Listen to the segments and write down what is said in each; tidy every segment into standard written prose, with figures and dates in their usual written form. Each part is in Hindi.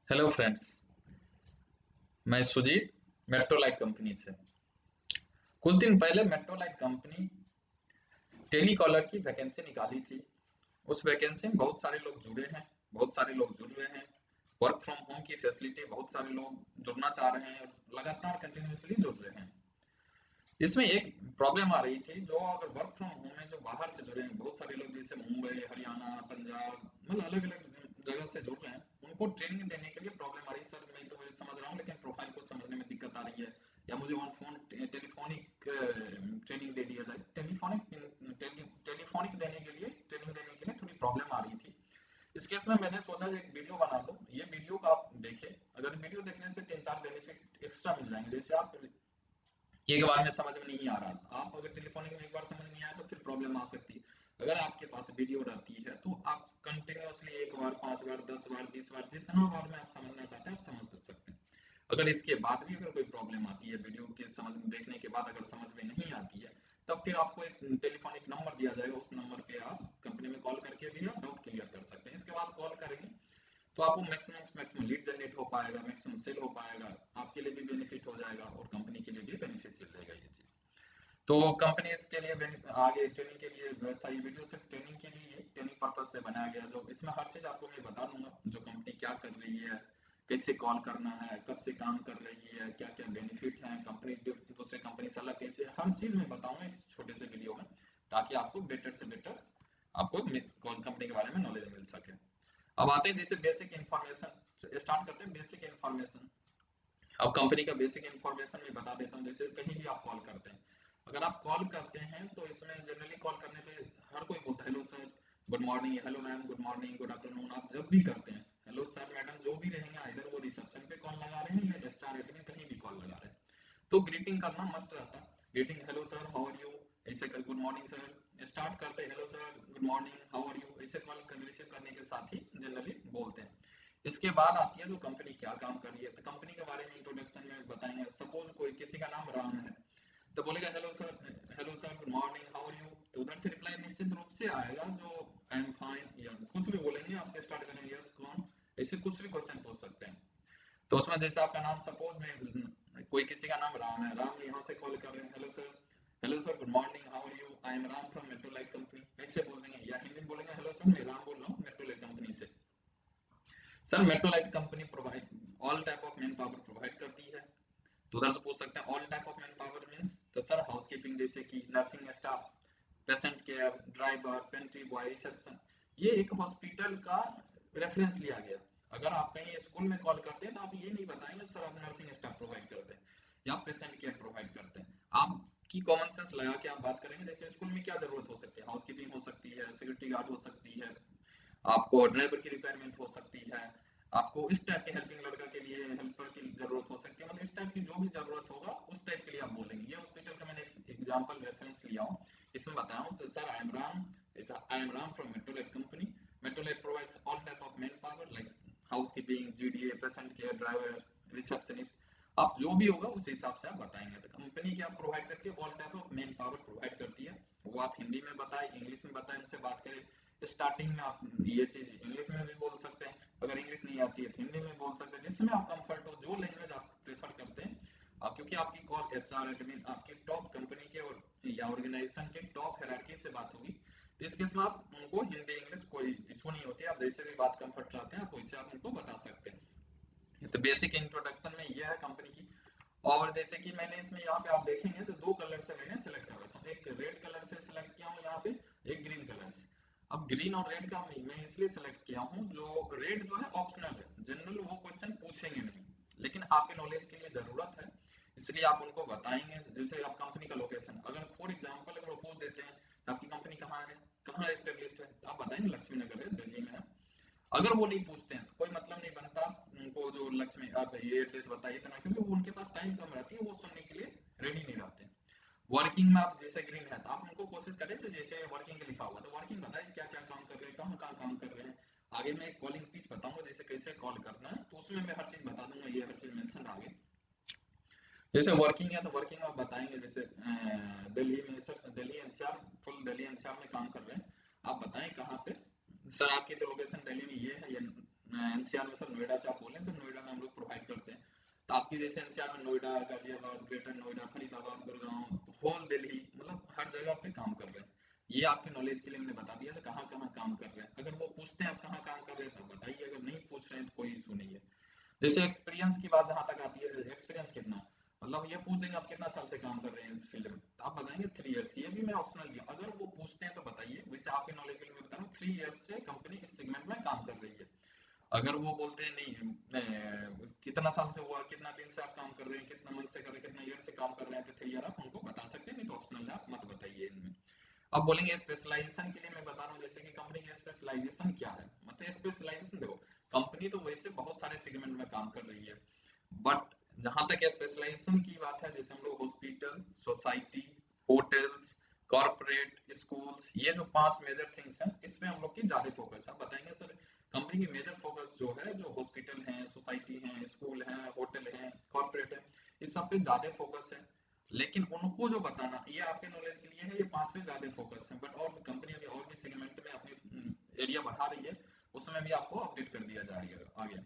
Hello friends. मैं सुजीत मेट्रोलाइट कंपनी से। कुछ दिन पहले मेट्रोलाइट कंपनी टेलीकॉलर की वैकेंसी निकाली थी। उस वैकेंसी में बहुत सारे लोग जुड़े हैं, बहुत सारे लोग जुड़ रहे हैं। वर्क फ्रॉम होम की फैसिलिटी बहुत सारे लोग जुड़ना चाह रहे हैं और लगातार कंटिन्यूसली जुड़ रहे हैं। इसमें एक प्रॉब्लम आ रही थी, जो अगर वर्क फ्रॉम होम में जो बाहर से जुड़े हैं बहुत सारे लोग, जैसे मुंबई, हरियाणा, पंजाब, मतलब अलग अलग जगह से जुड़ रहे हैं, उनको ट्रेनिंग देने के लिए प्रॉब्लम आ रही है। सर मैं तो ये समझ रहा हूँ लेकिन प्रोफाइल को समझने में दिक्कत आ रही है, या मुझे ऑन फोन टेलीफोनिक ट्रेनिंग दे दिया जाए। टेलीफोनिक देने के लिए, ट्रेनिंग देने के लिए थोड़ी प्रॉब्लम आ रही थी। इस केस में मैंने सोचा एक वीडियो बना दो। ये वीडियो का आप देखें, अगर वीडियो देखने से तीन चार बेनिफिट एक्स्ट्रा मिल जाएंगे। जैसे आप एक बार में समझ में नहीं आ रहा, आप अगर टेलीफोनिक में एक बार समझ नहीं आया तो फिर प्रॉब्लम आ सकती है। अगर आपके पास वीडियो रहती है तो आप कंटिन्यूअसली एक बार, पांच बार, 10 बार, 20 बार, जितना बार में आप समझना चाहते हैं आप समझ सकते हैं। अगर इसके बाद भी अगर कोई प्रॉब्लम आती है, वीडियो के समझ देखने के बाद अगर समझ में नहीं आती है, तब फिर आपको एक टेलीफोनिक नंबर दिया जाएगा। उस नंबर पे आप कंपनी में कॉल करके भी आप डाउट क्लियर कर सकते हैं। इसके बाद कॉल करेंगे तो आपको मैक्सिमम से मैक्सिमम लीड जनरेट हो पाएगा, मैक्सिमम सेल हो पाएगा, आपके लिए भी बेनिफिट हो जाएगा और कंपनी के लिए भी बेनिफिशियल रहेगा ये चीज। तो कंपनी इसके लिए आगे ट्रेनिंग के लिए व्यवस्था, ये वीडियो सिर्फ ट्रेनिंग के लिए, ट्रेनिंग पर्पज से बनाया गया। जो इसमें हर चीज आपको मैं बता दूंगा, जो कंपनी क्या कर रही है, कैसे कॉल करना है, कब से काम कर रही है, क्या क्या बेनिफिट है, कंपनी दूसरे कंपनी से अलग कैसे है, हर चीज मैं बताऊंगा इस छोटे से वीडियो में, ताकि आपको बेटर से बेटर आपको कंपनी के बारे में नॉलेज मिल सके। अब आते हैं जैसे बेसिक इन्फॉर्मेशन, स्टार्ट करते हैं बेसिक इन्फॉर्मेशन। अब कंपनी का बेसिक इन्फॉर्मेशन मैं बता देता हूँ। जैसे कहीं भी आप कॉल करते हैं, अगर आप कॉल करते हैं तो इसमें जनरली कॉल करने पे हर कोई बोलता है hello sir, good morning, hello ma'am, good morning, good afternoon. आप जब भी करते हैं हेलो सर मैडम जो भी रहेंगे, इधर वो रिसेप्शन पे कॉल लगा रहे हैं या एचआर एडमिन कहीं भी कॉल लगा रहे हैं, तो ग्रीटिंग करना मस्ट रहता है। Greeting, hello sir, how are you, ऐसे कर, गुड मॉर्निंग सर, स्टार्ट करते हैं hello sir, good morning, how are you, ऐसे कॉल रिसीव करने के साथ ही जनरली बोलते हैं। इसके बाद आती है जो कंपनी क्या काम कर रही है, तो कंपनी के बारे में इंट्रोडक्शन में बताएंगे। सपोज कोई किसी का नाम राम है, तो बोलेगा hello sir, hello sir, good morning, how are you, तो उधर से रिप्लाई निश्चित रूप से आएगा जो आई एम फाइन, या कुछ भी बोलेंगे, आपके स्टार्ट करेंगे यस कौन, ऐसे कुछ भी क्वेश्चन पूछ सकते हैं। तो उसमें जैसे आपका नाम, सपोज में कोई किसी का नाम राम है, राम यहाँ से कॉल कर रहे हैं, hello sir, hello sir, good morning, how are you, I am Ram from Metrolite company, ऐसे बोल देंगे। या हिंदी में बोलेंगे, हेलो सर मैं राम बोल रहा हूँ मेट्रोलाइट कंपनी से। Sir Metrolite company provide all type of man power provide करती है। तो उधर से पूछ सकते हैं all type of man power means, तो सर हाउसकीपिंग जैसे कि nursing staff, patient care, driver, pantry boy, reception. ये एक हॉस्पिटल का रेफरेंस लिया गया। अगर आप कहीं स्कूल में कॉल करते हैं तो आप ये नहीं बताएंगे सर आप नर्सिंग स्टाफ प्रोवाइड करते हैं या पेशेंट केयर प्रोवाइड करते हैं। आप की कॉमन सेंस लगा के आप बात करेंगे जैसे स्कूल में क्या जरूरत हो सकती है, हाउसकीपिंग हो सकती है, सिक्योरिटी गार्ड हो सकती है, आपको ड्राइवर की रिक्वायरमेंट हो सकती है, आपको इस टाइप के हेल्पिंग लड़का के लिए हेल्पर की जरूरत हो सकती है, मतलब इस टाइप की जो भी जरूरत होगा उस टाइप के लिए आप बोलेंगे। ये हॉस्पिटल का मैंने एक एग्जांपल रेफरेंस लिया हूँ, इसमें बताया हूँ sir I am Ram from Metrolite company, Metrolite provides all type of man power like housekeeping, GDA, patient care, driver, receptionist. आप जो भी होगा उस हिसाब से आप बताएंगे। तो कंपनी क्या प्रोवाइड करती है, all type of man power provide करती है। वो आप हिंदी में बताएं, इंग्लिश में बताएं, उनसे बात करें। स्टार्टिंग में आप ये चीज इंग्लिश में भी बोल सकते हैं, अगर इंग्लिश नहीं आती है तो हिंदी में बोल सकते हैं, जिसमें आप कंफर्ट हो, जो लैंग्वेज आप प्रेफर करते हैं आप। क्योंकि आपकी कॉल एचआर एडमिन, आपकी टॉप कंपनी के और या ऑर्गेनाइजेशन के टॉप हायरार्की से बात होगी, तो इस केस में आप उनको हिंदी इंग्लिश कोई इशू नहीं होती है। आप जैसे भी बात कंफर्ट चाहते हैं आप वैसे आप उनको बता सकते हैं। तो बेसिक इंट्रोडक्शन में यह है कंपनी की। और जैसे कि मैंने इसमें यहाँ पे आप देखेंगे तो दो कलर से मैंने सेलेक्ट कर रखा है, एक रेड कलर से सिलेक्ट किया हूँ यहाँ पे, एक ग्रीन कलर से। अब ग्रीन और रेड का मैं इसलिए सेलेक्ट किया हूँ, जो रेड जो है ऑप्शनल है, जनरल वो क्वेश्चन पूछेंगे नहीं, लेकिन आपके नॉलेज के लिए जरूरत है, इसलिए आप उनको बताएंगे। जैसे आप कंपनी का लोकेशन, अगर फॉर एग्जाम्पल अगर वो पूछ देते हैं तो आपकी कंपनी कहाँ है, कहाँ एस्टेब्लिश्ड है, तो आप बताएंगे लक्ष्मी नगर है, दिल्ली में है। अगर वो नहीं पूछते हैं तो कोई मतलब नहीं बनता उनको जो लक्ष्य में आप ये एड्रेस बताइए इतना, क्योंकि वो उनके पास टाइम कम रहती है, वो सुनने के लिए रेडी नहीं रहते। वर्किंग में आप जैसे ग्रीन है तो आप उनको कोशिश करें तो जैसे वर्किंग लिखा हुआ तो वर्किंग बताइए क्या क्या काम कर रहे हैं, कहाँ कहाँ काम कर रहे हैं। आगे मैं एक कॉलिंग पिच बताऊंगा जैसे कैसे कॉल करना है, तो उसमें मैं हर चीज बता दूंगा, ये हर चीज मेंशन आगे। जैसे वर्किंग है तो वर्किंग आप बताएंगे जैसे दिल्ली में, sir Delhi NCR, full Delhi NCR में काम कर रहे हैं, आप बताएं कहाँ पे। सर आपकी तो लोकेशन दिल्ली में ये है, ये एनसीआर में सर नोएडा से आप बोलें सर नोएडा में हम लोग प्रोवाइड करते हैं, तो आपकी जैसे एनसीआर में नोएडा, गाजियाबाद, ग्रेटर नोएडा, फरीदाबाद, गुड़गांव, होल दिल्ली, मतलब हर जगह पे काम कर रहे हैं। ये आपके नॉलेज के लिए मैंने बता दिया कहाँ कहाँ काम कर रहे हैं। अगर वो पूछते हैं आप कहाँ काम कर रहे हैं तब बताइए, अगर नहीं पूछ रहे हैं तो कोई इशू नहीं है। जैसे एक्सपीरियंस की बात जहां तक आती है, एक्सपीरियंस कितना, मतलब ये पूछ देंगे आप कितना साल से काम कर रहे हैं इस फील्ड में, तो आप बताएंगे 3 इयर्स की। ये भी मैं ऑप्शनल दिया, अगर वो पूछते हैं तो बताइए। वैसे आपके नॉलेज के लिए मैं बता रहा हूँ 3 इयर्स से कंपनी इस सेगमेंट में काम कर रही है। अगर वो बोलते हैं नहीं कितना साल से हुआ, कितना दिन से आप काम कर रहे हैं, कितना मंथ से कर रहे हैं, कितना ईयर से काम कर रहे हैं, तो 3 ईयर आप उनको बता सकते हैं, नहीं तो ऑप्शनल है आप मत बताइए इनमें। अब बोलेंगे स्पेशलाइजेशन के लिए मैं बता रहा हूँ, जैसे कि कंपनी की स्पेशलाइजेशन क्या है। मतलब स्पेशलाइजेशन देखो, कंपनी तो वैसे बहुत सारे सेगमेंट में काम कर रही है, बट जहां तक स्पेशलाइजेशन की बात है, जैसे हम लोग hospital, society, hotels, corporate, schools, ये जो 5 मेजर थिंग्स हैं, इसमें हम लोग की ज्यादा फोकस है। बताएंगे सर कंपनी की मेजर फोकस जो है, जो हॉस्पिटल है, सोसाइटी है, स्कूल है, होटल है, कॉर्पोरेट है, इस सब पे ज्यादा फोकस है। लेकिन उनको जो बताना, ये आपके नॉलेज के लिए है, ये 5 पे ज्यादा फोकस है, बट और भी कंपनी अभी और भी सेगमेंट में अपनी एरिया बढ़ा रही है, उसमें भी आपको अपडेट कर दिया जाएगा आगे।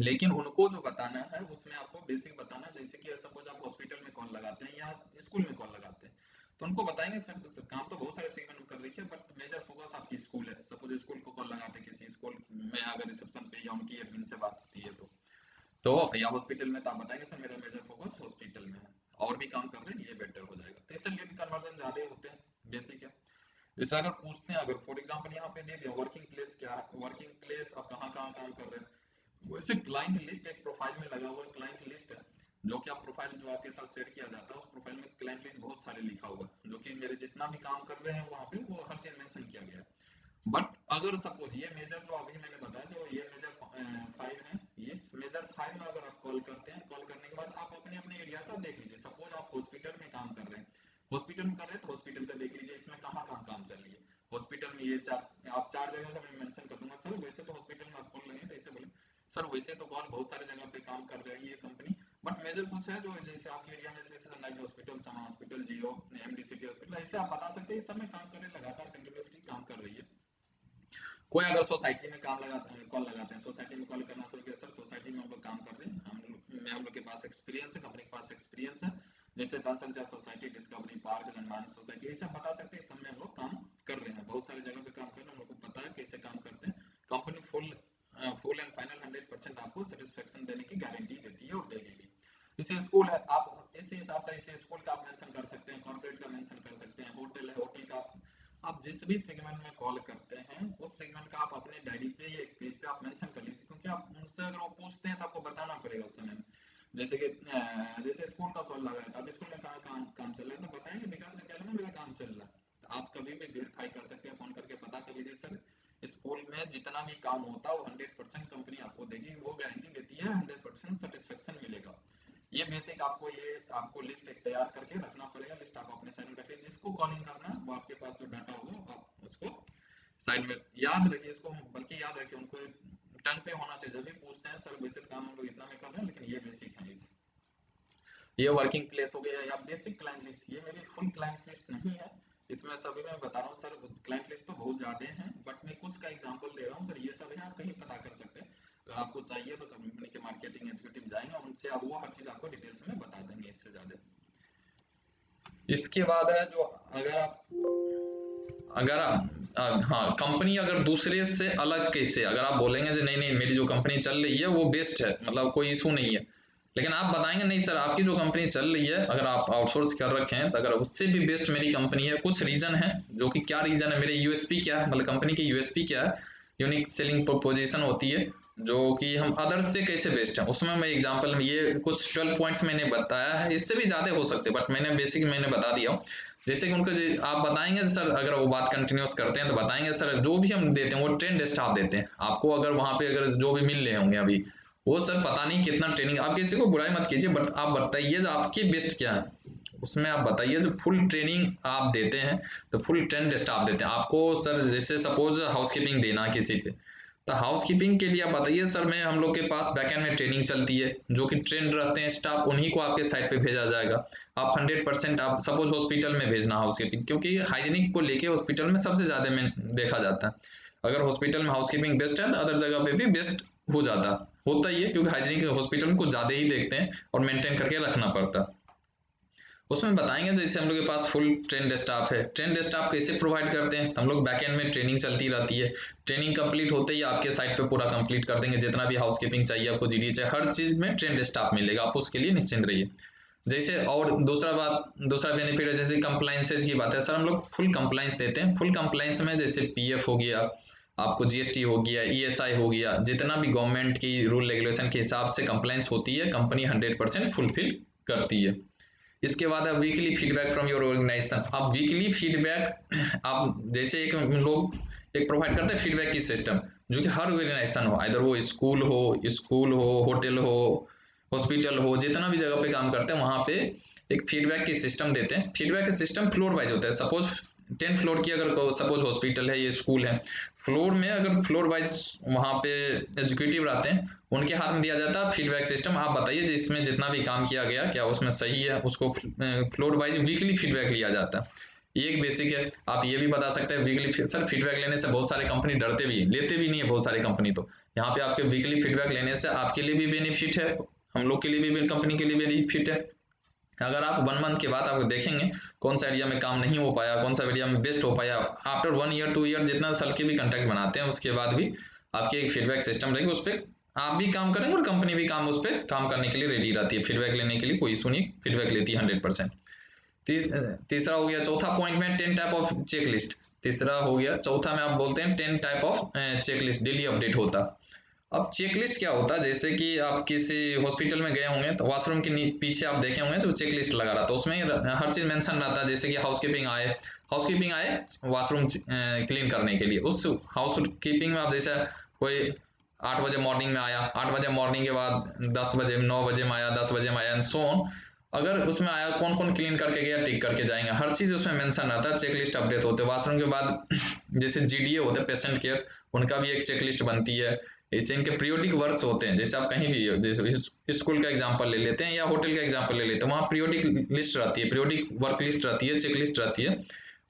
लेकिन उनको जो बताना है उसमें आपको बेसिक बताना है, जैसे कि सपोज आप हॉस्पिटल में कॉल लगाते हैं या स्कूल में कॉल लगाते हैं, तो उनको बताएंगे सर काम तो बहुत सारे सेगमेंट में कर रही है, बट मेजर फोकस आपकी स्कूल है। सपोज स्कूल को कॉल लगाते हैं, किसी स्कूल में अगर रिसेप्शन पे या उनकी एडमिन से बात होती है तो या हॉस्पिटल में, तो आप बताएंगे सर मेरा मेजर फोकस हॉस्पिटल में है, और भी काम कर रहे हैं, ये बेटर हो जाएगा। तो इससे लीड कन्वर्जन ज्यादा होते हैं, बेसिक है। जैसे अगर पूछते हैं, अगर फॉर एग्जांपल यहाँ पे दे दिया वर्किंग प्लेस क्या है, वर्किंग प्लेस आप कहाँ कहाँ काम कर रहे हैं, वैसे क्लाइंट लिस्ट एक प्रोफाइल में लगा हुआ है, क्लाइंट लिस्ट है, जो कि आप प्रोफाइल जो आपके साथ शेयर किया जाता है, उस प्रोफाइल में क्लाइंट लिस्ट बहुत सारे लिखा हुआ है, जो कि मेरे जितना भी काम कर रहे हैं वहाँ पे वो हर चीज मेंशन किया गया है। बट अगर सपोज ये मेजर जो अभी मैंने बताया, जो ये मेजर 5 है, इस मेजर 5 में अगर आप कॉल करते हैं, कॉल करने के बाद आप अपने अपने एरिया का देख लीजिए। सपोज आप हॉस्पिटल में काम कर रहे हैं, हॉस्पिटल में कर रहे हैं तो हॉस्पिटल का देख लीजिए, इसमें कहाँ कहाँ काम चल रही है। हॉस्पिटल में ये चार, आप 4 जगह का मैं मेंशन कर दूंगा। सर वैसे तो हॉस्पिटल में आप कॉल लगे तो ऐसे बोले सर वैसे तो कॉल बहुत सारे जगह पे काम कर रही है ये कंपनी, बट मेजर कुछ है जो जैसे आपके एरिया में, जैसे सनराइज हॉस्पिटल, सना हॉस्पिटल, जियो, एमडी सिटी हॉस्पिटल, ऐसे आप बता सकते हैं इस सब में काम कर रहे हैं, लगातार कंटिन्यूसली काम कर रही है। कोई अगर सोसाइटी में काम लगाते हैं, कॉल लगाते हैं, सोसाइटी में कॉल करना शुरू किया, सर सोसाइटी में हम लोग काम कर रहे हैं, हम लोग के पास एक्सपीरियंस है, कंपनी के पास एक्सपीरियंस है, जैसे जनसंख्या सोसाइटी, डिस्कवरी पार्क, जनमानस सोसाइटी, ये सब बता सकते हैं, इस सब में हम लोग काम कर रहे हैं, बहुत सारी जगह पे काम कर रहे हैं, हम लोग को पता है कैसे काम करते हैं। कंपनी फुल एंड फाइनल 100% आपको सेटिस्फेक्शन देने की गारंटी देती है और देगी भी। इसे स्कूल है, आप इसी हिसाब से इसे स्कूल का आप मेंशन कर सकते हैं, कॉर्पोरेट का मेंशन कर सकते हैं, होटल है, होटल का आप जिस भी सेगमेंट में कॉल करते हैं उस सेगमेंट का आप अपने डायरी पे या एक पेज पे आप मेंशन कर लीजिए, क्योंकि आप उनसे अगर वो पूछते हैं तो आपको बताना पड़ेगा उस समय में। जैसे कि जैसे स्कूल का कॉल लगा है, तो आप स्कूल में कहाँ काम चल रहा है, तो बताएंगे विकास विद्यालय में मेरा काम चल रहा है, तो आप कभी भी वेरीफाई कर सकते हैं, फोन करके पता कर लीजिए सर स्कूल में जितना भी काम होता है वो 100% कंपनी आपको देगी, वो गारंटी देती है, 100% सेटिस्फेक्शन मिलेगा। ये बेसिक आपको, ये आपको लिस्ट एक तैयार करके रखना पड़ेगा, लिस्ट आप अपने साइड में रखिए, जिसको कॉलिंग करना है वो आपके पास जो डाटा होगा आप उसको साइड में याद रखिए, इसको बल्कि याद रखिए, उनको टंग पे होना चाहिए, जब भी पूछते हैं सर वैसे काम हम लोग इतना में कर रहे हैं, लेकिन ये बेसिक है इस। ये वर्किंग प्लेस हो गया या बेसिक क्लाइंट लिस्ट, ये मेरी फुल क्लाइंट लिस्ट नहीं है, इसमें सभी मैं बता रहा हूँ सर, क्लाइंट लिस्ट तो बहुत ज्यादा है, बट मैं कुछ का एग्जांपल दे रहा हूँ सर, ये सब है, आप कहीं पता कर सकते हैं। अगर आपको चाहिए तो कंपनी के मार्केटिंग एग्जीक्यूटिव जाएंगे, उनसे आप वो हर चीज आपको डिटेल्स में बता देंगे, इससे ज्यादा। इसके बाद है जो, अगर आप अगर हाँ, कंपनी अगर दूसरे से अलग कैसे, अगर आप बोलेंगे जो नहीं नहीं मेरी जो कंपनी चल रही है वो बेस्ट है, मतलब कोई इशू नहीं है, लेकिन आप बताएंगे नहीं सर आपकी जो कंपनी चल रही है, अगर आप आउटसोर्स कर रखे हैं, तो अगर उससे भी बेस्ट मेरी कंपनी है, कुछ रीजन है, जो कि क्या रीजन है, मेरे यूएसपी क्या है, मतलब कंपनी की यूएसपी क्या है, यूनिक सेलिंग प्रोपोजिशन होती है, जो कि हम अदर्स से कैसे बेस्ट है, उसमें मैं एग्जांपल में ये कुछ 12 पॉइंट्स मैंने बताया है, इससे भी ज्यादा हो सकते हैं, बट मैंने बेसिक मैंने बता दिया। जैसे कि उनको आप बताएंगे सर, अगर वो बात कंटिन्यूस करते हैं तो बताएंगे सर जो भी हम देते हैं वो ट्रेंड स्टाफ देते हैं आपको, अगर वहां पे अगर जो भी मिल रहे होंगे अभी, वो सर पता नहीं कितना ट्रेनिंग, आप किसी को बुराई मत कीजिए, बट आप बताइए जो आपकी बेस्ट क्या है, उसमें आप बताइए जो फुल ट्रेनिंग आप देते हैं, तो फुल ट्रेंड स्टाफ देते हैं आपको सर। जैसे सपोज हाउसकीपिंग देना किसी पे, तो हाउसकीपिंग के लिए आप बताइए सर मैं, हम लोग के पास बैकएंड में ट्रेनिंग चलती है, जो कि ट्रेंड रहते हैं स्टाफ, उन्हीं को आपके साइट पे भेजा जाएगा। आप 100% आप सपोज हॉस्पिटल में भेजना हाउसकीपिंग, क्योंकि हाइजीनिक को लेके हॉस्पिटल में सबसे ज्यादा में देखा जाता है, अगर हॉस्पिटल में हाउसकीपिंग बेस्ट है तो अदर जगह पे भी बेस्ट हो जाता, होता ही है, क्योंकि हाइजीनिक हॉस्पिटल में कुछ ज़्यादा ही देखते हैं और मेंटेन करके रखना पड़ता। उसमें बताएंगे जैसे हम लोग के पास फुल ट्रेंड स्टाफ है, ट्रेंड स्टाफ कैसे प्रोवाइड करते हैं, हम लोग बैकएंड में ट्रेनिंग चलती रहती है, ट्रेनिंग कंप्लीट होते ही आपके साइट पे पूरा कंप्लीट कर देंगे, जितना भी हाउसकीपिंग चाहिए आपको, जीडी चाहिए, हर चीज़ में ट्रेंड स्टाफ मिलेगा, आप उसके लिए निश्चिंत रहिए। जैसे और दूसरा बेनिफिट है, जैसे कंप्लाइंसेज की बात है, सर हम लोग फुल कंप्लाइंस देते हैं। फुल कंप्लाइंस में जैसे पीएफ हो गया, आपको जीएसटी हो गया, ईएसआई हो गया, जितना भी गवर्नमेंट की रूल रेगुलेशन के हिसाब से कंप्लाइंस होती है, कंपनी 100% फुलफिल करती है। इसके बाद है weekly feedback from your organisation. अब वीकली फीडबैक आप जैसे एक लोग एक प्रोवाइड करते हैं फीडबैक की सिस्टम, जो कि हर ऑर्गेनाइजेशन हो, इधर वो स्कूल हो, होटल हो, हॉस्पिटल हो, जितना भी जगह पे काम करते हैं वहाँ पे एक फीडबैक की सिस्टम देते हैं। फीडबैक का सिस्टम फ्लोर वाइज होता है। सपोज 10 फ्लोर की अगर सपोज हॉस्पिटल है, ये स्कूल है, फ्लोर में अगर फ्लोर वाइज वहाँ पे एग्जीक्यूटिव रहते हैं, उनके हाथ में दिया जाता है फीडबैक सिस्टम। आप बताइए जिसमें जितना भी काम किया गया क्या उसमें सही है, उसको फ्लोर वाइज वीकली फीडबैक लिया जाता है। ये एक बेसिक है। आप ये भी बता सकते हैं वीकली, सर फीडबैक लेने से बहुत सारे कंपनी डरते भी लेते भी नहीं है बहुत सारी कंपनी, तो यहाँ पे आपके वीकली फीडबैक लेने से आपके लिए भी बेनिफिट है, हम लोग के लिए भी, कंपनी के लिए बेनिफिट है। अगर आप 1 मंथ के बाद आप देखेंगे कौन सा एरिया में काम नहीं हो पाया, कौन सा एरिया में बेस्ट हो पाया, आफ्टर 1 ईयर 2 ईयर जितना साल के भी कंटेक्ट बनाते हैं उसके बाद भी आपकी एक फीडबैक सिस्टम रहेगी, उस पर आप भी काम करेंगे और कंपनी भी काम उस पर काम करने के लिए रेडी रहती है, फीडबैक लेने के लिए कोई इशू नहीं, फीडबैक लेती है 100%। तीसरा हो गया, चौथा पॉइंट में 10 टाइप ऑफ चेकलिस्ट। तीसरा हो गया, चौथा में आप बोलते हैं 10 type of checklist daily update होता। अब चेकलिस्ट क्या होता है, जैसे कि आप किसी हॉस्पिटल में गए होंगे तो वॉशरूम के पीछे आप देखे होंगे तो चेकलिस्ट लगा रहा था, उसमें हर चीज़ मेंशन रहता है, जैसे कि हाउसकीपिंग आए वॉशरूम क्लीन करने के लिए, उस हाउसकीपिंग में आप जैसे कोई 8 बजे मॉर्निंग में आया, 8 बजे मॉर्निंग के बाद 10 बजे 9 बजे में आया, 10 बजे में आया एंड सो ऑन, अगर उसमें आया कौन कौन क्लीन करके गया टिक करके जाएंगे, हर चीज़ उसमें मेंशन रहता है, चेकलिस्ट अपडेट होते हैं। वॉशरूम के बाद जैसे जीडीए होते हैं पेशेंट केयर, उनका भी एक चेकलिस्ट बनती है। इससे इनके पीरियोडिक वर्क्स होते हैं, जैसे आप कहीं भी जैसे स्कूल का एग्जांपल ले लेते हैं या होटल का एग्जांपल ले लेते हैं, वहाँ पीरियोडिक लिस्ट रहती है, पीरियोडिक वर्क लिस्ट रहती है, चेक लिस्ट रहती है।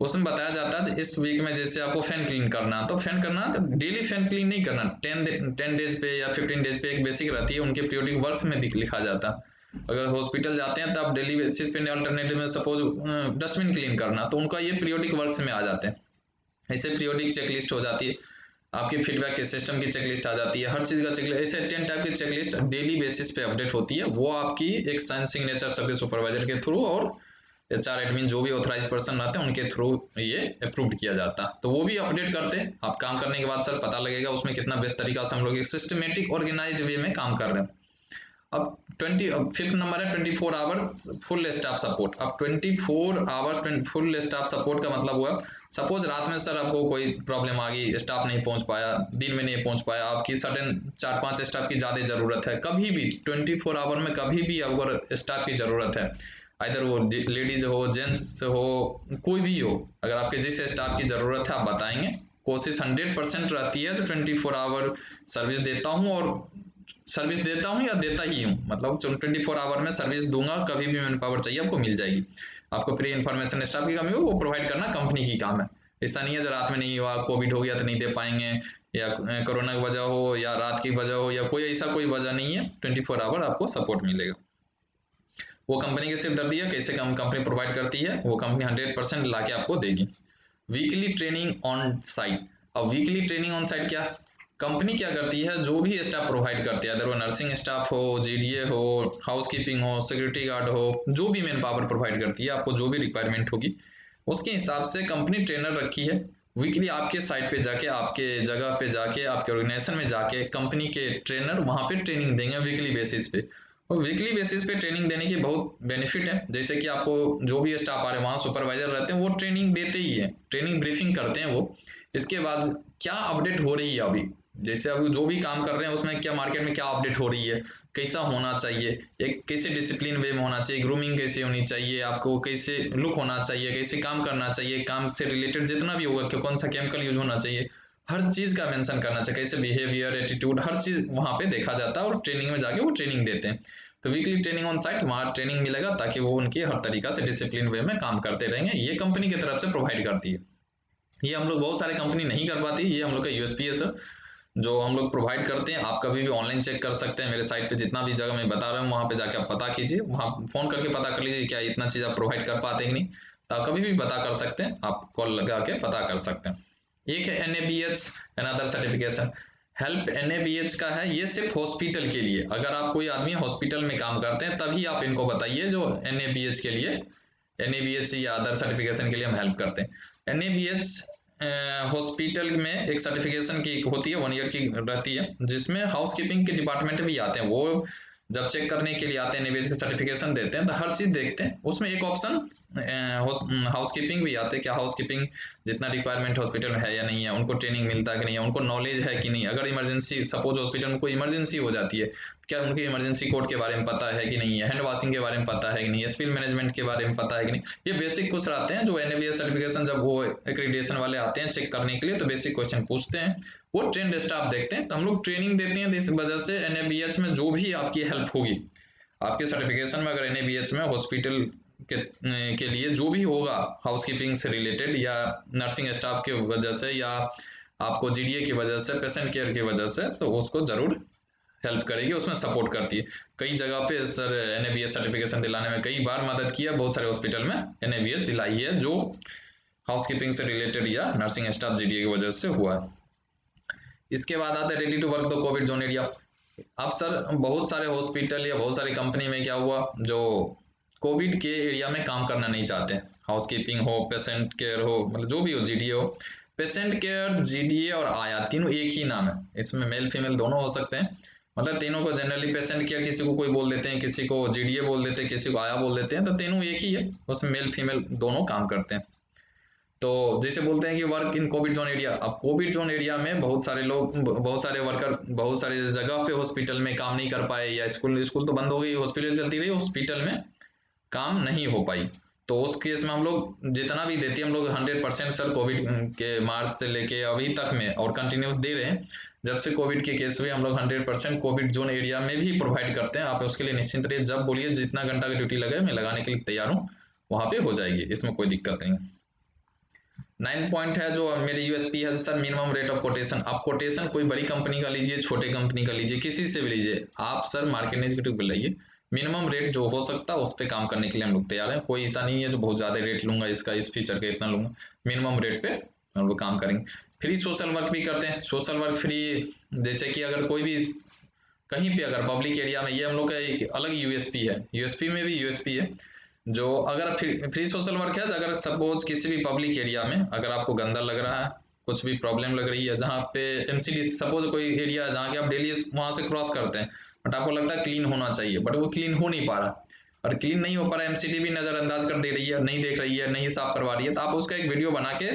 उसमें बताया जाता है इस वीक में जैसे आपको फैन क्लीन करना तो फैन करना तो डेली फैन क्लीन नहीं करना, 10 डेज पे या 15 डेज पे एक बेसिक रहती है, उनके पीरियोडिक वर्क्स में लिखा जाता है। अगर हॉस्पिटल जाते हैं तब डेली बेसिस पे अल्टरनेटिव में सपोज डस्टबिन क्लीन करना, तो उनका ये पीरियोडिक वर्क्स में आ जाते हैं। ऐसे पीरियोडिक चेकलिस्ट हो जाती है, आपकी फीडबैक के सिस्टम की चेकलिस्ट आ जाती है, हर चीज़ का चेकलिस्ट, ऐसे 10 टाइप की चेकलिस्ट डेली बेसिस पे अपडेट होती है। वो आपकी एक साइन सिग्नेचर सर्विस सुपरवाइजर के थ्रू और एचआर एडमिन जो भी ऑथराइज पर्सन रहते हैं उनके थ्रू ये अप्रूव किया जाता, तो वो भी अपडेट करते हैं। आप काम करने के बाद सर पता लगेगा उसमें कितना बेस्ट तरीका से हम लोग एक सिस्टमेटिक ऑर्गेनाइज्ड वे में काम कर रहे हैं। अब 5th नंबर है 24 आवर्स फुल स्टाफ सपोर्ट। अब 24 आवर्स फुल स्टाफ सपोर्ट का मतलब हुआ, सपोज रात में सर आपको कोई प्रॉब्लम आ गई, स्टाफ नहीं पहुंच पाया, दिन में नहीं पहुंच पाया, आपकी सडन 4-5 स्टाफ की ज़्यादा ज़रूरत है, कभी भी 24 आवर में कभी भी अगर स्टाफ की ज़रूरत है, इधर वो लेडीज हो जेंट्स हो कोई भी हो, अगर आपके जिस स्टाफ की ज़रूरत है आप बताएंगे, कोशिश 100% रहती है तो 24 आवर सर्विस देता हूँ, और सर्विस देता हूँ या देता ही हूँ, मतलब 24 आवर में सर्विस दूंगा, कभी भी मैन पावर चाहिए आपको मिल जाएगी। आपको प्री इन्फॉर्मेशन स्टाफ की कमी हो वो प्रोवाइड करना कंपनी की काम है। ऐसा नहीं है जो रात में नहीं हुआ, कोविड हो गया तो नहीं दे पाएंगे, या कोरोना की वजह हो या रात की वजह हो, या कोई ऐसा कोई वजह नहीं है, 24 आवर आपको सपोर्ट मिलेगा। वो कंपनी की सिर्फ दर्दी है, कैसे कंपनी प्रोवाइड करती है, वो कंपनी 100% ला के आपको देगी। Weekly training on site. अब वीकली ट्रेनिंग ऑन साइट क्या, कंपनी क्या करती है, जो भी स्टाफ प्रोवाइड करती है, अगर वो नर्सिंग स्टाफ हो, जीडीए हो, हाउसकीपिंग हो, सिक्योरिटी गार्ड हो, जो भी मैन पावर प्रोवाइड करती है, आपको जो भी रिक्वायरमेंट होगी उसके हिसाब से कंपनी ट्रेनर रखी है। वीकली आपके साइट पे जाके, आपके जगह पे जाके, आपके ऑर्गेनाइजेशन में जाके कंपनी के ट्रेनर वहाँ पे ट्रेनिंग देंगे वीकली बेसिस पे। और वीकली बेसिस पे ट्रेनिंग देने की बहुत बेनिफिट है, जैसे कि आपको जो भी स्टाफ आ रहे हैं वहाँ सुपरवाइजर रहते हैं, वो ट्रेनिंग देते ही है, ट्रेनिंग ब्रीफिंग करते हैं वो। इसके बाद क्या अपडेट हो रही है अभी, जैसे अभी जो भी काम कर रहे हैं उसमें क्या मार्केट में क्या अपडेट हो रही है, कैसा होना चाहिए, एक कैसे डिसिप्लिन वे में होना चाहिए, ग्रूमिंग कैसे होनी चाहिए, आपको कैसे लुक होना चाहिए, कैसे काम करना चाहिए, काम से रिलेटेड जितना भी होगा कि कौन सा केमिकल यूज होना चाहिए, हर चीज़ का मेंशन करना चाहिए, कैसे बिहेवियर एटीट्यूड हर चीज़ वहाँ पे देखा जाता है, और ट्रेनिंग में जाके वो ट्रेनिंग देते हैं। तो वीकली ट्रेनिंग ऑन साइट, वहाँ ट्रेनिंग मिलेगा ताकि वो उनकी हर तरीका से डिसिप्लिन वे में काम करते रहेंगे, ये कंपनी की तरफ से प्रोवाइड करती है। ये हम लोग बहुत सारे कंपनी नहीं कर पाती, ये हम लोग का यूएसपी है सर, जो हम लोग प्रोवाइड करते हैं। आप कभी भी ऑनलाइन चेक कर सकते हैं, मेरे साइट पे जितना भी जगह मैं बता रहा हूँ वहाँ पे जाके आप पता कीजिए, वहाँ फ़ोन करके पता कर लीजिए क्या इतना चीज़ आप प्रोवाइड कर पाते हैं कि नहीं, तो आप कभी भी पता कर सकते हैं, आप कॉल लगा के पता कर सकते हैं। एक है NABH, another certification help. NABH का है, ये सिर्फ हॉस्पिटल के लिए, अगर आप कोई आदमी हॉस्पिटल में काम करते हैं तभी आप इनको बताइए, जो NABH के लिए, NABH या अदर सर्टिफिकेशन के लिए हम हेल्प करते हैं। NABH हॉस्पिटल में एक सर्टिफिकेशन की होती है, 1 ईयर की रहती है, जिसमें हाउस कीपिंग के डिपार्टमेंट भी आते हैं, वो जब चेक करने के लिए आते हैं, NABH का सर्टिफिकेशन देते हैं तो हर चीज़ देखते हैं। उसमें एक ऑप्शन हाउस कीपिंग भी आते हैं, क्या हाउस कीपिंग जितना रिक्वायरमेंट हॉस्पिटल में है या नहीं है, उनको ट्रेनिंग मिलता है कि नहीं है, उनको नॉलेज है कि नहीं, अगर इमरजेंसी सपोज हॉस्पिटल में कोई इमरजेंसी हो जाती है, क्या उनकी इमरजेंसी कोड के बारे में पता है कि नहीं है, हैंड वॉशिंग के बारे में पता है कि नहीं है, स्पिल मैनेजमेंट के बारे में पता है कि नहीं। ये बेसिक कुछ रहते हैं जो NABH सर्टिफिकेशन जब वो एक्रीडिटेशन वाले आते हैं चेक करने के लिए, तो बेसिक क्वेश्चन पूछते हैं, वो ट्रेंड स्टाफ देखते हैं, तो हम लोग ट्रेनिंग देते हैं। तो इस वजह से NABH में जो भी आपकी हेल्प होगी, आपके सर्टिफिकेशन में अगर NABH में हॉस्पिटल के लिए जो भी होगा हाउस कीपिंग से रिलेटेड या नर्सिंग स्टाफ की वजह से या आपको GDA की वजह से, पेशेंट केयर की वजह से, तो उसको ज़रूर हेल्प करेगी, उसमें सपोर्ट करती है। कई जगह पे सर NABH सर्टिफिकेशन दिलाने में कई बार मदद किया, बहुत सारे हॉस्पिटल में NABH दिलाई है, जो हाउस कीपिंग से रिलेटेड या नर्सिंग स्टाफ GDA की वजह से हुआ है। इसके बाद आता है ready to work the covid zone area. अब सर बहुत सारे हॉस्पिटल या बहुत सारी कंपनी में क्या हुआ, जो कोविड के एरिया में काम करना नहीं चाहते, हाउस कीपिंग हो, पेशेंट केयर हो, मतलब जो भी हो, GDA हो। पेशेंट केयर, GDA और आया तीनों एक ही नाम है, इसमें मेल फीमेल दोनों हो सकते हैं, मतलब तीनों को जनरली पेशेंट केयर किसी को कोई बोल देते हैं, किसी को GDA बोल देते हैं, किसी को आया बोल देते हैं, तो तीनों एक ही है, उसमें मेल फीमेल दोनों काम करते हैं। तो जैसे बोलते हैं कि work in Covid zone area, अब कोविड जोन एरिया में बहुत सारे लोग, बहुत सारे वर्कर बहुत सारी जगह पे हॉस्पिटल में काम नहीं कर पाए, या स्कूल स्कूल तो बंद हो गई, हॉस्पिटल चलती रही, हॉस्पिटल में काम नहीं हो पाई, तो उस केस में हम लोग जितना भी देते हैं, हम लोग 100% सर कोविड के मार्च से लेके अभी तक में और कंटिन्यूस दे रहे हैं, जब से कोविड के केस हुए हम लोग 100% कोविड जोन एरिया में भी प्रोवाइड करते हैं। आप उसके लिए निश्चिंत रहिए, जब बोलिए जितना घंटा की ड्यूटी लगे मैं लगाने के लिए तैयार हूँ, वहाँ पे हो जाएगी, इसमें कोई दिक्कत नहीं। 9 पॉइंट है जो मेरे USP है sir, minimum rate of quotation. आप कोटेशन कोई बड़ी कंपनी का लीजिए, छोटे कंपनी का लीजिए, किसी से भी लीजिए, आप सर मार्केट एग्जीक्यूटिव बुलाइए, मिनिमम रेट जो हो सकता है उस पर काम करने के लिए हम लोग तैयार हैं। कोई ऐसा नहीं है जो बहुत ज़्यादा रेट लूंगा, इसका इस फीचर का इतना लूंगा, मिनिमम रेट पे हम लोग काम करेंगे। फ्री सोशल वर्क भी करते हैं, सोशल वर्क फ्री, जैसे कि अगर कोई भी कहीं पे अगर पब्लिक एरिया में, ये हम लोग का एक अलग USP है, USP में भी USP है, जो अगर फ्री सोशल वर्क है, अगर सपोज किसी भी पब्लिक एरिया में अगर आपको गंदा लग रहा है, कुछ भी प्रॉब्लम लग रही है, जहाँ पे MCD सपोज कोई एरिया है जहाँ के आप डेली वहाँ से क्रॉस करते हैं, बट आपको लगता है क्लीन होना चाहिए, बट वो क्लीन हो नहीं पा रहा, और क्लीन नहीं हो पा रहा, MCD भी नज़रअंदाज कर दे रही है, नहीं देख रही है, नहीं साफ करवा रही है, तो आप उसका एक वीडियो बना के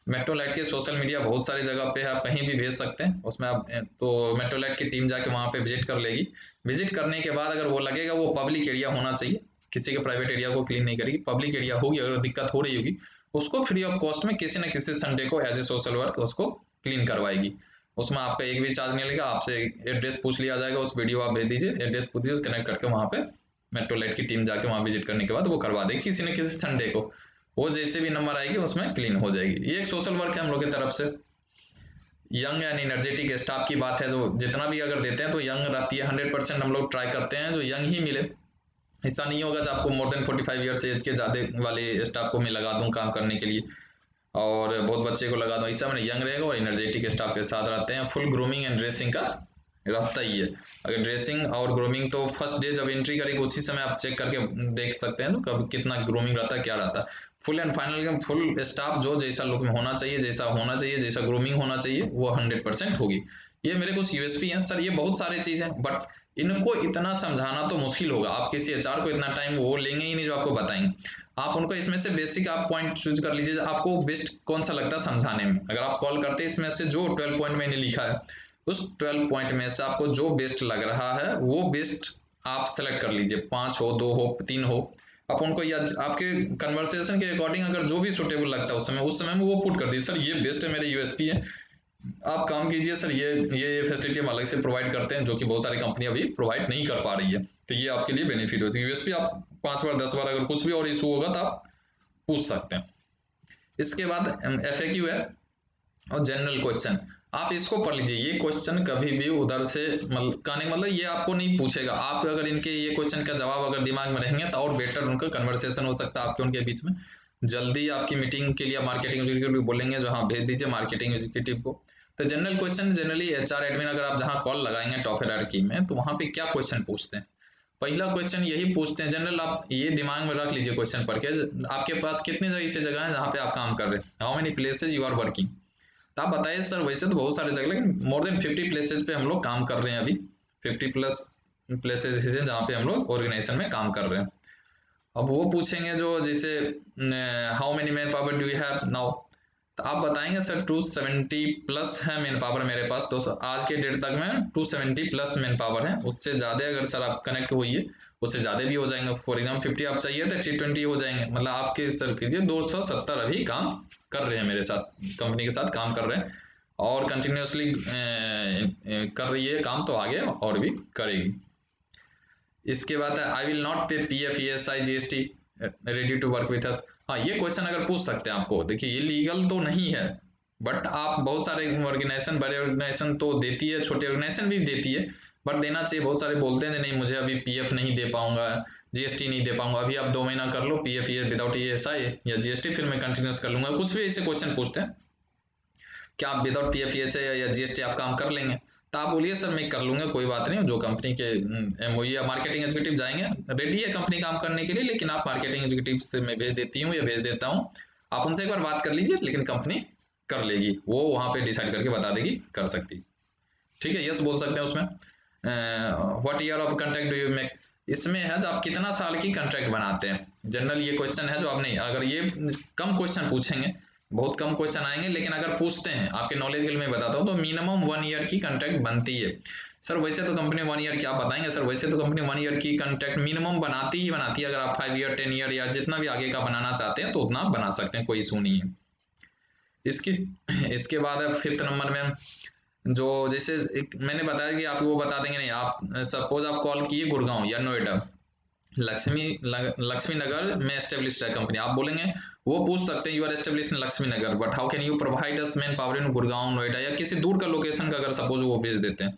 मेट्रोलाइट के सोशल मीडिया बहुत सारी जगह पे है, आप कहीं भी भेज सकते हैं, उसमें आप तो मेट्रोलाइट की टीम जाके वहाँ पे विजिट कर लेगी। विजिट करने के बाद अगर वो लगेगा वो पब्लिक एरिया होना चाहिए, किसी के प्राइवेट एरिया को क्लीन नहीं करेगी, पब्लिक एरिया होगी, अगर दिक्कत हो रही होगी उसको फ्री ऑफ कॉस्ट में किसी न किसी संडे को एज ए सोशल वर्क उसको क्लीन करवाएगी। उसमें आपका एक भी चार्ज नहीं लगेगा, आपसे एड्रेस पूछ लिया जाएगा, उस वीडियो आप भेज दीजिए, एड्रेस पूछ दीजिए, कनेक्ट करके वहाँ पे मेट्रोलाइट की टीम जाके वहाँ विजिट करने के बाद वो करवा देगी किसी न किसी संडे को, वो जैसे भी नंबर आएगी उसमें क्लीन हो जाएगी। ये एक सोशल वर्क है हम लोग की तरफ से। यंग एंड एनर्जेटिक स्टाफ की बात है, जो जितना भी अगर देते हैं तो यंग रहती है, 100% हम लोग ट्राई करते हैं जो यंग ही मिले। ऐसा नहीं होगा कि आपको मोर देन 45 ईयर्स एज के ज़्यादा वाले स्टाफ को मैं लगा दूं काम करने के लिए और बहुत बच्चे को लगा दूं, ऐसा मैंने यंग रहेगा और एनर्जेटिक स्टाफ के साथ रहते हैं। फुल ग्रूमिंग एंड ड्रेसिंग का रहता ही है, अगर ड्रेसिंग और ग्रूमिंग तो फर्स्ट डे जब एंट्री करेगी उसी समय आप चेक करके देख सकते हैं ना कब कितना ग्रूमिंग रहता है, क्या रहता है। Full and final full staff जो जैसा लुक में होना चाहिए, जैसा होना चाहिए, जैसा ग्रूमिंग होना चाहिए, वो 100% होगी। ये मेरे कुछ USP हैं सर, ये बहुत सारी चीज़ हैं, बट इनको इतना समझाना तो मुश्किल होगा, आप किसी HR को इतना टाइम वो लेंगे ही नहीं जो आपको बताएंगे। आप उनको इसमें से बेसिक आप पॉइंट चूज कर लीजिए, आपको बेस्ट कौन सा लगता है समझाने में। अगर आप कॉल करते हैं इसमें से जो 12 पॉइंट मैंने लिखा है, उस 12 पॉइंट में से आपको जो बेस्ट लग रहा है वो बेस्ट आप सेलेक्ट कर लीजिए, 5 हो, 2 हो, 3 हो, आप उनको या आपके कन्वर्सेशन के अकॉर्डिंग अगर जो भी सुटेबल लगता है उस समय में वो पुट कर दीजिए, सर ये बेस्ट है, मेरे USP है, आप काम कीजिए सर, ये फैसिलिटी हम अलग से प्रोवाइड करते हैं जो कि बहुत सारी कंपनी अभी प्रोवाइड नहीं कर पा रही है, तो ये आपके लिए बेनिफिट होती है। USP आप 5 बार 10 बार अगर कुछ भी और इशू होगा तो आप पूछ सकते हैं। इसके बाद FAQ है और जनरल क्वेश्चन, आप इसको पढ़ लीजिए। ये क्वेश्चन कभी भी उधर से कहने मतलब ये आपको नहीं पूछेगा। आप अगर इनके ये क्वेश्चन का जवाब अगर दिमाग में रहेंगे तो और बेटर उनका कन्वर्सेशन हो सकता है आपके उनके बीच में। जल्दी आपकी मीटिंग के लिए मार्केटिंग एग्जीक्यूटिव बोलेंगे जो हाँ भेज दीजिए मार्केटिंग एग्जीक्यूटिव को। तो general question generally HR admin अगर आप जहाँ कॉल लगाएंगे टॉप हायरार्की में तो वहाँ पे क्या क्वेश्चन पूछते हैं। पहला क्वेश्चन यही पूछते हैं जनरल, आप ये दिमाग में रख लीजिए क्वेश्चन पढ़ के, आपके पास कितनी ऐसी जगह है जहाँ पे आप काम कर रहे हैं, how many places you are working. तो आप बताइए सर वैसे तो बहुत सारे जगह, लेकिन मोर देन 50 प्लेसेज पे हम लोग काम कर रहे हैं अभी, 50 प्लस प्लेसेज हैं जहाँ पे हम लोग ऑर्गेनाइजेशन में काम कर रहे हैं। अब वो पूछेंगे जो जैसे how many man power do you have now, तो आप बताएंगे सर 270 प्लस है मैन पावर मेरे पास, तो आज के डेट तक में 270 प्लस मैन पावर है। उससे ज़्यादा अगर सर आप कनेक्ट होइए उससे ज़्यादा भी हो जाएंगे। फॉर एग्जाम्पल 50 आप चाहिए तो 320 हो जाएंगे, मतलब आपके सर कीजिए 270 अभी काम कर रहे हैं मेरे साथ, कंपनी के साथ काम कर रहे हैं और कंटिन्यूसली कर रही है काम, तो आगे और भी करेगी। इसके बाद है I will not pay PF ESI GST ready to work with us. हाँ ये क्वेश्चन अगर पूछ सकते हैं आपको, देखिए ये लीगल तो नहीं है बट आप बहुत सारे ऑर्गेनाइजेशन, बड़े ऑर्गेनाइजेशन तो देती है, छोटे ऑर्गेनाइजेशन भी देती है बट देना चाहिए। बहुत सारे बोलते हैं नहीं मुझे अभी PF नहीं दे पाऊंगा, GST नहीं दे पाऊंगा, अभी आप 2 महीना कर लो PF विदाउट ESI या GST, फिर मैं कंटिन्यूस कर लूंगा। कुछ भी ऐसे क्वेश्चन पूछते हैं क्या आप विदाउट PF ESI या GST आप काम कर लेंगे, तो आप बोलिए सर मैं कर लूंगा कोई बात नहीं। जो कंपनी के MOE या मार्केटिंग एग्जीक्यूटिव जाएंगे, रेडी है कंपनी काम करने के लिए, लेकिन आप मार्केटिंग एग्जीक्यूटिव से मैं भेज देती हूँ या भेज देता हूँ, आप उनसे एक बार बात कर लीजिए, लेकिन कंपनी कर लेगी, वो वहां पे डिसाइड करके बता देगी कर सकती। ठीक है, यस बोल सकते हैं उसमें। What year of contract do you make, इसमें है जो आप कितना साल की कॉन्ट्रैक्ट बनाते हैं। जनरल ये क्वेश्चन है जो आप नहीं, अगर ये कम क्वेश्चन पूछेंगे, बहुत कम क्वेश्चन आएंगे, लेकिन अगर पूछते हैं आपके नॉलेज के लिए मैं बताता हूँ, तो मिनिमम 1 ईयर की कॉन्ट्रैक्ट बनती है। सर वैसे तो कंपनी 1 ईयर, क्या बताएंगे सर, वैसे तो कंपनी 1 ईयर की कॉन्ट्रैक्ट मिनिमम बनाती ही बनाती है। अगर आप 5 ईयर 10 ईयर या जितना भी आगे का बनाना चाहते हैं तो उतना आप बना सकते हैं, कोई इशू नहीं है। इसके इसके बाद है 5th नंबर में जो जैसे एक मैंने बताया कि आप वो बता देंगे नहीं, आप सपोज आप कॉल किए गुड़गांव या नोएडा, लक्ष्मी नगर में एस्टेब्लिश्ड है कंपनी, आप बोलेंगे, वो पूछ सकते हैं you are established in Lakshmi Nagar but how can you provide us man power in Gurgaon Noida, या किसी दूर का लोकेशन का अगर सपोज वो भेज देते हैं,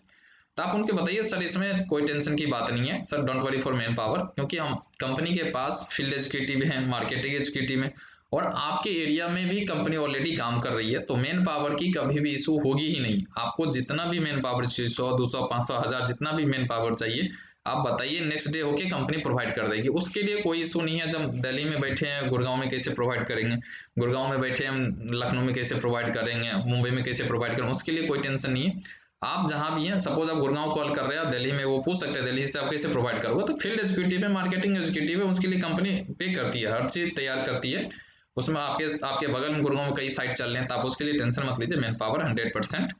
तो आप उनके बताइए सर इसमें कोई टेंशन की बात नहीं है sir, don't worry for man power, क्योंकि हम कंपनी के पास फील्ड एग्जीक्यूटिव हैं, मार्केटिंग एग्जीक्यूटिव है और आपके एरिया में भी कंपनी ऑलरेडी काम कर रही है, तो मैन पावर की कभी भी इशू होगी ही नहीं। आपको जितना भी मैन पावर चाहिए, 100 200 500 1000 जितना भी मैन पावर चाहिए आप बताइए, नेक्स्ट डे होके कंपनी प्रोवाइड कर देगी, उसके लिए कोई इशू नहीं है। जब दिल्ली में बैठे हैं गुड़गांव में कैसे प्रोवाइड करेंगे, गुड़गांव में बैठे हम लखनऊ में कैसे प्रोवाइड करेंगे, मुंबई में कैसे प्रोवाइड करेंगे, उसके लिए कोई टेंशन नहीं है। आप जहां भी हैं, सपोज आप गुड़गांव कॉल कर रहे हैं, दिल्ली में वो पूछ सकते हैं दिल्ली से आप कैसे प्रोवाइड करोगे, तो फील्ड एग्जीक्यूटिव है, मार्केटिंग एग्जीक्यूटिव है, उसके लिए कंपनी पे करती है, हर चीज तैयार करती है। उसमें आपके बगल में गुड़गांव में कई साइट चल रहे हैं, तो आप उसके लिए टेंशन मत लीजिए, मैन पावर 100%,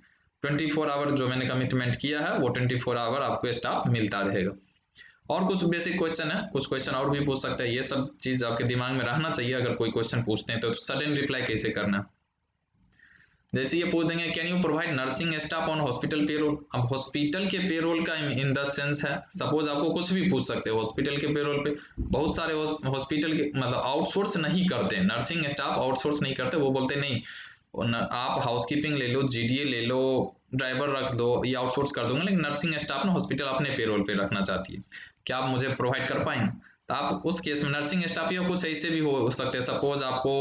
24 आवर जो मैंने कमिटमेंट किया है वो 24 आवर आपको स्टाफ मिलता रहेगा। और कुछ बेसिक क्वेश्चन है, कुछ क्वेश्चन और भी पूछ सकते हैं, ये सब चीज आपके दिमाग में रहना चाहिए। अगर कोई क्वेश्चन पूछते हैं तो सडन रिप्लाई कैसे करना, जैसे ये पूछ देंगे can you provide nursing staff on hospital payroll. अब हॉस्पिटल के पेरोल का इन द सेंस है, सपोज आपको कुछ भी पूछ सकते हो हॉस्पिटल के पेरोल पे। बहुत सारे हॉस्पिटल के मतलब आउटसोर्स नहीं करते, नर्सिंग स्टाफ आउटसोर्स नहीं करते, वो बोलते नहीं आप हाउसकीपिंग ले लो, GDA ले लो, ड्राइवर रख दो, ये आउटसोर्स कर दूंगा, लेकिन नर्सिंग स्टाफ ना हॉस्पिटल अपने पेरोल पे रखना चाहती है, क्या आप मुझे प्रोवाइड कर पाएंगे। तो आप उस केस में नर्सिंग स्टाफ या कुछ ऐसे भी हो सकते हैं, सपोज आपको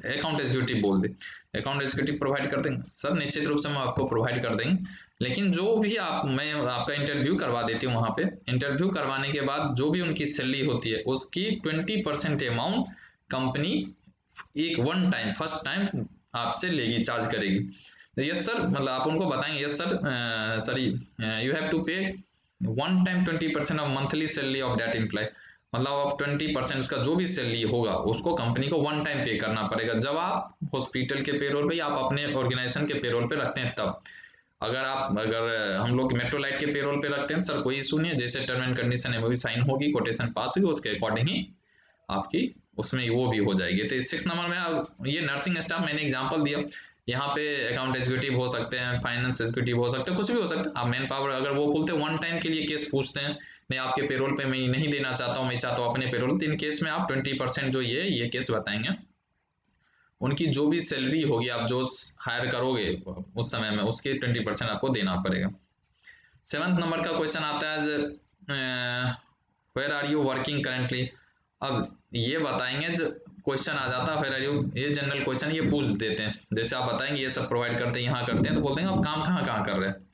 अकाउंट एग्जीक्यूटिव बोल दे, अकाउंट एग्जीक्यूटिव प्रोवाइड कर देंगे सर, निश्चित रूप से हम आपको प्रोवाइड कर देंगे, लेकिन जो भी मैं आपका इंटरव्यू करवा देती हूँ वहाँ पे, इंटरव्यू करवाने के बाद जो भी उनकी सैलरी होती है उसकी 20% अमाउंट कंपनी एक वन टाइम फर्स्ट टाइम आपसे लेगी, चार्ज करेगी। यस सर, मतलब आप उनको बताएंगे yes sir, sir you have to pay one time 20% of monthly salary of that employee, मतलब आप 20% उसका जो भी सैलरी होगा उसको कंपनी को वन टाइम पे करना पड़ेगा। जब आप हॉस्पिटल के पेरोल पे, आप अपने ऑर्गेनाइजेशन के पेरोल पे रखते हैं तब। अगर हम लोग मेट्रोलाइट के पेरोल पे रखते हैं सर, कोई इशू नहीं है, जैसे टर्म एंड कंडीशन है वो भी साइन होगी, कोटेशन पास होगी, उसके अकॉर्डिंग ही आपकी उसमें वो भी हो जाएगी। तो 6 नंबर में ये नर्सिंग स्टाफ मैंने एग्जांपल दिया, यहाँ पे अकाउंट एग्जीक्यूटिव हो सकते हैं, फाइनेंस एग्जीक्यूटिव हो सकते हैं, कुछ भी हो सकता है। आप मैन पावर अगर वो बोलते हैं वन टाइम के लिए केस पूछते हैं, मैं आपके पेरोल पे मैं नहीं देना चाहता हूँ, मैं चाहता हूँ अपने पेरोल, तो इन केस में आप 20% जो ये केस बताएंगे उनकी जो भी सैलरी होगी, आप जो हायर करोगे उस समय में, उसके 20% आपको देना पड़ेगा। 7th नंबर का क्वेश्चन आता है where are you working currently. अब ये बताएंगे, जो क्वेश्चन आ जाता है वेयर आर यू, ये जनरल क्वेश्चन ये पूछ देते हैं। जैसे आप बताएंगे ये सब प्रोवाइड करते हैं, यहाँ करते हैं, तो बोलते हैं आप काम कहाँ कहाँ कर रहे हैं।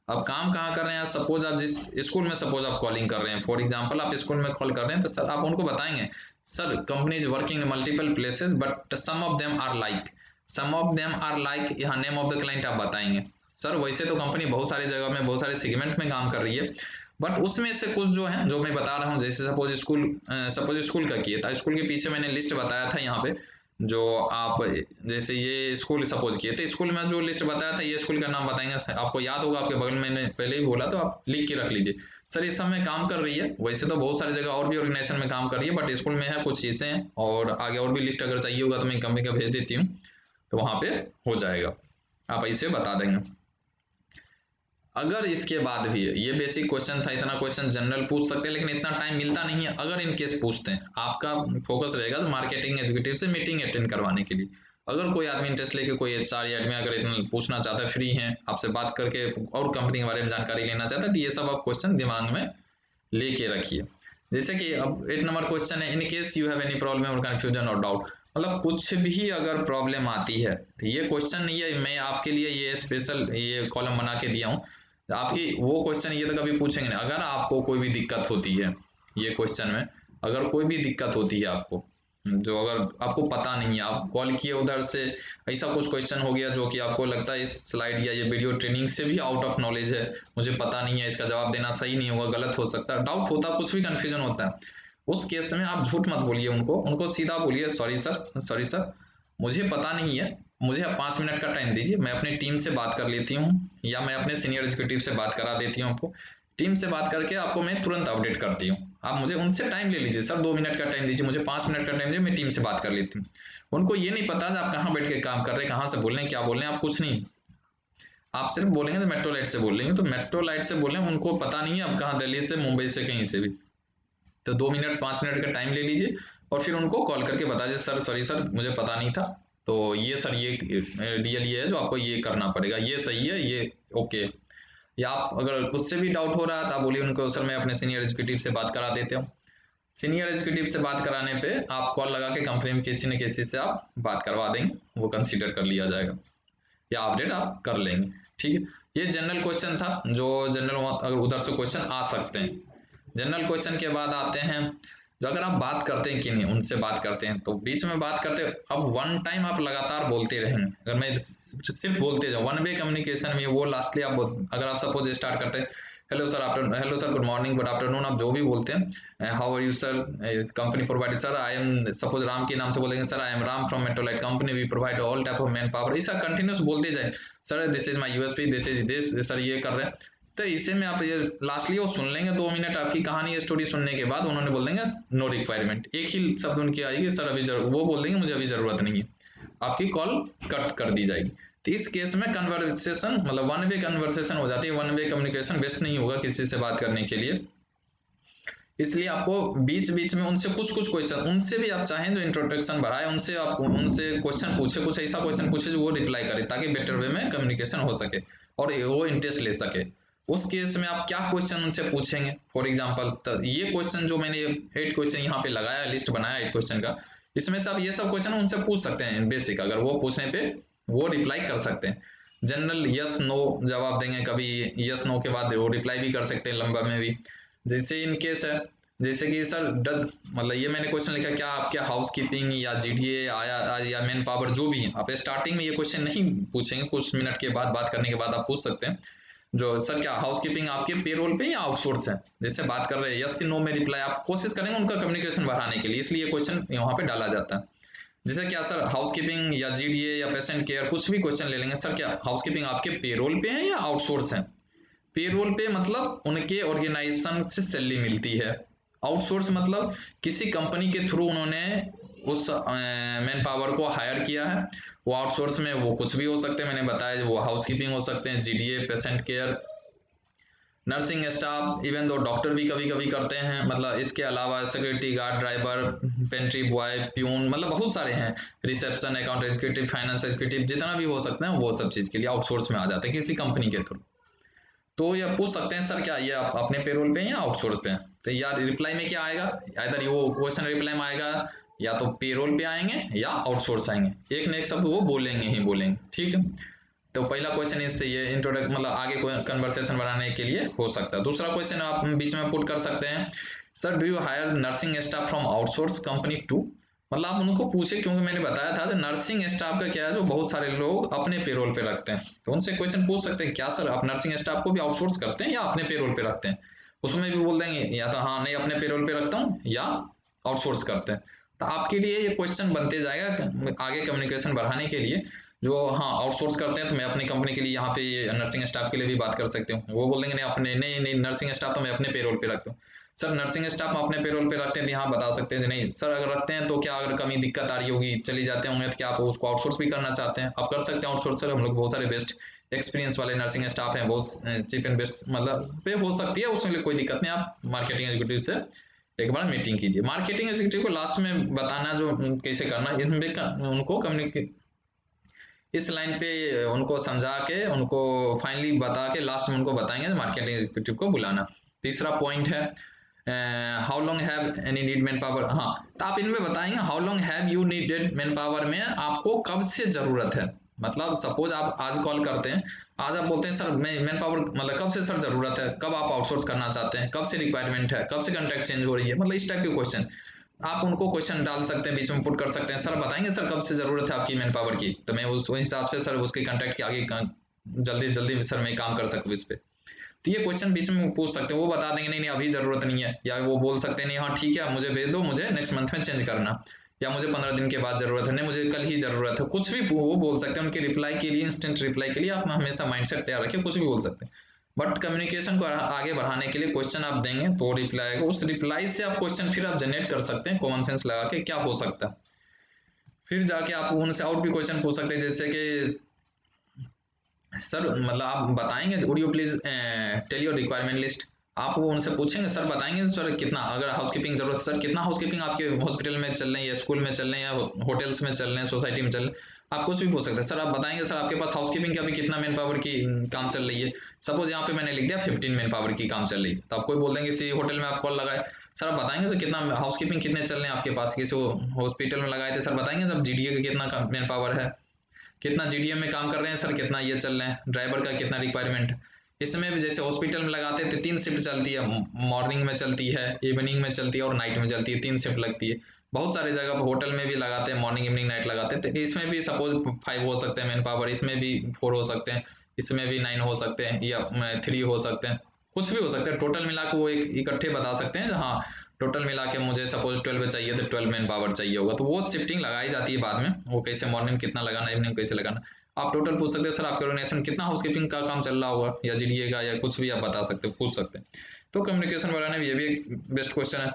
अब काम कहाँ कर रहे हैं, सपोज आप जिस स्कूल में सपोज आप कॉलिंग कर रहे हैं, फॉर एग्जांपल आप स्कूल में कॉल कर रहे हैं, तो सर आप उनको बताएंगे sir company is working in multiple places but some of them are like, यहाँ नेम ऑफ द क्लाइंट आप बताएंगे। सर वैसे तो कंपनी बहुत सारी जगह में बहुत सारे सेगमेंट में काम कर रही है, बट उसमें से कुछ जो है जो मैं बता रहा हूँ, जैसे सपोज स्कूल का किया था, स्कूल के पीछे मैंने लिस्ट बताया था यहाँ पे, जो आप जैसे ये स्कूल सपोज किए थे, स्कूल में जो लिस्ट बताया था ये स्कूल का नाम बताएंगे, आपको याद होगा, आपके बगल में मैंने पहले ही बोला, तो आप लिख के रख लीजिए सर इस समय काम कर रही है। वैसे तो बहुत सारी जगह और भी ऑर्गेनाइजेशन में काम कर रही है, बट स्कूल में है कुछ चीज़ें हैं, और आगे और भी लिस्ट अगर चाहिए होगा तो मैं कंपनी का भेज देती हूँ, तो वहाँ पे हो जाएगा, आप ऐसे बता देंगे। अगर इसके बाद भी, ये बेसिक क्वेश्चन था, इतना क्वेश्चन जनरल पूछ सकते हैं, लेकिन इतना टाइम मिलता नहीं है। अगर इन केस पूछते हैं, आपका फोकस रहेगा तो मार्केटिंग एग्जीक्यूटिव से मीटिंग अटेंड करवाने के लिए। अगर कोई आदमी इंटरेस्ट लेके, कोई एचआर या एडमिन अगर इतना पूछना चाहता है, फ्री हैं आपसे बात करके और कंपनी के बारे में जानकारी लेना चाहता है, तो ये सब आप क्वेश्चन दिमाग में लेके रखिए। जैसे कि अब 8 नंबर क्वेश्चन है, in case you have any problem और कंफ्यूजन और डाउट, मतलब कुछ भी अगर प्रॉब्लम आती है, तो ये क्वेश्चन नहीं है, मैं आपके लिए ये स्पेशल ये कॉलम बना के दिया हूँ, आपकी वो क्वेश्चन ये तो कभी पूछेंगे नहीं। अगर आपको कोई भी दिक्कत होती है ये क्वेश्चन में, अगर कोई भी दिक्कत होती है आपको, जो अगर आपको पता नहीं है, आप कॉल किए उधर से, ऐसा कुछ क्वेश्चन हो गया जो कि आपको लगता है इस स्लाइड या ये वीडियो ट्रेनिंग से भी आउट ऑफ नॉलेज है, मुझे पता नहीं है, इसका जवाब देना सही नहीं होगा, गलत हो सकता है, डाउट होता है, कुछ भी कंफ्यूजन होता है, उस केस में आप झूठ मत बोलिए, उनको सीधा बोलिए सॉरी सर मुझे पता नहीं है, मुझे आप 5 मिनट का टाइम दीजिए, मैं अपनी टीम से बात कर लेती हूँ, या मैं अपने सीनियर एग्जीक्यूटिव से बात करा देती हूँ आपको, टीम से बात करके आपको मैं तुरंत अपडेट करती हूँ, आप मुझे उनसे टाइम ले लीजिए, सर 2 मिनट का टाइम दीजिए, मुझे 5 मिनट का टाइम दीजिए, मैं टीम से बात कर लेती हूँ। उनको ये नहीं पता आप कहाँ बैठ के काम कर रहे हैं, कहाँ से बोल रहे हैं, क्या बोल रहे हैं, आप कुछ नहीं, आप सिर्फ बोलेंगे तो मेट्रो लाइट से बोल रहे हैं, तो मेट्रो लाइट से बोल रहे हैं, उनको पता नहीं है आप कहाँ, दिल्ली से, मुंबई से, कहीं से भी, तो 2 मिनट 5 मिनट का टाइम ले लीजिए, और फिर उनको कॉल करके बता दीजिए सर सॉरी सर मुझे पता नहीं था, तो ये सर ये रियल ये है जो आपको ये करना पड़ेगा, ये सही है, ये ओके। या आप अगर उससे भी डाउट हो रहा है तो आप बोलिए उनको सर मैं अपने सीनियर एग्जीक्यूटिव से बात करा देते हूँ। सीनियर एग्जीक्यूटिव से बात कराने पे आप कॉल लगा के कंपनी में किसी न किसी से आप बात करवा देंगे, वो कंसीडर कर लिया जाएगा, या अपडेट आप कर लेंगे। ठीक है, ये जनरल क्वेश्चन था, जो जनरल अगर उधर से क्वेश्चन आ सकते हैं। जनरल क्वेश्चन के बाद आते हैं, जो अगर आप बात करते हैं कि नहीं, उनसे बात करते हैं, तो बीच में बात करते हैं, अब वन टाइम आप लगातार बोलते रहेंगे, अगर मैं सिर्फ बोलते जाऊँ, वन वे कम्युनिकेशन में वो लास्टली आप अगर आप सपोज स्टार्ट करते हैं hello sir good morning good afternoon, आप जो भी बोलते हैं, how are you sir, company provide, sir I am, suppose Ram के नाम से बोलेंगे sir I am Ram from Metrolite company, we provide all type of man power, ऐसा कंटिन्यूस बोलते जाए, sir this is my USP, this is this, sir ये कर रहे हैं, तो इसे में आप ये लास्टली वो सुन लेंगे, 2 मिनट आपकी कहानी स्टोरी सुनने के बाद उन्होंने बोल देंगे नो रिक्वायरमेंट, एक ही शब्द उनकी आएगी सर अभी वो बोल देंगे मुझे अभी जरूरत नहीं है, आपकी कॉल कट कर दी जाएगी। तो इस केस में कन्वर्सेशन मतलब वन वे कन्वर्सेशन हो जाती है, वन वे कम्युनिकेशन बेस्ट नहीं होगा किसी से बात करने के लिए, इसलिए आपको बीच बीच में उनसे कुछ कुछ क्वेश्चन, उनसे भी आप चाहें जो इंट्रोडक्शन बढ़ाए, उनसे आप उनसे क्वेश्चन पूछे, कुछ ऐसा क्वेश्चन पूछे जो वो रिप्लाई करे, ताकि बेटर वे में कम्युनिकेशन हो सके और वो इंटरेस्ट ले सके। उस केस में आप क्या क्वेश्चन उनसे पूछेंगे, फॉर एग्जाम्पल तो ये क्वेश्चन जो मैंने 8 क्वेश्चन यहाँ पे लगाया, लिस्ट बनाया 8 क्वेश्चन का, इसमें से आप ये सब क्वेश्चन उनसे पूछ सकते हैं बेसिक, अगर वो पूछने पे वो रिप्लाई कर सकते हैं, जनरल यस नो जवाब देंगे, कभी यस नो के बाद वो रिप्लाई भी कर सकते हैं लंबा में भी। जैसे इन केस है, जैसे कि सर डज, मतलब ये मैंने क्वेश्चन लिखा क्या आपके हाउस कीपिंग या जीडीए आया या मैन पावर जो भी है, आप स्टार्टिंग में ये क्वेश्चन नहीं पूछेंगे, कुछ मिनट के बाद बात करने के बाद आप पूछ सकते हैं, जो सर क्या हाउस कीपिंग आपके पेरोल पे या आउटसोर्स है, जैसे बात कर रहे हैं यस नो में रिप्लाई आप कोशिश करेंगे उनका कम्युनिकेशन बढ़ाने के लिए, इसलिए क्वेश्चन वहाँ पे डाला जाता है। जैसे क्या सर हाउस कीपिंग या जीडीए या पेशेंट केयर, कुछ भी क्वेश्चन ले लेंगे, सर क्या हाउस कीपिंग आपके पेरोल पे है या आउटसोर्स है, पेरोल पे मतलब उनके ऑर्गेनाइजेशन से सैलरी मिलती है, आउटसोर्स मतलब किसी कंपनी के थ्रू उन्होंने उस मैन पावर को हायर किया है, वो आउटसोर्स में वो कुछ भी हो सकते हैं, मैंने बताया वो हाउस कीपिंग हो सकते हैं, GDA patient care, nursing staff, even though doctor भी कभी कभी करते हैं, मतलब इसके अलावा security guard, driver, pantry boy, peon, मतलब बहुत सारे हैं, reception, account executive, finance executive, जितना भी हो सकते हैं वो सब चीज़ के लिए आउटसोर्स में आ जाते हैं किसी कंपनी के थ्रू। तो ये पूछ सकते हैं सर क्या ये आप अपने पेरोल पे हैं या आउटसोर्स पे हैं, तो यार रिप्लाई में क्या आएगा, इधर वो क्वेश्चन रिप्लाई में आएगा या तो पेरोल पे आएंगे या आउटसोर्स आएंगे, एक न एक शब्द वो बोलेंगे ही बोलेंगे, ठीक है। तो पहला क्वेश्चन इससे ये इंट्रोडक्ट मतलब आगे कोई कन्वर्सेशन बढ़ाने के लिए हो सकता है। दूसरा क्वेश्चन आप बीच में पुट कर सकते हैं, sir do you hire nursing staff from outsource company too, मतलब आप उनको पूछे, क्योंकि मैंने बताया था जो नर्सिंग स्टाफ का क्या है, जो बहुत सारे लोग अपने पेरोल पे रखते हैं, तो उनसे क्वेश्चन पूछ सकते हैं क्या सर आप नर्सिंग स्टाफ को भी आउटसोर्स करते हैं या अपने पेरोल पे रखते हैं, उसमें भी बोल देंगे या तो हाँ नहीं अपने पेरोल पे रखता हूँ या आउटसोर्स करते हैं। तो आपके लिए ये क्वेश्चन बनते जाएगा आगे कम्युनिकेशन बढ़ाने के लिए, जो हाँ आउटसोर्स करते हैं तो मैं अपनी कंपनी के लिए यहाँ पे नर्सिंग स्टाफ के लिए भी बात कर सकती हूँ, वो बोल देंगे नहीं अपने नहीं नहीं नर्सिंग स्टाफ तो मैं अपने पेरोल पे रखता हूँ। सर नर्सिंग स्टाफ हम अपने पेरोल पे रखते हैं तो यहाँ बता सकते हैं नहीं सर अगर रखते हैं तो क्या अगर कमी दिक्कत आ रही होगी चली जाते होंगे तो क्या आप उसको आउटसोर्स भी करना चाहते हैं, आप कर सकते हैं आउटसोर्स, सर हम लोग बहुत सारे बेस्ट एक्सपीरियंस वाले नर्सिंग स्टाफ हैं, बहुत चीप एंड बेस्ट मतलब पे हो सकती है, उसमें कोई दिक्कत नहीं, आप मार्केटिंग एग्जीक्यूटिव से एक बार मीटिंग कीजिए। मार्केटिंग एग्जीक्यूटिव को लास्ट में बताना जो कैसे करना है, इसमें उनको कम्युनिकेट इस लाइन पे उनको समझा के उनको फाइनली बता के लास्ट में उनको बताएंगे मार्केटिंग एग्जीक्यूटिव को बुलाना। तीसरा पॉइंट है how long have any need man power, हाँ तो आप इनमें बताएंगे how long have you needed man power में आपको कब से जरूरत है, मतलब सपोज आप आज कॉल करते हैं, आज आप बोलते हैं सर मैं मैन पावर मतलब कब से सर जरूरत है, कब आप आउटसोर्स करना चाहते हैं, कब से रिक्वायरमेंट है, कब से कॉन्ट्रैक्ट चेंज हो रही है, मतलब इस टाइप के क्वेश्चन आप उनको क्वेश्चन डाल सकते हैं, बीच में पुट कर सकते हैं, सर बताएंगे सर कब से ज़रूरत है आपकी मैन पावर की, तो मैं उस हिसाब से सर उसके कॉन्टैक्ट के आगे जल्दी जल्दी सर मैं काम कर सकूँ इस पे। तो ये क्वेश्चन बीच में पूछ सकते हैं, वो बता देंगे नहीं नहीं अभी ज़रूरत नहीं है, या वो बोल सकते हैं नहीं हाँ ठीक है मुझे भेज दो, मुझे नेक्स्ट मंथ में चेंज करना, या मुझे 15 दिन के बाद ज़रूरत है, नहीं मुझे कल ही ज़रूरत है, कुछ भी वो बोल सकते हैं। उनके रिप्लाई के लिए इंस्टेंट रिप्लाई के लिए आप हमेशा माइंडसेट तैयार रखिए, कुछ भी बोल सकते हैं, बट कम्युनिकेशन को आगे बढ़ाने के लिए क्वेश्चन आप देंगे तो रिप्लाई आएगा, उस रिप्लाई से आप क्वेश्चन फिर आप जनरेट कर सकते हैं कॉमन सेंस लगा के क्या हो सकता है, फिर जाके आप उनसे आउट भी क्वेश्चन पूछ सकते हैं जैसे कि सर मतलब आप बताएंगे would you please tell your requirement list, आप वो उनसे पूछेंगे सर बताएंगे सर कितना अगर हाउसकीपिंग जरूरत है सर कितना हाउसकीपिंग आपके हॉस्पिटल में चल रहे हैं या स्कूल में चल रहे हैं या होटल्स में चल रहे हैं सोसाइटी में चल रहे हैं, आप कुछ भी पूछ सकते हैं, सर आप बताएंगे सर आपके पास हाउसकीपिंग के अभी कितना मैन पावर की काम चल रही है, सपोज यहाँ पे मैंने लिख दिया 15 मैन पावर की काम चल रही है, तो आप कोई बोल देंगे किसी होटल में आप कॉल लगाए, सर आप बताएंगे सर कितना हाउसकीपिंग कितने चल रहे हैं आपके पास, किसी हॉस्पिटल में लगाए थे सर बताएंगे सर जीडीए का कितना मैन पावर है, कितना जीडीएम में काम कर रहे हैं सर, कितना ये चल रहे हैं, ड्राइवर का कितना रिक्वायरमेंट। इसमें भी जैसे हॉस्पिटल में लगाते हैं तो 3 शिफ्ट चलती है, मॉर्निंग में चलती है, इवनिंग में चलती है और नाइट में चलती है, 3 शिफ्ट लगती है। बहुत सारी जगह पर होटल में भी लगाते हैं, मॉर्निंग इवनिंग नाइट लगाते हैं, तो इसमें भी सपोज 5 हो सकते हैं मैन पावर, इसमें भी 4 हो सकते हैं, इसमें भी 9 हो सकते हैं या 3 हो सकते हैं, कुछ भी हो सकता है, टोटल मिला के वो एक इकट्ठे बता सकते हैं हाँ टोटल मिला के मुझे सपोज 12 चाहिए तो 12 मैन पावर चाहिए होगा, तो वो शिफ्टिंग लगाई जाती है बाद में, वो कैसे मॉर्निंग कितना लगाना इवनिंग कैसे लगाना। आप टोटल पूछ सकते हैं सर आपके ऑर्गेनाइजेशन कितना हाउसकीपिंग का काम चल रहा होगा या जीडीए का या कुछ भी आप बता सकते हो पूछ सकते हैं। तो कम्युनिकेशन बढ़ाने में ये भी एक बेस्ट क्वेश्चन है,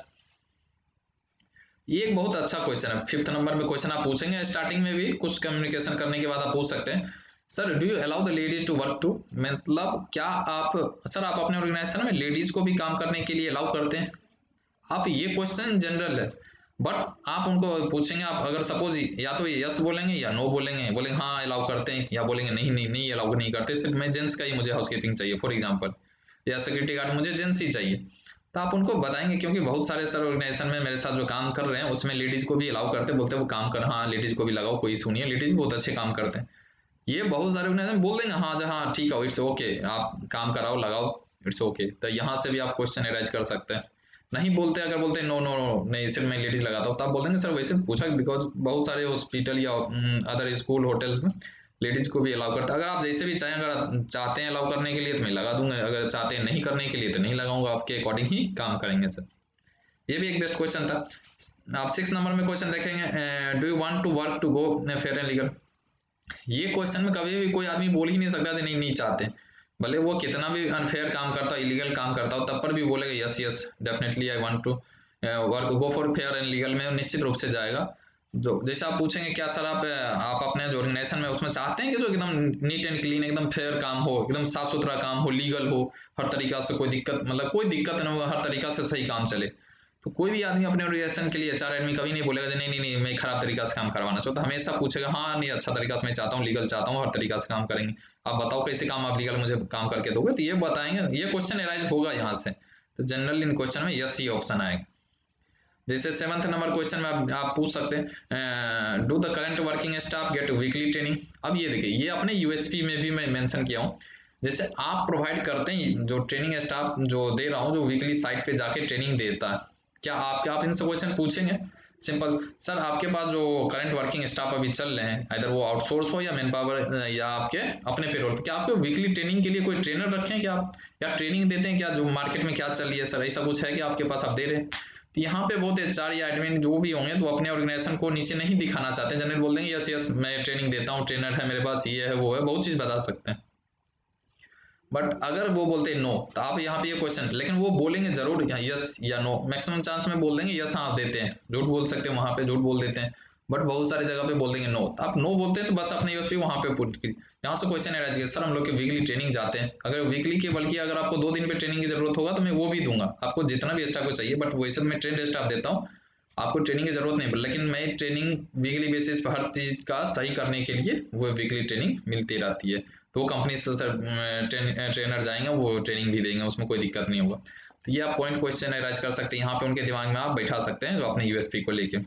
ये एक बहुत अच्छा क्वेश्चन है। 5th नंबर में क्वेश्चन आप पूछेंगे स्टार्टिंग में भी कुछ कम्युनिकेशन करने के बाद आप पूछ सकते हैं sir do you allow the ladies to work too, मतलब क्या आप सर आप अपने ऑर्गेनाइजेशन में लेडीज को भी काम करने के लिए अलाउ करते हैं, आप ये क्वेश्चन जनरल है, बट आप उनको पूछेंगे, आप अगर सपोज या तो यस बोलेंगे या नो बोलेंगे, बोलेंगे हाँ अलाउ करते हैं या बोलेंगे नहीं नहीं नहीं अलाउ नहीं करते, सिर्फ मैं जेंट्स का ही मुझे हाउसकीपिंग चाहिए फॉर एग्जांपल, या सिक्योरिटी गार्ड मुझे जेंट्स ही चाहिए, तो आप उनको बताएंगे क्योंकि बहुत सारे सर ऑर्गेनाइजेशन में मेरे साथ जो काम कर रहे हैं उसमें लेडीज को भी अलाउ करते, बोलते वो काम कर हाँ लेडीज को भी लगाओ कोई इशू नहीं है, लेडीज बहुत अच्छे काम करते हैं, ये बहुत सारे ऑर्गेनाइजेशन बोल देंगे हाँ जहाँ ठीक है इट्स ओके आप काम कराओ लगाओ इट्स ओके, तो यहाँ से भी आप क्वेश्चन अरेंज कर सकते हैं। नहीं बोलते अगर बोलते हैं नो नो नो नहीं सिर्फ मैं लेडीज लगाता हूँ, तो आप बोल देंगे सर वैसे पूछा बिकॉज बहुत सारे हॉस्पिटल या अदर स्कूल होटल्स में लेडीज को भी अलाउ करता है, अगर आप जैसे भी चाहें, अगर आप चाहते हैं अलाउ करने के लिए तो मैं लगा दूंगा, अगर चाहते हैं नहीं करने के लिए तो नहीं लगाऊंगा, आपके अकॉर्डिंग ही काम करेंगे सर। ये भी एक बेस्ट क्वेश्चन था। आप 6 नंबर में क्वेश्चन देखेंगे do you want to work to go fair and legal, ये क्वेश्चन में कभी भी कोई आदमी बोल ही नहीं सकता नहीं नहीं चाहते, भले वो कितना भी अनफेयर काम करता हो इलीगल काम करता हो तब पर भी बोलेगा yes yes definitely I want to work go for fair and legal में निश्चित रूप से जाएगा। जो जैसे आप पूछेंगे क्या सर आप अपने जो ऑर्गेनाइजेशन में उसमें चाहते हैं कि जो एकदम नीट एंड क्लीन, एकदम फेयर काम हो, एकदम साफ सुथरा काम हो, लीगल हो, हर तरीका से कोई दिक्कत, मतलब कोई दिक्कत ना हो, हर तरीका से सही काम चले। तो कोई भी आदमी अपने ऑर्गेनाइजेशन के लिए, एचआर आदमी कभी नहीं बोलेगा नहीं नहीं नहीं मैं खराब तरीका से काम करवाना चाहता, हमेशा पूछेगा हाँ नहीं अच्छा तरीका से मैं चाहता हूँ, लीगल चाहता हूँ, हर तरीका से काम करेंगे। आप बताओ कैसे काम आप लीगल मुझे काम करके दोगे, तो ये बताएंगे, ये क्वेश्चन एराइज होगा यहाँ से। तो जनरल इन क्वेश्चन में यस ये ऑप्शन आएगा। जैसे 7th नंबर क्वेश्चन में आप पूछ सकते हैं do the current working staff get weekly training. अब ये देखिए, ये अपने यूएसपी में भी मैं मेंशन किया हूँ। जैसे आप प्रोवाइड करते हैं, जो ट्रेनिंग स्टाफ जो दे रहा हूँ, जो वीकली साइट पे जाके ट्रेनिंग देता है, क्या आप इनसे क्वेश्चन पूछेंगे? सिंपल, सर आपके पास जो करंट वर्किंग स्टाफ अभी चल रहे हैं, इधर वो आउटसोर्स हो या मैन पावर या आपके अपने पेरोल पे, क्या आपको वीकली ट्रेनिंग के लिए कोई ट्रेनर रखे हैं क्या आप, या ट्रेनिंग देते हैं क्या, जो मार्केट में क्या चल रही है सर, ऐसा कुछ है कि आपके पास आप दे रहे हैं? तो यहाँ पे बहुत एचआर या एडमिन जो भी होंगे तो अपने ऑर्गेनाइजेशन को नीचे नहीं दिखाना चाहते, जनरल बोल देंगे यस यस मैं ट्रेनिंग देता हूँ, ट्रेनर है मेरे पास, ये है वो है, बहुत चीज बता सकते हैं। बट अगर वो बोलते हैं नो, तो आप यहाँ पे ये क्वेश्चन, लेकिन वो बोलेंगे जरूर यस या नो, मैक्सिमम चांस में बोल देंगे यस हाँ आप देते हैं, झूठ बोल सकते हैं वहां पे, झूठ बोल देते हैं, बट बहुत सारी जगह पे बोल देंगे नो। तो आप नो बोलते हैं तो बस अपने यूएसपी वहां पे पुट की, यहाँ से क्वेश्चन आ जाएगा सर हम लोग की वीकली ट्रेनिंग जाते हैं, अगर वीकली के बल्कि अगर आपको 2 दिन पे ट्रेनिंग की जरूरत होगा तो मैं वो भी दूंगा आपको, जितना भी स्टाफ को चाहिए, बट वैसे मैं ट्रेंड स्टाफ देता हूँ, आपको ट्रेनिंग की जरूरत नहीं, लेकिन मैं ट्रेनिंग वीकली बेसिस पर हर चीज का सही करने के लिए वो वीकली ट्रेनिंग मिलती रहती है। तो वो कंपनी से सर ट्रेनर जाएंगे वो ट्रेनिंग भी देंगे, उसमें कोई दिक्कत नहीं होगा। तो ये आप पॉइंट क्वेश्चन एराइज कर सकते हैं, यहाँ पे उनके दिमाग में आप बैठा सकते हैं जो अपने यूएसपी को लेके।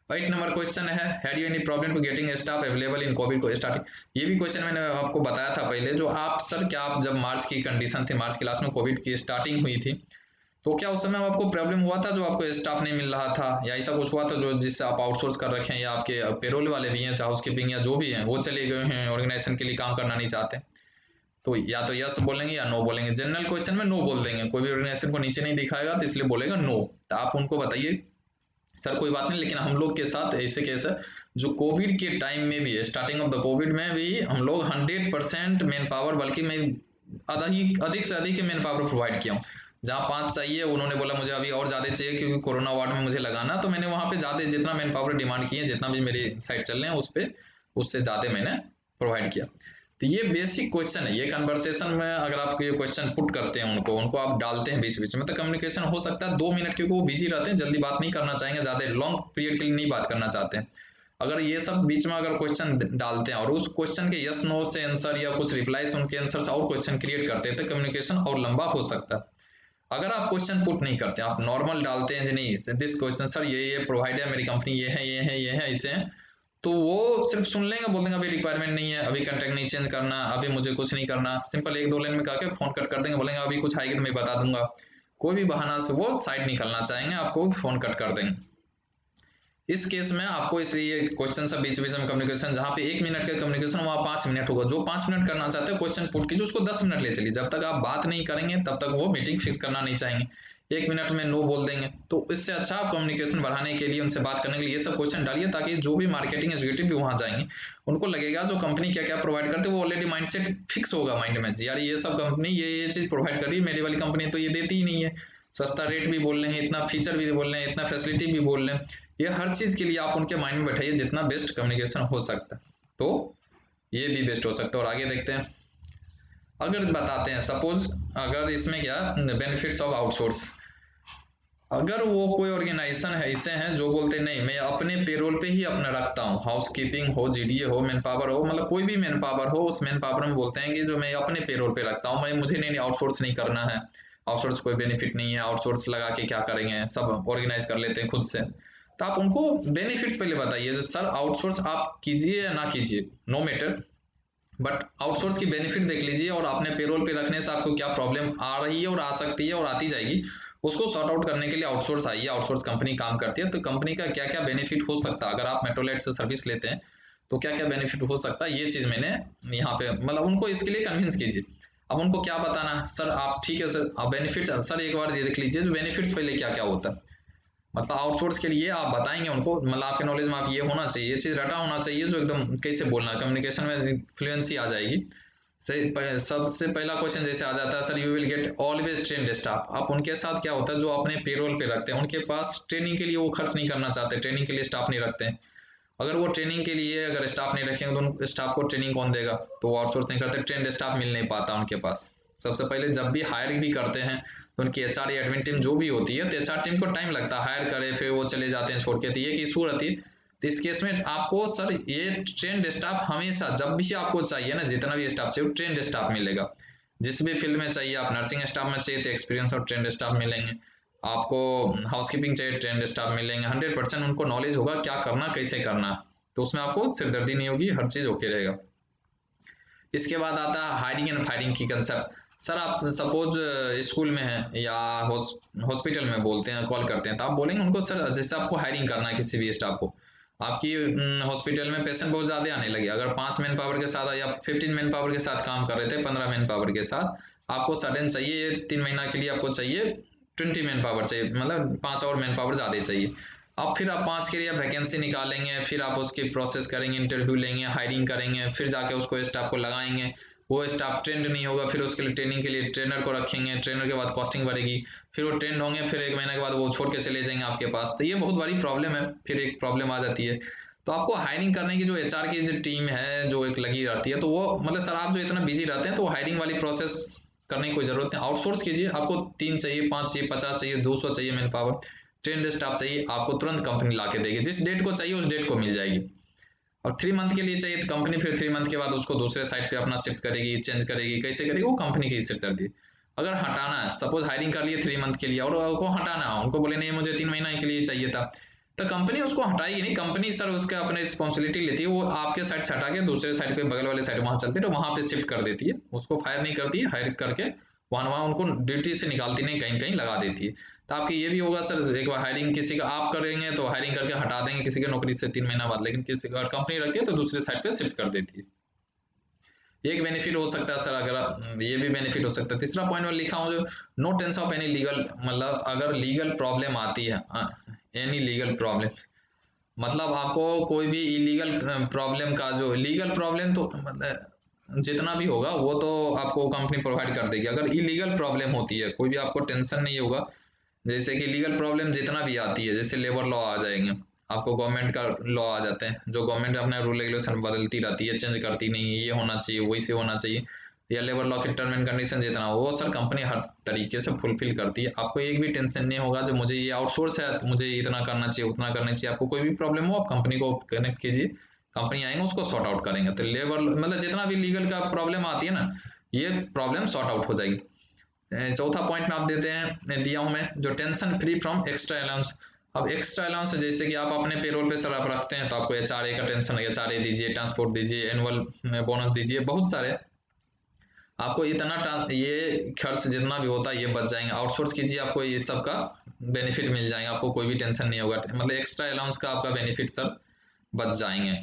8 नंबर क्वेश्चन है had you any problem to getting staff available in COVID को स्टार्टिंग। ये भी क्वेश्चन मैंने आपको बताया था पहले, जो आप सर क्या आप जब मार्च की कंडीशन थी, मार्च क्लास में कोविड की स्टार्टिंग हुई थी, तो क्या उस समय आपको प्रॉब्लम हुआ था, जो आपको स्टाफ नहीं मिल रहा था, या ऐसा कुछ हुआ था जो जिससे आप आउटसोर्स कर रखे हैं, या आपके पेरोल वाले भी हैं, हाउस कीपिंग या जो भी हैं वो चले गए हैं ऑर्गेनाइजेशन के लिए काम करना नहीं चाहते, तो या तो यस बोलेंगे या नो बोलेंगे। जनरल क्वेश्चन में नो बोल देंगे, कोई भी ऑर्गेनाइजेशन को नीचे नहीं दिखाएगा तो इसलिए बोलेगा नो। तो आप उनको बताइए सर कोई बात नहीं, लेकिन हम लोग के साथ ऐसे केस है जो कोविड के टाइम में भी, स्टार्टिंग ऑफ द कोविड में भी हम लोग 100% मैन पावर, बल्कि मैं अधिक से अधिक मैन पावर प्रोवाइड किया हूँ। जहाँ 5 चाहिए उन्होंने बोला मुझे अभी और ज़्यादा चाहिए क्योंकि कोरोना वार्ड में मुझे लगाना, तो मैंने वहाँ पे ज़्यादा जितना मैन पावर डिमांड की है, जितना भी मेरी साइड चल रहे हैं उस पर, उससे ज़्यादा मैंने प्रोवाइड किया। तो ये बेसिक क्वेश्चन है, ये कन्वर्सेशन में अगर आप ये क्वेश्चन पुट करते हैं उनको उनको आप डालते हैं बीच बीच में, तो कम्युनिकेशन हो सकता है 2 मिनट, क्योंकि वो बिजी रहते हैं, जल्दी बात नहीं करना चाहेंगे, ज़्यादा लॉन्ग पीरियड के लिए नहीं बात करना चाहते हैं। अगर ये सब बीच में अगर क्वेश्चन डालते हैं और उस क्वेश्चन के यस नो से आंसर या कुछ रिप्लाई से उनके आंसर से और क्वेश्चन क्रिएट करते हैं, तो कम्युनिकेशन और लंबा हो सकता है। अगर आप क्वेश्चन पुट नहीं करते, आप नॉर्मल डालते हैं जी नहीं दिस क्वेश्चन सर ये प्रोवाइड है, मेरी कंपनी ये है ये है ये है इसे है, तो वो सिर्फ सुन लेंगे, बोल देंगे अभी रिक्वायरमेंट नहीं है, अभी कंटेक्ट नहीं चेंज करना, अभी मुझे कुछ नहीं करना, सिंपल 1-2 लाइन में कह के फोन कट कर देंगे, बोलेंगे अभी कुछ आएगी तो मैं बता दूंगा, कोई भी बहाना से वो साइड निकलना चाहेंगे, आपको फोन कट कर देंगे। इस केस में आपको इसलिए क्वेश्चन सब बीच बीच में कम्युनिकेशन, जहाँ पे 1 मिनट का कम्युनिकेशन वहाँ 5 मिनट होगा, जो 5 मिनट करना चाहते हैं क्वेश्चन पुट कीजिए, उसको 10 मिनट ले चलिए, जब तक आप बात नहीं करेंगे तब तक वो मीटिंग फिक्स करना नहीं चाहेंगे, 1 मिनट में नो बोल देंगे। तो इससे अच्छा आप कम्युनिकेशन बढ़ाने के लिए, उनसे बात करने के लिए ये सब क्वेश्चन डालिए, ताकि जो भी मार्केटिंग एग्जीक्यूटिव भी वहाँ जाएंगे उनको लगेगा जो कंपनी क्या क्या प्रोवाइड करते हैं, वो ऑलरेडी माइंडसेट फिक्स होगा माइंड में, यार ये सब कंपनी ये चीज़ प्रोवाइड कर रही है, मेरी वाली कंपनी तो ये देती ही नहीं है, सस्ता रेट भी बोल रहे हैं, इतना फीचर भी बोल रहे हैं, इतना फैसिलिटी भी बोल रहे हैं, ये हर चीज़ के लिए आप उनके माइंड में बैठाइए जितना बेस्ट कम्युनिकेशन हो सकता है, तो ये भी बेस्ट हो सकता है। और आगे देखते हैं, अगर बताते हैं सपोज, अगर इसमें क्या बेनिफिट्स ऑफ आउटसोर्स, अगर वो कोई ऑर्गेनाइजेशन है ऐसे हैं जो बोलते नहीं मैं अपने पेरोल पे ही अपना रखता हूँ, हाउस कीपिंग हो, जीडीए हो, मैन पावर हो, मतलब कोई भी मैन पावर हो, उस मैन पावर में बोलते हैं कि जो मैं अपने पेरोल पे रखता हूँ, मैं मुझे नहीं आउटसोर्स नहीं करना है, आउटसोर्स कोई बेनिफिट नहीं है, आउटसोर्स लगा के क्या करेंगे, सब ऑर्गेनाइज कर लेते हैं खुद से। तो आप उनको बेनिफिट्स पहले बताइए, सर आउटसोर्स आप कीजिए या ना कीजिए नो मैटर, बट आउटसोर्स की बेनिफिट देख लीजिए, और अपने पेरोल पे रखने से आपको क्या प्रॉब्लम आ रही है और आ सकती है और आती जाएगी, उसको सॉर्ट आउट करने के लिए आउटसोर्स आइए, आउटसोर्स कंपनी काम करती है, तो कंपनी का क्या क्या बेनिफिट हो सकता है, अगर आप मेट्रोलाइट से सर्विस लेते हैं तो क्या क्या बेनिफिट हो सकता है, ये चीज़ मैंने यहाँ पे मतलब उनको इसके लिए कन्विंस कीजिए। अब उनको क्या बताना, सर आप ठीक है सर आप बेनिफिट, सर एक बार ये देख लीजिए जो बेनिफिट्स पहले क्या क्या होता है, मतलब आउटसोर्स के लिए आप बताएंगे उनको, मतलब आपके नॉलेज में आप ये होना चाहिए, ये चीज़ रटा होना चाहिए, जो एकदम कैसे बोलना, कम्युनिकेशन में फ्लुएंसी आ जाएगी। सबसे पहला क्वेश्चन जैसे आ जाता है, sir you will get always trend staff. आप उनके साथ क्या होता है, जो अपने पेरोल पे रखते हैं उनके पास ट्रेनिंग के लिए वो खर्च नहीं करना चाहते, ट्रेनिंग के लिए स्टाफ नहीं रखते हैं। अगर वो ट्रेनिंग के लिए अगर स्टाफ नहीं रखेंगे तो उन स्टाफ को ट्रेनिंग कौन देगा, तो वो आउटसोर्स नहीं करते, ट्रेंड स्टाफ मिल नहीं पाता उनके पास। सबसे पहले जब भी हायर भी करते हैं तो उनकी एचआर या एडमिन टीम जो भी होती है, तो एचआर टीम को टाइम लगता है हायर करे, फिर वो चले जाते हैं छोड़ के, तो ये एक इशू रहती है। तो इस केस में आपको सर ये ट्रेंड स्टाफ हमेशा जब भी आपको चाहिए ना, जितना भी स्टाफ चाहिए ट्रेंड स्टाफ मिलेगा। जिस भी फील्ड में चाहिए, आप नर्सिंग स्टाफ में चाहिए तो एक्सपीरियंस और ट्रेंड स्टाफ मिलेंगे, आपको हाउसकीपिंग चाहिए ट्रेंड स्टाफ मिलेंगे, 100% उनको नॉलेज होगा क्या करना कैसे करना, तो उसमें आपको सिरदर्दी नहीं होगी, हर चीज़ ओके रहेगा। इसके बाद आता है हायरिंग एंड फायरिंग की कंसेप्ट। सर आप सपोज स्कूल में हैं या हॉस्पिटल में बोलते हैं, कॉल करते हैं, तो आप बोलेंगे उनको सर जैसे आपको हायरिंग करना है किसी भी स्टाफ को, आपकी हॉस्पिटल में पेशेंट बहुत ज़्यादा आने लगे, अगर 5 मैन पावर के साथ या 15 मैन पावर के साथ काम कर रहे थे, 15 मैन पावर के साथ, आपको सडन चाहिए 3 महीना के लिए आपको चाहिए 20 मैन पावर चाहिए, मतलब 5 और मैन पावर ज़्यादा चाहिए। अब फिर आप 5 के लिए वैकेंसी निकालेंगे, फिर आप उसकी प्रोसेस करेंगे, इंटरव्यू लेंगे, हायरिंग करेंगे, फिर जाके उसको स्टाफ को लगाएंगे, वो स्टाफ ट्रेंड नहीं होगा, फिर उसके लिए ट्रेनिंग के लिए ट्रेनर को रखेंगे, ट्रेनर के बाद कॉस्टिंग बढ़ेगी, फिर वो ट्रेंड होंगे, फिर 1 महीने के बाद वो छोड़ के चले जाएंगे आपके पास, तो ये बहुत बड़ी प्रॉब्लम है, फिर एक प्रॉब्लम आ जाती है। तो आपको हायरिंग करने की जो एचआर की जो टीम है जो एक लगी रहती है, तो वो मतलब सर आप जो इतना बिजी रहते हैं तो हायरिंग वाली प्रोसेस करने की कोई जरूरत नहीं, आउटसोर्स कीजिए, आपको 3 चाहिए, 5 चाहिए, 50 चाहिए, 200 चाहिए मैन पावर, ट्रेंड स्टाफ चाहिए, आपको तुरंत कंपनी ला के देगी, जिस डेट को चाहिए उस डेट को मिल जाएगी। और 3 मंथ के लिए चाहिए तो कंपनी फिर 3 मंथ के बाद उसको दूसरे साइट पे अपना शिफ्ट करेगी, चेंज करेगी, कैसे करेगी वो कंपनी की सेट करती है। अगर हटाना है, सपोज हायरिंग कर लिए 3 मंथ के लिए और उनको हटाना है, उनको बोले नहीं मुझे 3 महीना के लिए चाहिए था, तो कंपनी उसको हटाएगी नहीं, कंपनी सर उसका अपने रिस्पॉन्सिबिलिटी लेती है, वो आपके साइड से हटा के दूसरे साइड पे बगल वाले साइड वहां चलती है, तो वहां पे शिफ्ट कर देती है, उसको फायर नहीं करती है, हायर करके वहां वहां उनको ड्यूटी से निकालती नहीं, कहीं कहीं लगा देती है। तो आपकी ये भी होगा सर, एक बार हायरिंग किसी का आप करेंगे तो हायरिंग करके हटा देंगे किसी की नौकरी से 3 महीना बाद, लेकिन किसी अगर कंपनी रखती है तो दूसरे साइड पे शिफ्ट कर देती है। एक बेनिफिट हो सकता है सर, अगर ये भी बेनिफिट हो सकता है। तीसरा पॉइंट में लिखा हूँ जो no tense of any legal, मतलब अगर लीगल प्रॉब्लम आती है, एनी लीगल प्रॉब्लम, मतलब आपको कोई भी इलीगल प्रॉब्लम का, जो लीगल प्रॉब्लम तो मतलब जितना भी होगा वो तो आपको कंपनी प्रोवाइड कर देगी, अगर इलीगल प्रॉब्लम होती है कोई भी आपको टेंशन नहीं होगा। जैसे कि लीगल प्रॉब्लम जितना भी आती है, जैसे लेबर लॉ आ जाएंगे, आपको गवर्नमेंट का लॉ आ जाते हैं, जो गवर्नमेंट अपना रूल रेगुलेशन बदलती रहती है, चेंज करती नहीं है, ये होना चाहिए वैसे होना चाहिए, या लेबर लॉ के टर्म एंड कंडीशन जितना हो वो सर कंपनी हर तरीके से फुलफिल करती है। आपको एक भी टेंशन नहीं होगा जो मुझे ये आउटसोर्स है तो मुझे इतना करना चाहिए उतना करना चाहिए, आपको कोई भी प्रॉब्लम हो आप कंपनी को कनेक्ट कीजिए, कंपनी आएंगे उसको सॉर्ट आउट करेंगे। तो लेबर मतलब जितना भी लीगल का प्रॉब्लम आती है ना, ये प्रॉब्लम सॉर्ट आउट हो जाएगी। चौथा पॉइंट में आप देते हैं, दिया हूं मैं, जो tension free from extra allowance. अब एक्स्ट्रा अलाउंस जैसे कि आप अपने पेरोल पे सर आप रखते हैं तो आपको एचआरए का टेंशन है, एचआरए दीजिए, ट्रांसपोर्ट दीजिए, एनुअल बोनस दीजिए, बहुत सारे आपको इतना ये खर्च जितना भी होता है ये बच जाएंगे। आउटसोर्स कीजिए, आपको ये सब का बेनिफिट मिल जाएंगे, आपको कोई भी टेंशन नहीं होगा, मतलब एक्स्ट्रा अलाउंस का आपका बेनिफिट सर बच जाएंगे।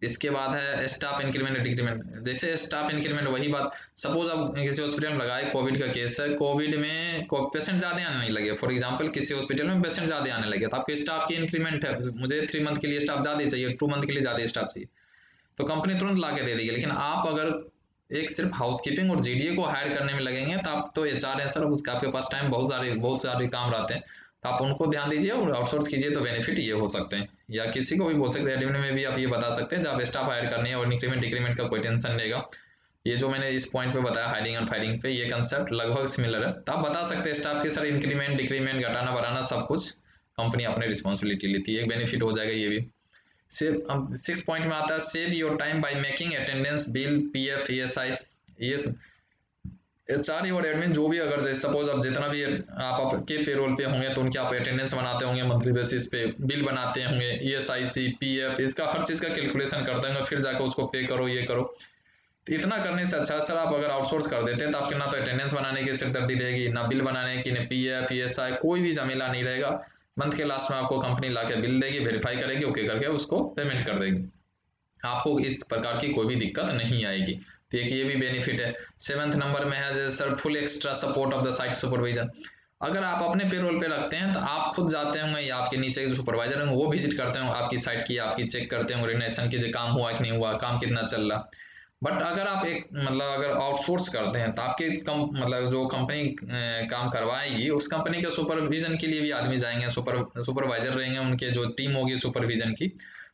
इसके बाद है स्टाफ इंक्रीमेंट डिक्रीमेंट। जैसे स्टाफ इंक्रीमेंट वही बात, सपोज अब किसी हॉस्पिटल में लगाए, कोविड का केस है, कोविड में पेशेंट ज़्यादा आने नहीं लगे, फॉर एग्जांपल किसी हॉस्पिटल में पेशेंट ज़्यादा आने लगे, तो आपके स्टाफ की इंक्रीमेंट है, मुझे 3 मंथ के लिए स्टाफ ज़्यादा चाहिए, 2 मंथ के लिए ज़्यादा स्टाफ चाहिए, तो कंपनी तुरंत ला के दे देगी। लेकिन आप अगर एक सिर्फ हाउसकीपिंग और जीडीए को हायर करने में लगेंगे तो आप तो एचआर है सर, उसका आपके पास टाइम बहुत सारे काम रहते हैं, तो आप उनको ध्यान दीजिए और आउटसोर्स कीजिए, तो बेनिफिट ये हो सकते हैं। या किसी को भी बोल सकते हैं, एडमिन में भी आप ये बता सकते हैं जब स्टाफ हायर करनी है और इंक्रीमेंट डिक्रीमेंट का कोई टेंशन रहेगा। ये जो मैंने इस पॉइंट पे बताया हायरिंग एंड फायरिंग पे, ये कंसेप्ट लगभग सिमिलर है, तो आप बता सकते हैं स्टाफ के सर इंक्रीमेंट डिक्रीमेंट घटाना बढ़ाना सब कुछ कंपनी अपनी रिस्पॉन्सिबिलिटी लेती है, एक बेनिफिट हो जाएगा ये भी। सेव, अब 6 पॉइंट में आता है save your time by making attendance bill, PF, ESI, ये सब एचआर और एडमिन जो भी, अगर जैसे सपोज अब जितना भी आप आपके पेरोल पे होंगे तो उनके आप अटेंडेंस बनाते होंगे मंथली बेसिस पे, बिल बनाते होंगे, ईएसआईसी, पीएफ, इसका हर चीज़ का कैलकुलेशन करते होंगे, फिर जाकर उसको पे करो ये करो। तो इतना करने से अच्छा सर आप अगर आउटसोर्स कर देते हैं तो आपके ना तो अटेंडेंस बनाने की सिरदर्दी रहेगी, ना बिल बनाने की, ना पीएफ, ईएसआई, कोई भी झमेला नहीं रहेगा। मंथ के लास्ट में आपको कंपनी ला के बिल देगी, वेरीफाई करेगी, ओके करके उसको पेमेंट कर देगी, आपको इस प्रकार की कोई भी दिक्कत नहीं आएगी। तो एक ये भी बेनिफिट है। 7th नंबर में है sir full extra support of the site supervision. अगर आप अपने पेरोल पे रखते हैं तो आप खुद जाते होंगे या आपके नीचे के जो सुपरवाइजर होंगे वो विजिट करते होंगे आपकी साइट की, आपकी चेक करते होंगे रिनेशन की, जो काम हुआ कि नहीं हुआ, काम कितना चल रहा। बट अगर आप एक मतलब अगर आउटसोर्स करते हैं तो आपके मतलब जो कंपनी काम करवाएगी उस कंपनी के सुपरविजन के लिए भी आदमी जाएंगे, सुपरवाइजर रहेंगे, उनके जो टीम होगी सुपरविजन की,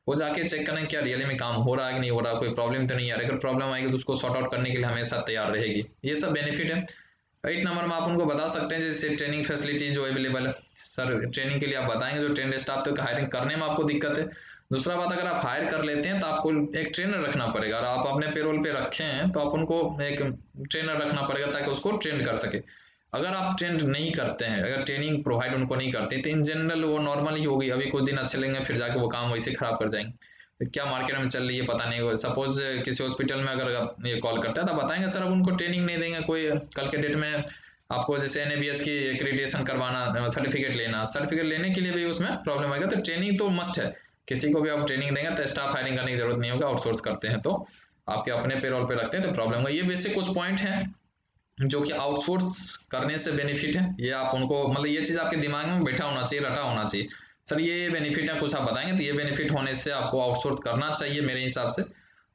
वो जाके चेक करें क्या रियली में काम हो रहा है कि नहीं हो रहा, कोई प्रॉब्लम तो नहीं आ रही। अगर प्रॉब्लम आएगी तो उसको सॉर्ट आउट करने के लिए हमेशा तैयार रहेगी। ये सब बेनिफिट है। 8 नंबर में आप उनको बता सकते हैं जैसे ट्रेनिंग फैसिलिटी जो अवेलेबल है, सर ट्रेनिंग के लिए आप बताएंगे जो ट्रेंड स्टाफ तक हायरिंग करने में आपको दिक्कत है। दूसरा बात, अगर आप हायर कर लेते हैं तो आपको एक ट्रेनर रखना पड़ेगा, और आप अपने पेरोल पे रखे हैं तो आप उनको एक ट्रेनर रखना पड़ेगा ताकि उसको ट्रेंड कर सके। अगर आप ट्रेंड नहीं करते हैं, अगर ट्रेनिंग प्रोवाइड उनको नहीं करते तो इन जनरल वो नॉर्मल ही होगी, अभी कुछ दिन अच्छे लेंगे फिर जाके वो काम वैसे खराब कर जाएंगे। तो क्या मार्केट में चल रही है पता नहीं। सपोज किसी हॉस्पिटल में अगर आप ये कॉल करते हैं तो बताएंगे सर अब उनको ट्रेनिंग नहीं देंगे, कोई कल के डेट में आपको जैसे एनएबीएच की एक्रीडिटेशन करवाना, सर्टिफिकेट लेना, सर्टिफिकेट लेने के लिए भी उसमें प्रॉब्लम आएगा। तो ट्रेनिंग तो मस्ट है, किसी को भी आप ट्रेनिंग देंगे तो स्टाफ हायरिंग करने की जरूरत नहीं होगा। आउटसोर्स करते हैं तो आपके अपने पेरोल पे रखते हैं तो प्रॉब्लम है। ये बेसिक कुछ पॉइंट हैं जो कि आउटसोर्स करने से बेनिफिट है। ये आप उनको मतलब ये चीज़ आपके दिमाग में बैठा होना चाहिए, रटा होना चाहिए। सर ये बेनिफिट है, कुछ आप बताएंगे तो ये बेनिफिट होने से आपको आउटसोर्स करना चाहिए मेरे हिसाब से।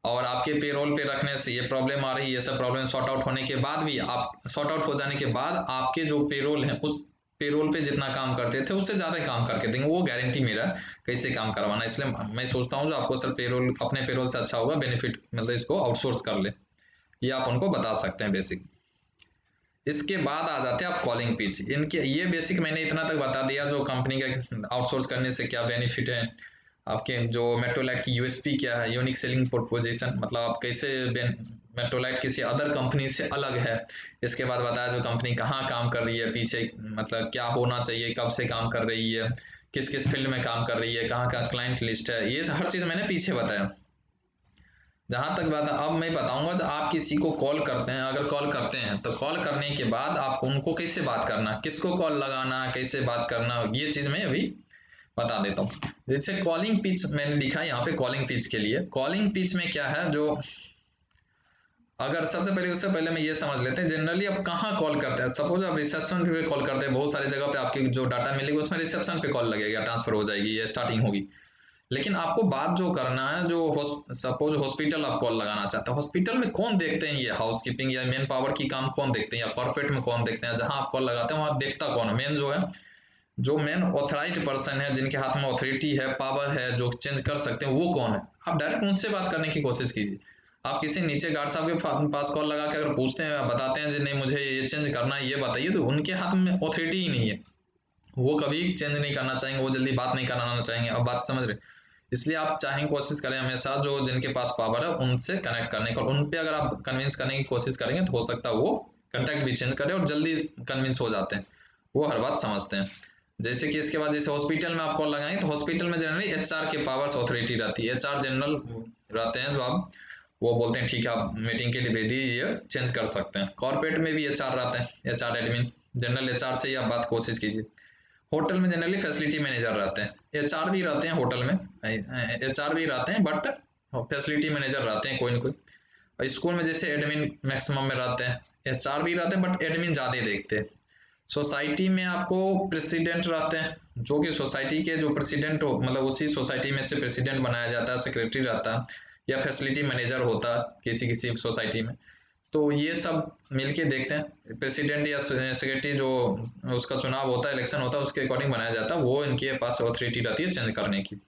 और आपके पेरोल पे रखने से ये प्रॉब्लम आ रही है, ये सब प्रॉब्लम सॉर्ट आउट होने के बाद भी, आप सॉर्ट आउट हो जाने के बाद आपके जो पेरोल है उस पेरोल पे जितना काम करते थे उससे ज़्यादा काम करके देंगे, वो गारंटी मेरा कैसे काम करवाना। इसलिए मैं सोचता हूँ जो आपको सर पेरोल अपने पेरोल से अच्छा होगा, बेनिफिट मतलब इसको आउटसोर्स कर ले, ये आप उनको बता सकते हैं बेसिक। इसके बाद आ जाते हैं आप कॉलिंग पिच। इनके ये बेसिक मैंने इतना तक बता दिया जो कंपनी का आउटसोर्स करने से क्या बेनिफिट है। आपके जो मेट्रोलाइट की यूएसपी क्या है, यूनिक सेलिंग प्रोपोजिशन, मतलब आप कैसे मेट्रोलाइट किसी अदर कंपनी से अलग है। इसके बाद बताया जो कंपनी कहाँ काम कर रही है, पीछे मतलब क्या होना चाहिए, कब से काम कर रही है, किस किस फील्ड में काम कर रही है, कहाँ का क्लाइंट लिस्ट है, ये हर चीज़ मैंने पीछे बताया। जहाँ तक बात है, अब मैं बताऊंगा जब आप किसी को कॉल करते हैं, अगर कॉल करते हैं तो कॉल करने के बाद आप उनको कैसे बात करना, किसको कॉल लगाना, कैसे बात करना, ये चीज़ मैं अभी बता देता हूँ। जैसे कॉलिंग पिच मैंने लिखा है यहाँ पे, कॉलिंग पिच के लिए कॉलिंग पिच में क्या है जो, अगर सबसे पहले उससे पहले मैं ये समझ लेते हैं जनरली आप कहाँ कॉल करते हैं। सपोज आप रिसेप्शन पे कॉल करते हैं, बहुत सारी जगह पे आपकी जो डाटा मिलेगी उसमें रिसेप्शन पे कॉल लगेगा, ट्रांसफर हो जाएगी या स्टार्टिंग होगी। लेकिन आपको बात जो करना है, जो सपोज हॉस्पिटल आप कॉल लगाना चाहते हैं, हॉस्पिटल में कौन देखते हैं, ये हाउसकीपिंग या मेन पावर की काम कौन देखते हैं, या कॉर्पोरेट में कौन देखते हैं, जहां आप कॉल लगाते हैं वहां देखता कौन है, मेन जो है, जो मेन ऑथराइज्ड पर्सन है, जिनके हाथ में ऑथोरिटी है, पावर है, जो चेंज कर सकते हैं, वो कौन है। आप डायरेक्ट उनसे बात करने की कोशिश कीजिए। आप किसी नीचे गार्ड साहब के पास कॉल लगा के अगर पूछते हैं, बताते हैं जी नहीं मुझे ये चेंज करना है, ये बताइए, तो उनके हाथ में ऑथोरिटी ही नहीं है, वो कभी चेंज नहीं करना चाहेंगे, वो जल्दी बात नहीं कराना चाहेंगे। अब बात समझ रहे। इसलिए आप चाहें कोशिश करें हमेशा जो जिनके पास पावर है उनसे कनेक्ट करने का, उन पे अगर आप कन्विंस करने की कोशिश करेंगे तो हो सकता है वो कंटेक्ट भी चेंज करे और जल्दी कन्विंस हो जाते हैं, वो हर बात समझते हैं। जैसे कि इसके बाद जैसे हॉस्पिटल में आप कॉल लगाएंगे तो हॉस्पिटल में जनरली एचआर के पावर्स ऑथोरिटी रहती है, एचआर जनरल रहते हैं जो आप वो बोलते हैं ठीक है आप मीटिंग के लिए भेज दिए, ये चेंज कर सकते हैं। कॉर्पोरेट में भी एचआर रहते हैं, एचआर एडमिन, जनरल एचआर से ही आप बात कोशिश कीजिए। होटल में जनरली फैसिलिटी मैनेजर रहते हैं, एचआर भी रहते हैं होटल में, एचआर भी रहते हैं बट फैसिलिटी मैनेजर रहते हैं कोई ना कोई। और स्कूल में जैसे एडमिन मैक्सिमम में रहते हैं, एचआर भी रहते हैं बट एडमिन ज़्यादा देखते हैं। सोसाइटी में आपको प्रेसिडेंट रहते हैं, जो कि सोसाइटी के जो प्रेसिडेंट हो, मतलब उसी सोसाइटी में से प्रेसिडेंट बनाया जाता है, सेक्रेटरी रहता है, या फैसिलिटी मैनेजर होता है किसी किसी सोसाइटी में। तो ये सब मिलके देखते हैं, प्रेसिडेंट या सेक्रेटरी जो उसका चुनाव होता है, इलेक्शन होता है, उसके अकॉर्डिंग बनाया जाता है, वो इनके पास अथॉरिटी रहती है चेंज करने की।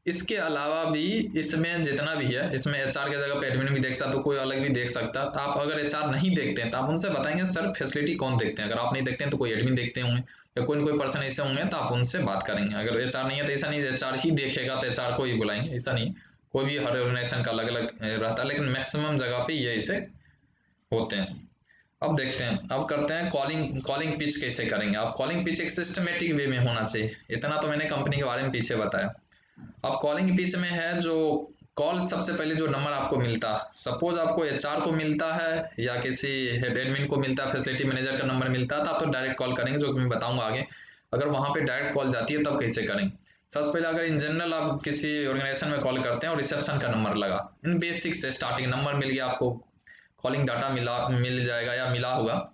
इसके अलावा भी इसमें जितना भी है, इसमें एचआर की जगह पे एडमिन भी देख सकता, तो कोई अलग भी देख सकता। तो आप अगर एचआर नहीं देखते हैं तो आप उनसे बताएंगे सर फैसिलिटी कौन देखते हैं, अगर आप नहीं देखते हैं तो कोई एडमिन देखते होंगे या कोई ना कोई पर्सन ऐसे होंगे, तो आप उनसे बात करेंगे। अगर एचआर नहीं है तो ऐसा नहीं एचआर ही देखेगा तो एचआर को ही बुलाएंगे, ऐसा नहीं। कोई भी हर ऑर्गेनाइजेशन का अलग अलग रहता है, लेकिन मैक्सिमम जगह पे ये ऐसे होते हैं। अब देखते हैं, अब करते हैं कॉलिंग। कॉलिंग पिच कैसे करेंगे आप। कॉलिंग पिच एक सिस्टमेटिक वे में होना चाहिए, इतना तो मैंने कंपनी के बारे में पीछे बताया। अब कॉलिंग पिच में है जो कॉल, सबसे पहले जो नंबर आपको मिलता है, सपोज आपको एचआर को मिलता है या किसी हेड एडमिन को मिलता है, फैसिलिटी मैनेजर का नंबर मिलता है, तो आप तो डायरेक्ट कॉल करेंगे, जो कि मैं बताऊंगा आगे। अगर वहां पे डायरेक्ट कॉल जाती है तब कैसे करेंगे। सबसे पहले अगर इन जनरल आप किसी ऑर्गेनाइजेशन में कॉल करते हैं और रिसेप्शन का नंबर लगा, इन बेसिक से स्टार्टिंग नंबर मिल गया आपको, कॉलिंग डाटा मिल जाएगा या मिला होगा,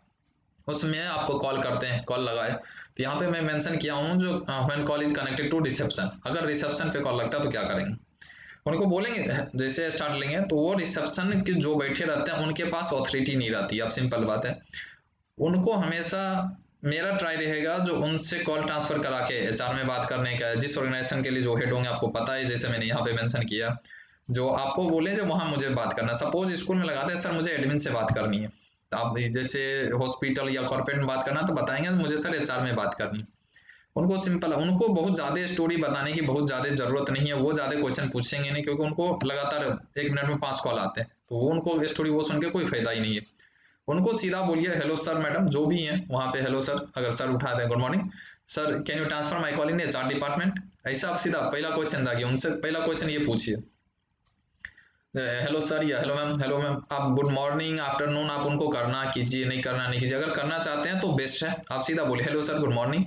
उसमें आपको कॉल करते हैं, कॉल लगाए। तो यहाँ पे मैं मेंशन किया हूँ जो when call is connected to reception, अगर रिसेप्शन पे कॉल लगता है तो क्या करेंगे। उनको बोलेंगे, जैसे स्टार्ट लेंगे तो वो रिसेप्शन के जो बैठे रहते हैं उनके पास ऑथोरिटी नहीं रहती। अब सिंपल बात है, उनको हमेशा मेरा ट्राई रहेगा जो उनसे कॉल ट्रांसफर करा के एचआर में बात करने का है। जिस ऑर्गेनाइजेशन के लिए जो हेड होंगे, आपको पता है, जैसे मैंने यहाँ पे मेंशन किया, जो आपको बोले जो वहां मुझे बात करना। सपोज स्कूल में लगाते हैं, सर मुझे एडमिन से बात करनी है, तो आप जैसे हॉस्पिटल या कॉर्पोरेट में बात करना तो बताएंगे मुझे सर एचआर में बात करनी। उनको सिंपल है, उनको बहुत ज़्यादा स्टोरी बताने की बहुत ज़्यादा ज़रूरत नहीं है, वो ज़्यादा क्वेश्चन पूछेंगे नहीं, क्योंकि उनको लगातार 1 मिनट में 5 कॉल आते हैं, तो वो उनको स्टोरी वो सुन के कोई फायदा ही नहीं है। उनको सीधा बोलिए हेलो सर मैडम जो भी हैं वहाँ पे, हेलो सर, अगर सर उठा दें, good morning sir, can you transfer my call in HR department. ऐसा आप सीधा पहला क्वेश्चन था कि उनसे पहला क्वेश्चन ये पूछिए, हेलो सर या हेलो मैम। आप गुड मॉर्निंग आफ्टरनून आप उनको करना कीजिए, नहीं करना नहीं कीजिए, अगर करना चाहते हैं तो बेस्ट है। आप सीधा बोलिए hello sir good morning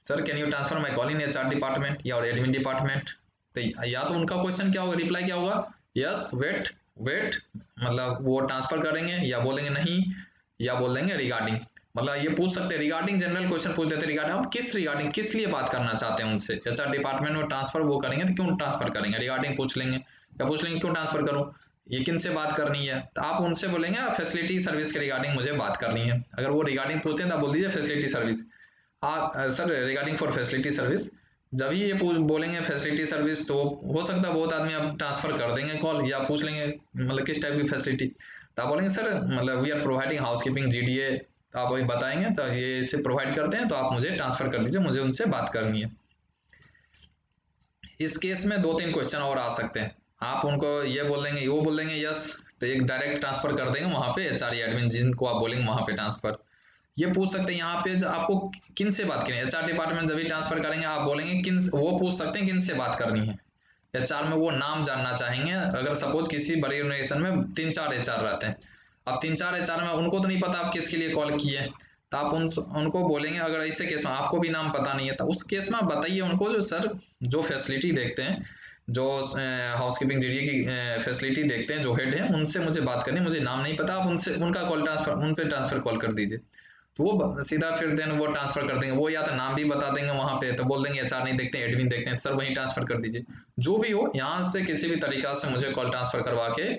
sir, can you transfer my call in HR department या और एडमिन डिपार्टमेंट। तो या तो उनका क्वेश्चन क्या होगा, रिप्लाई क्या होगा, यस वेट वेट, मतलब वो ट्रांसफर करेंगे, या बोलेंगे नहीं, या बोल देंगे रिगार्डिंग। मतलब ये पूछ सकते हैं रिगार्डिंग, जनरल क्वेश्चन पूछ देते हैं रिगार्डिंग, आप किस रिगार्डिंग किस लिए बात करना चाहते हैं उनसे। एचआर डिपार्टमेंट में ट्रांसफर वो करेंगे तो क्यों ट्रांसफर करेंगे, रिगार्डिंग पूछ लेंगे, या पूछ लेंगे क्यों ट्रांसफर करूं, ये किन से बात करनी है, तो आप उनसे बोलेंगे फैसिलिटी सर्विस के रिगार्डिंग मुझे बात करनी है। अगर वो रिगार्डिंग पूछते हैं तो बोल दीजिए फैसिलिटी सर्विस। आप sir regarding for facility service, जब ही ये बोलेंगे फैसिलिटी सर्विस, तो हो सकता है बहुत आदमी आप ट्रांसफर कर देंगे कॉल, या पूछ लेंगे मतलब किस टाइप की फैसिलिटी, तो आप बोलेंगे सर मतलब we are providing house keeping GDA, आप वही बताएंगे तो ये इसे प्रोवाइड करते हैं, तो आप मुझे ट्रांसफर कर दीजिए, मुझे उनसे बात करनी है। इस केस में 2-3 क्वेश्चन और आ सकते हैं। आप उनको ये बोल देंगे, वो बोल देंगे यस, तो एक डायरेक्ट ट्रांसफर कर देंगे वहां पे एचआर एडमिन जिनको आप बोलेंगे वहां पे ट्रांसफर। ये पूछ सकते हैं यहाँ पे आपको किन से बात करनी है, एचआर डिपार्टमेंट जब भी ट्रांसफर करेंगे आप बोलेंगे किन, वो पूछ सकते हैं किन से बात करनी है। एचआर में वो नाम जानना चाहेंगे, अगर सपोज किसी बड़ी ऑर्गेनाइजेशन में 3-4 एचआर रहते हैं, अब 3-4 एचआर में उनको तो नहीं पता आप किसके लिए कॉल किए, तो आप उनको बोलेंगे, अगर ऐसे केस में आपको भी नाम पता नहीं है तो उस केस में आप बताइए उनको जो सर जो फैसिलिटी देखते हैं, जो हाउस कीपिंग जीडीए की फैसिलिटी देखते हैं, जो हेड है उनसे मुझे बात करनी, मुझे नाम नहीं पता, आप उनसे उनका कॉल ट्रांसफर, उन पे ट्रांसफर कॉल कर दीजिए। तो वो सीधा फिर देन वो ट्रांसफर कर देंगे, वो या तो नाम भी बता देंगे वहां पे, तो बोल देंगे एचआर नहीं देखते हैं एडमिन देखते हैं, सर वहीं ट्रांसफर कर दीजिए। जो भी हो, यहाँ से किसी भी तरीका से मुझे कॉल ट्रांसफर करवा के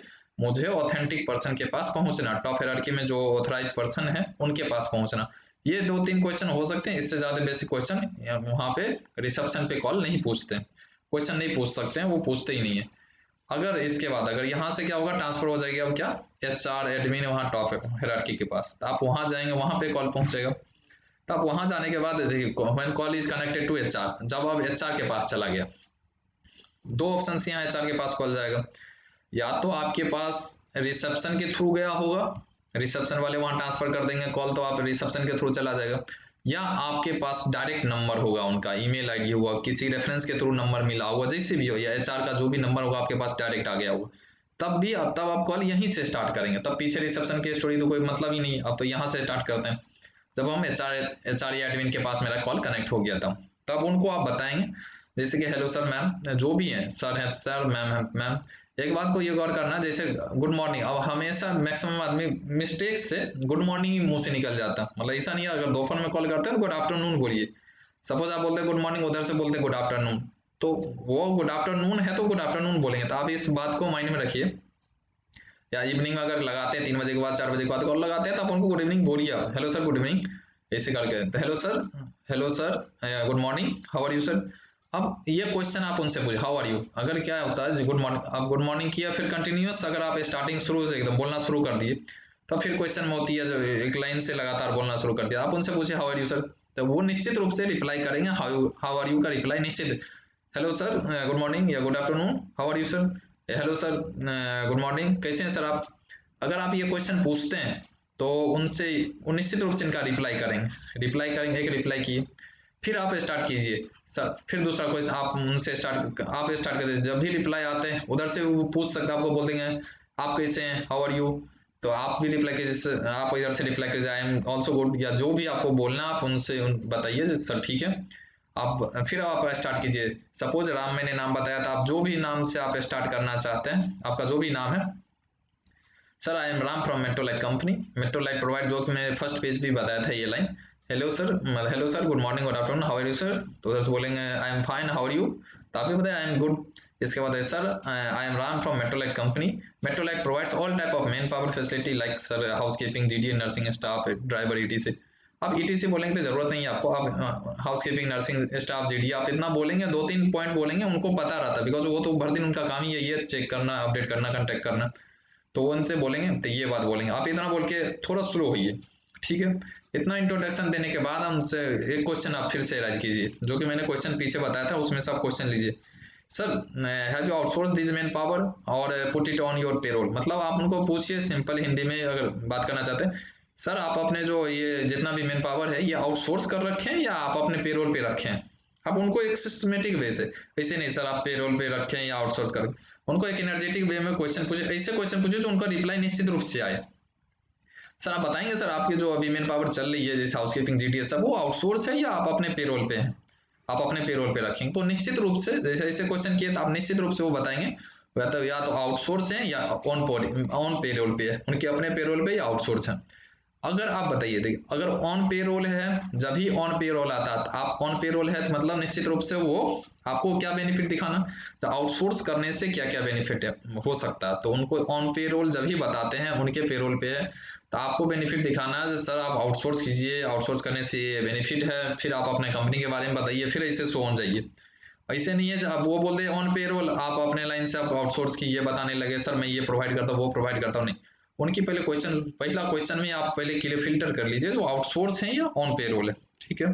मुझे ऑथेंटिक पर्सन के पास पहुंचना, टॉप हायरार्की में जो ऑथराइज पर्सन है उनके पास पहुंचना। ये 2-3 क्वेश्चन हो सकते हैं, इससे ज्यादा बेसिक क्वेश्चन वहां पे रिसेप्शन पे कॉल नहीं पूछते, क्वेश्चन नहीं पूछ सकते हैं, वो पूछते ही नहीं है। अगर इसके बाद अगर यहाँ से क्या होगा, ट्रांसफर हो जाएगी, अब क्या एचआर एडमिन वहाँ टॉप हायरार्की के पास, तो आप वहां जाएंगे, वहां पे कॉल पहुंचेगा। तो आप वहां जाने के बाद देखिए when call is connected to HR, जब अब एचआर के पास चला गया, 2 ऑप्शन यहाँ एचआर के पास कॉल जाएगा, या तो आपके पास रिसेप्शन के थ्रू गया होगा, रिसेप्शन वाले वहां ट्रांसफर कर देंगे कॉल, तो आप रिसेप्शन के थ्रू चला जाएगा, या आपके पास डायरेक्ट नंबर होगा, उनका ईमेल आईडी होगा, किसी रेफरेंस के थ्रू नंबर मिला होगा, जैसे भी हो, या एचआर का जो भी नंबर होगा आपके पास डायरेक्ट आ गया होगा, तब आप कॉल यहीं से स्टार्ट करेंगे, तब पीछे रिसेप्शन की स्टोरी तो कोई मतलब ही नहीं, अब तो यहाँ से स्टार्ट करते हैं। जब हम एचआर या एडमिन के पास मेरा कॉल कनेक्ट हो गया था, तब उनको आप बताएंगे जैसे कि हेलो सर मैम, जो भी हैं सर हैं सर, मैम है मैम। एक बात को ये गौर करना, जैसे गुड मॉर्निंग, अब हमेशा मैक्सिमम आदमी मिस्टेक से गुड मॉर्निंग ही मुंह से निकल जाता, मतलब ऐसा नहीं है, अगर दोपहर में कॉल करते हैं तो गुड आफ्टरनून बोलिए। सपोज आप बोलते हैं गुड मॉर्निंग, उधर से बोलते हैं गुड आफ्टरनून, तो वो गुड आफ्टरनून है तो गुड आफ्टरनून बोलेंगे, तो आप इस बात को माइंड में रखिए। या इवनिंग में अगर लगाते हैं 3 बजे के बाद 4 बजे के बाद कॉल लगाते हैं, तो आप उनको गुड इवनिंग बोलिए, आप हेलो सर गुड इवनिंग ऐसे करके, तो hello sir good morning how are you sir. अब ये क्वेश्चन आप उनसे पूछे हाउ आर यू, अगर क्या होता है गुड मॉर्निंग, आप गुड मॉर्निंग किया, फिर कंटिन्यूअस अगर आप स्टार्टिंग शुरू से एकदम बोलना शुरू कर दिए, तब फिर क्वेश्चन में होती है जो एक लाइन से लगातार बोलना शुरू कर दिया, आप उनसे पूछे हाउ आर यू सर, तो वो निश्चित रूप से रिप्लाई करेंगे, हाउ आर यू का रिप्लाई निश्चित, हेलो सर गुड मॉर्निंग या good afternoon how are you sir, hello sir good morning कैसे हैं सर आप। अगर आप ये क्वेश्चन पूछते हैं तो उनसे वो निश्चित रूप से इनका रिप्लाई करेंगे, एक रिप्लाई किए, फिर आप स्टार्ट कीजिए सर, फिर दूसरा क्वेश्चन आप उनसे आप स्टार्ट कर दीजिए, जब भी रिप्लाई आते हैं उधर से वो पूछ सकते हैं, आपको बोल देंगे आप कैसे हैं हाउ आर यू, तो आप भी रिप्लाई कीजिए, आप इधर से रिप्लाई कीजिए आई एम ऑल्सो गुड, या जो भी आपको बोलना आप उनसे बताइए सर ठीक है। आप फिर आप स्टार्ट कीजिए, सपोज राम मैंने नाम बताया था, आप जो भी नाम से आप स्टार्ट करना चाहते हैं, आपका जो भी नाम है, sir I am Ram from Metrolite company, Metrolite provide, जो कि मैंने फर्स्ट पेज भी बताया था ये line, hello sir good morning good afternoon how are you sir, तो उधर से बोलेंगे I am fine how are you, तो आप भी बताए आई एम गुड, इसके बाद है sir I am Ram from Metrolite company, Metrolite provides all type of man power facility like sir house keeping, GDA, nursing staff, driver, etc. आप ईटीसी बोलेंगे तो जरूरत नहीं है आपको, आप house keeping, nursing staff, GDA आप इतना बोलेंगे, 2-3 पॉइंट बोलेंगे, उनको पता रहता है, बिकॉज वो तो भर दिन उनका काम ही यही है, चेक करना, अपडेट करना, कांटेक्ट करना। तो वो उनसे बोलेंगे तो ये बात बोलेंगे, आप इतना बोल के थोड़ा स्लो होइए, ठीक है। इतना इंट्रोडक्शन देने के बाद हमसे एक क्वेश्चन आप फिर से राइज कीजिए, जो कि मैंने क्वेश्चन पीछे बताया था उसमें से आप क्वेश्चन लीजिए। Sir have you outsource this man power और put it on your payroll, मतलब आप उनको पूछिए सिंपल हिंदी में अगर बात करना चाहते हैं, सर आप अपने जो ये जितना भी मैन पावर है ये आउटसोर्स कर रखे हैं या आप अपने पेरोल पे रखे हैं। आप उनको एक सिस्टमेटिक वे से, ऐसे नहीं सर आप पेरोल पे रखें या आउटसोर्स करें, उनको एक एनर्जेटिक वे में क्वेश्चन पूछे, ऐसे क्वेश्चन पूछे जो उनका रिप्लाई निश्चित रूप से आए। सर आप बताएंगे सर आपकी जो अभी मैन पावर चल रही है जैसे हाउसकीपिंग, जीटीए सब, वो आउटसोर्स है या आप अपने पेरोल पे हैं, आप अपने पेरोल पे रखेंगे, तो निश्चित रूप से जैसे ऐसे क्वेश्चन किए तो आप निश्चित रूप से वो बताएंगे या तो आउटसोर्स है या ऑन पेरोल पे है, उनके अपने पेरोल पे या आउटसोर्स है। अगर आप बताइए, देखिए अगर ऑन पेरोल है, जब ही ऑन पेरोल आता है, आप ऑन पेरोल है तो मतलब निश्चित रूप से वो आपको क्या बेनिफिट दिखाना, तो आउटसोर्स करने से क्या क्या बेनिफिट है हो सकता है, तो उनको ऑन पेरोल जब ही बताते हैं उनके पेरोल पे है, तो आपको बेनिफिट दिखाना है सर आप आउटसोर्स कीजिए, आउटसोर्स करने से ये बेनिफिट है, फिर आप अपने कंपनी के बारे में बताइए, फिर ऐसे सो ऑन जाइए। ऐसे नहीं है जब वो बोल दे ऑन पेरोल, आप अपने लाइन से आप आउटसोर्स की ये बताने लगे सर मैं ये प्रोवाइड करता हूँ वो प्रोवाइड करता हूँ, नहीं। उनकी पहले क्वेश्चन, पहला क्वेश्चन में आप पहले क्लियर फिल्टर कर लीजिए जो आउटसोर्स है या ऑन पेरोल है, ठीक है।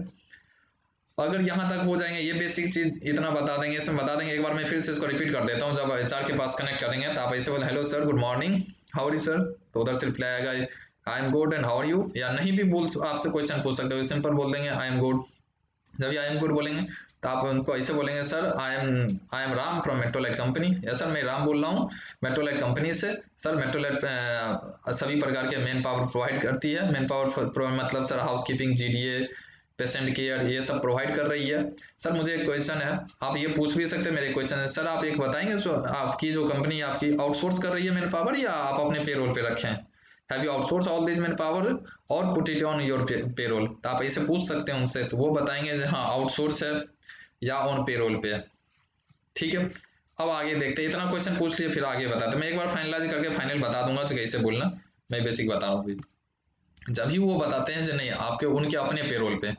अगर यहाँ तक हो जाएंगे, ये बेसिक चीज इतना बता देंगे, इसमें बता देंगे, एक बार मैं फिर से इसको रिपीट कर देता हूँ, जब एचआर के पास कनेक्ट करेंगे तो आप ऐसे बोले hello sir, good morning, how are you sir, तो उधर से रिप्लाई आएगा I am good and how are you, या नहीं भी बोल आपसे क्वेश्चन पूछ सकते हो, सिंपल बोल देंगे आई एम गुड। जब ये आई एम गुड बोलेंगे तो आप उनको ऐसे बोलेंगे sir I am Ram from Metrolite company, या सर मैं राम बोल रहा हूँ मेट्रोलाइट कंपनी से, सर मेट्रोलाइट सभी प्रकार के मैन पावर प्रोवाइड करती है, मैन पावर मतलब sir house keeping, GDA, patient care ये सब प्रोवाइड कर रही है। सर मुझे एक क्वेश्चन है, आप ये पूछ भी सकते हैं, मेरे क्वेश्चन है सर आप एक बताएंगे सो आपकी जो कंपनी आपकी आउटसोर्स कर रही है मैन पावर या आप अपने पेरोल पे रखे हैं, have you outsource all this man power और put it on your payroll, तो आप ऐसे पूछ सकते हैं उनसे, तो वो बताएंगे हाँ आउटसोर्स है या ऑन पेरोल पे है, ठीक है। अब आगे देखते हैं, इतना क्वेश्चन पूछ लिए फिर आगे बताते, मैं एक बार फाइनलाइज करके फाइनल बता दूंगा तो कैसे बोलना, मैं बेसिक बता रहा हूँ। जब ही वो बताते हैं जो नहीं आपके उनके अपने पेरोल पे,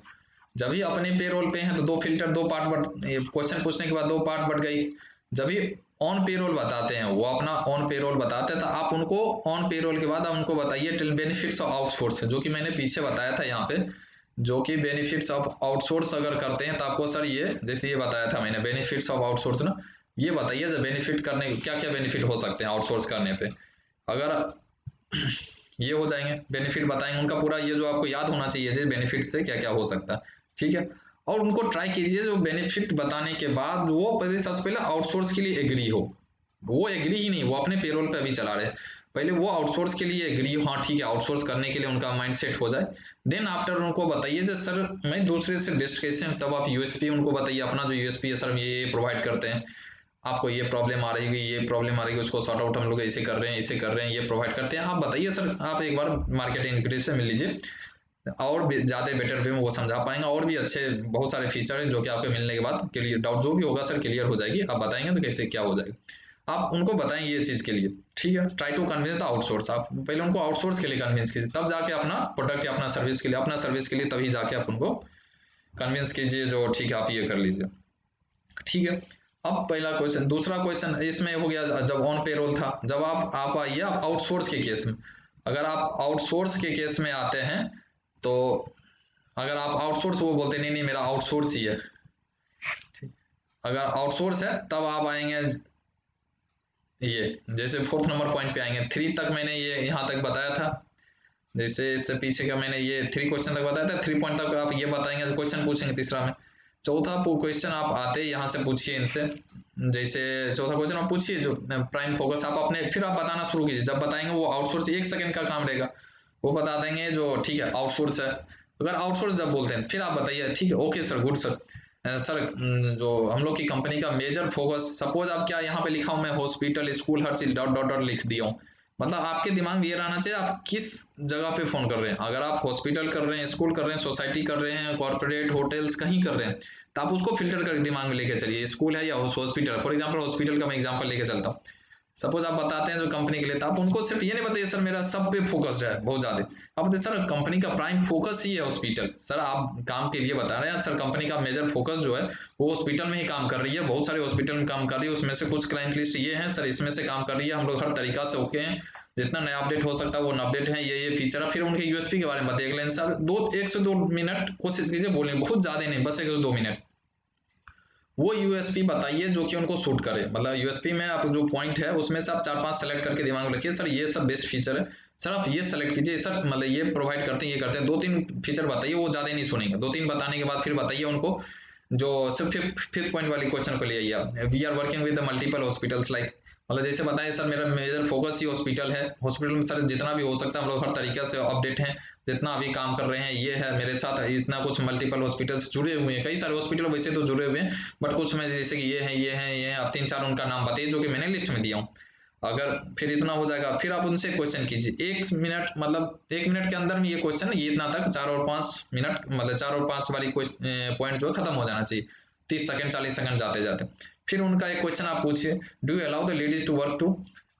जब ही अपने पेरोल पे हैं तो दो फिल्टर, दो पार्ट बट, क्वेश्चन पूछने के बाद दो पार्ट बढ़ गई। जब ही ऑन पेरोल बताते हैं, वो अपना ऑन पेरोल बताते हैं, तो आप उनको ऑन पेरोल के बाद आप उनको बताइए टिल बेनिफिट्स ऑफ आउटसोर्स, जो कि मैंने पीछे बताया था यहाँ पे, जो कि बेनिफिट्स ऑफ आउटसोर्स अगर करते हैं तो आपको सर ये जैसे ये बताया था मैंने बेनिफिट्स ऑफ आउटसोर्स ना, ये बताइए जो बेनिफिट करने क्या क्या बेनिफिट हो सकते हैं आउटसोर्स करने पे। अगर ये हो जाएंगे बेनिफिट बताएंगे उनका पूरा, ये जो आपको याद होना चाहिए जी बेनिफिट से क्या क्या हो सकता है, ठीक है। और उनको ट्राई कीजिए जो बेनिफिट बताने के बाद वो पहले सबसे पहले आउटसोर्स के लिए एग्री हो, वो एग्री ही नहीं, वो अपने पेरोल पे अभी चला रहे, पहले वो आउटसोर्स के लिए एग्री हो, हाँ ठीक है आउटसोर्स करने के लिए उनका माइंड सेट हो जाए, देन आफ्टर उनको बताइए जो सर मैं दूसरे से बेस्ट कैसे हूँ, तब आप यूएसपी उनको बताइए, अपना जो यूएसपी है सर ये प्रोवाइड करते हैं, आपको ये प्रॉब्लम आ रही है, ये प्रॉब्लम आ रही है, उसको सॉर्ट आउट हम लोग ऐसे कर रहे हैं, ऐसे कर रहे हैं, ये प्रोवाइड करते हैं, आप बताइए सर, आप एक बार मार्केट एग्जीक्यूटिव से मिल लीजिए, और भी ज़्यादा बेटर वे में वो समझा पाएंगे, और भी अच्छे बहुत सारे फीचर हैं जो कि आपके मिलने के बाद क्लियर डाउट जो भी होगा सर क्लियर हो जाएगी, आप बताएंगे तो कैसे क्या हो जाएगा, आप उनको बताएं ये चीज़ के लिए, ठीक है। Try to convince the outsource, आप पहले उनको आउटसोर्स के लिए कन्विंस कीजिए, तब जाके अपना प्रोडक्ट या अपना सर्विस के लिए तभी जाके आप उनको कन्विंस कीजिए जो ठीक है आप ये कर लीजिए, ठीक है। अब पहला क्वेश्चन, दूसरा क्वेश्चन इसमें हो गया जब ऑन पेरोल था, जब आप आइए आप आउटसोर्स के केस में, अगर आप आउटसोर्स के केस में आते हैं तो अगर आप आउटसोर्स वो बोलते नहीं नहीं मेरा आउटसोर्स ही है, अगर आउटसोर्स है तब आप आएंगे ये जैसे फोर्थ नंबर पॉइंट पे आएंगे, 3 तक मैंने ये यहाँ तक बताया था, जैसे इससे पीछे का मैंने ये 3 क्वेश्चन तक बताया था, 3 पॉइंट तक आप ये बताएंगे तो क्वेश्चन पूछेंगे तीसरा में। चौथा क्वेश्चन आप आते यहाँ से पूछिए इनसे, जैसे चौथा क्वेश्चन आप पूछिए जो प्राइम फोकस, आप अपने फिर आप बताना शुरू कीजिए, जब बताएंगे वो आउटसोर्स 1 सेकंड का काम रहेगा, वो बता देंगे जो ठीक है आउटसोर्स है, अगर आउटसोर्स जब बोलते हैं फिर आप बताइए ठीक है okay sir good sir, sir जो हम लोग की कंपनी का मेजर फोकस, सपोज आप क्या यहाँ पे लिखा हूँ मैं हॉस्पिटल स्कूल हर चीज डॉट डॉट डॉट लिख दिया हूँ, मतलब आपके दिमाग में ये रहना चाहिए आप किस जगह पे फोन कर रहे हैं। अगर आप हॉस्पिटल कर रहे हैं, स्कूल कर रहे हैं, सोसाइटी कर रहे हैं, कॉर्पोरेट होटल्स कहीं कर रहे हैं, तो आप उसको फिल्टर करके दिमाग में लेके चलिए, स्कूल है या हॉस्पिटल। फॉर एग्जाम्पल हॉस्पिटल का मैं एग्जाम्पल लेके चलता हूँ। सपोज आप बताते हैं जो कंपनी के लिए, तो आप उनको सिर्फ ये नहीं बताइए सर मेरा सब पे फोकस्ड है बहुत ज्यादा। आप बोलते सर कंपनी का प्राइम फोकस ही है हॉस्पिटल। सर आप काम के लिए बता रहे हैं, सर कंपनी का मेजर फोकस जो है वो हॉस्पिटल में ही काम कर रही है, बहुत सारे हॉस्पिटल में काम कर रही है, उसमें से कुछ क्लाइंट लिस्ट ये है सर, इसमें से काम कर रही है, हम लोग हर तरीका से ओके हैं, जितना नया अपडेट हो सकता है वो अपडेट है, ये फीचर है। फिर उनके यूएसपी के बारे में बताइए। अगले सर 1 से 2 मिनट कोशिश कीजिए बोलने, बहुत ज्यादा नहीं, बस 1 से 2 मिनट वो यूएसपी बताइए जो कि उनको सूट करे। मतलब यूएसपी में आप जो पॉइंट है उसमें से आप 4-5 सेलेक्ट करके दिमाग में रखिए, सर ये सब बेस्ट फीचर है, सर आप ये सेलेक्ट कीजिए, सर मतलब ये प्रोवाइड करते हैं, ये करते हैं। 2-3 फीचर बताइए, वो ज्यादा नहीं सुनेंगे। 2-3 बताने के बाद फिर बताइए उनको जो सिर्फ फिफ्थ पॉइंट वाली क्वेश्चन को ले आइए आप, we are working with the multiple hospitals like, मतलब जैसे बताएं सर मेरा मेजर फोकस ही हॉस्पिटल है, हॉस्पिटल में सर जितना भी हो सकता है हम लोग हर तरीके से अपडेट हैं, जितना अभी काम कर रहे हैं ये है, मेरे साथ इतना कुछ मल्टीपल हॉस्पिटल्स जुड़े हुए हैं, कई सारे हॉस्पिटल वैसे तो जुड़े हुए हैं, बट कुछ में जैसे कि ये है, आप 3-4 उनका नाम बताइए जो कि मैंने लिस्ट में दिया हूँ। अगर फिर इतना हो जाएगा, फिर आप उनसे क्वेश्चन कीजिए 1 मिनट, मतलब 1 मिनट के अंदर में ये क्वेश्चन, ये इतना तक 4 और 5 मिनट, मतलब 4 और 5 वाली पॉइंट जो है खत्म हो जाना चाहिए, 30 सेकंड 40 सेकंड जाते जाते। फिर उनका एक क्वेश्चन आप पूछिए, do you allow the ladies to work too.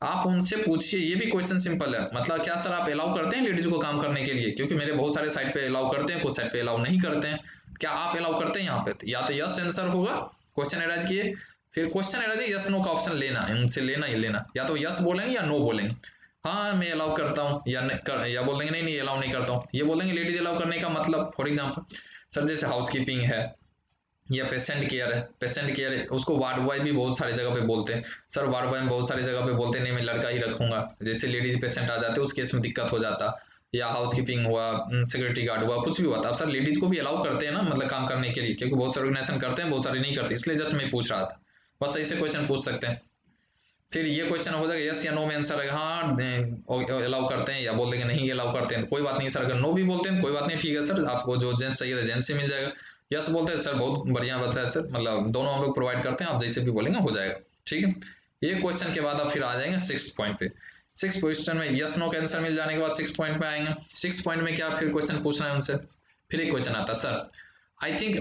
आप उनसे पूछिए, ये भी क्वेश्चन सिंपल है, मतलब क्या सर आप अलाउ करते हैं लेडीज को काम करने के लिए, क्योंकि मेरे बहुत सारे साइट पे अलाउ करते हैं, कुछ साइट पे अलाउ नहीं करते हैं, क्या आप अलाउ करते हैं यहाँ पे। या तो यस आंसर होगा, क्वेश्चन अरेंज किए, फिर क्वेश्चन अरेंज यस नो का ऑप्शन लेना, उनसे लेना ही लेना, या तो यस बोलेंगे या नो बोलेंगे, हाँ मैं अलाउ करता हूँ, या बोल देंगे नहीं नहीं अलाउ नहीं करता हूँ। ये बोलेंगे लेडीज अलाउ करने का मतलब, फॉर एग्जाम्पल सर जैसे हाउस कीपिंग है या पेशेंट केयर है, पेशेंट केयर है, उसको वार्ड बॉय भी बहुत सारी जगह पे बोलते हैं, सर वार्ड बॉय में बहुत सारी जगह पे बोलते हैं नहीं मैं लड़का ही रखूंगा, जैसे लेडीज पेशेंट आ जाते हैं उस केस में दिक्कत हो जाता, या हाउस कीपिंग हुआ, सिक्योरिटी गार्ड हुआ, कुछ भी हुआ था, अब सर लेडीज को भी अलाउ करते हैं ना, मतलब काम करने के लिए, क्योंकि बहुत सारे ऑर्गेनाइजेशन करते हैं बहुत सारे नहीं करते, इसलिए जस्ट मैं पूछ रहा था, बस ऐसे क्वेश्चन पूछ सकते हैं। फिर ये क्वेश्चन हो जाएगा यस या नो में आंसर है, हाँ अलाउ करते हैं, या बोल देंगे नहीं अलाउ करते हैं, तो कोई बात नहीं सर, अगर नो भी बोलते हैं कोई बात नहीं, ठीक है सर आपको जो जेंट्स चाहिए था जेंट्स से मिल जाएगा। यस बोलते हैं सर बहुत बढ़िया बात है सर, मतलब दोनों हम लोग प्रोवाइड करते हैं, आप जैसे भी बोलेंगे हो जाएगा, ठीक है। ये क्वेश्चन के बाद आप फिर आ जाएंगे 6 पॉइंट पे। 6 क्वेश्चन में यस नो का आंसर मिल जाने के बाद 6 पॉइंट पे आएंगे। 6 पॉइंट में क्या फिर क्वेश्चन पूछना है उनसे। फिर एक क्वेश्चन आता है सर आई थिंक,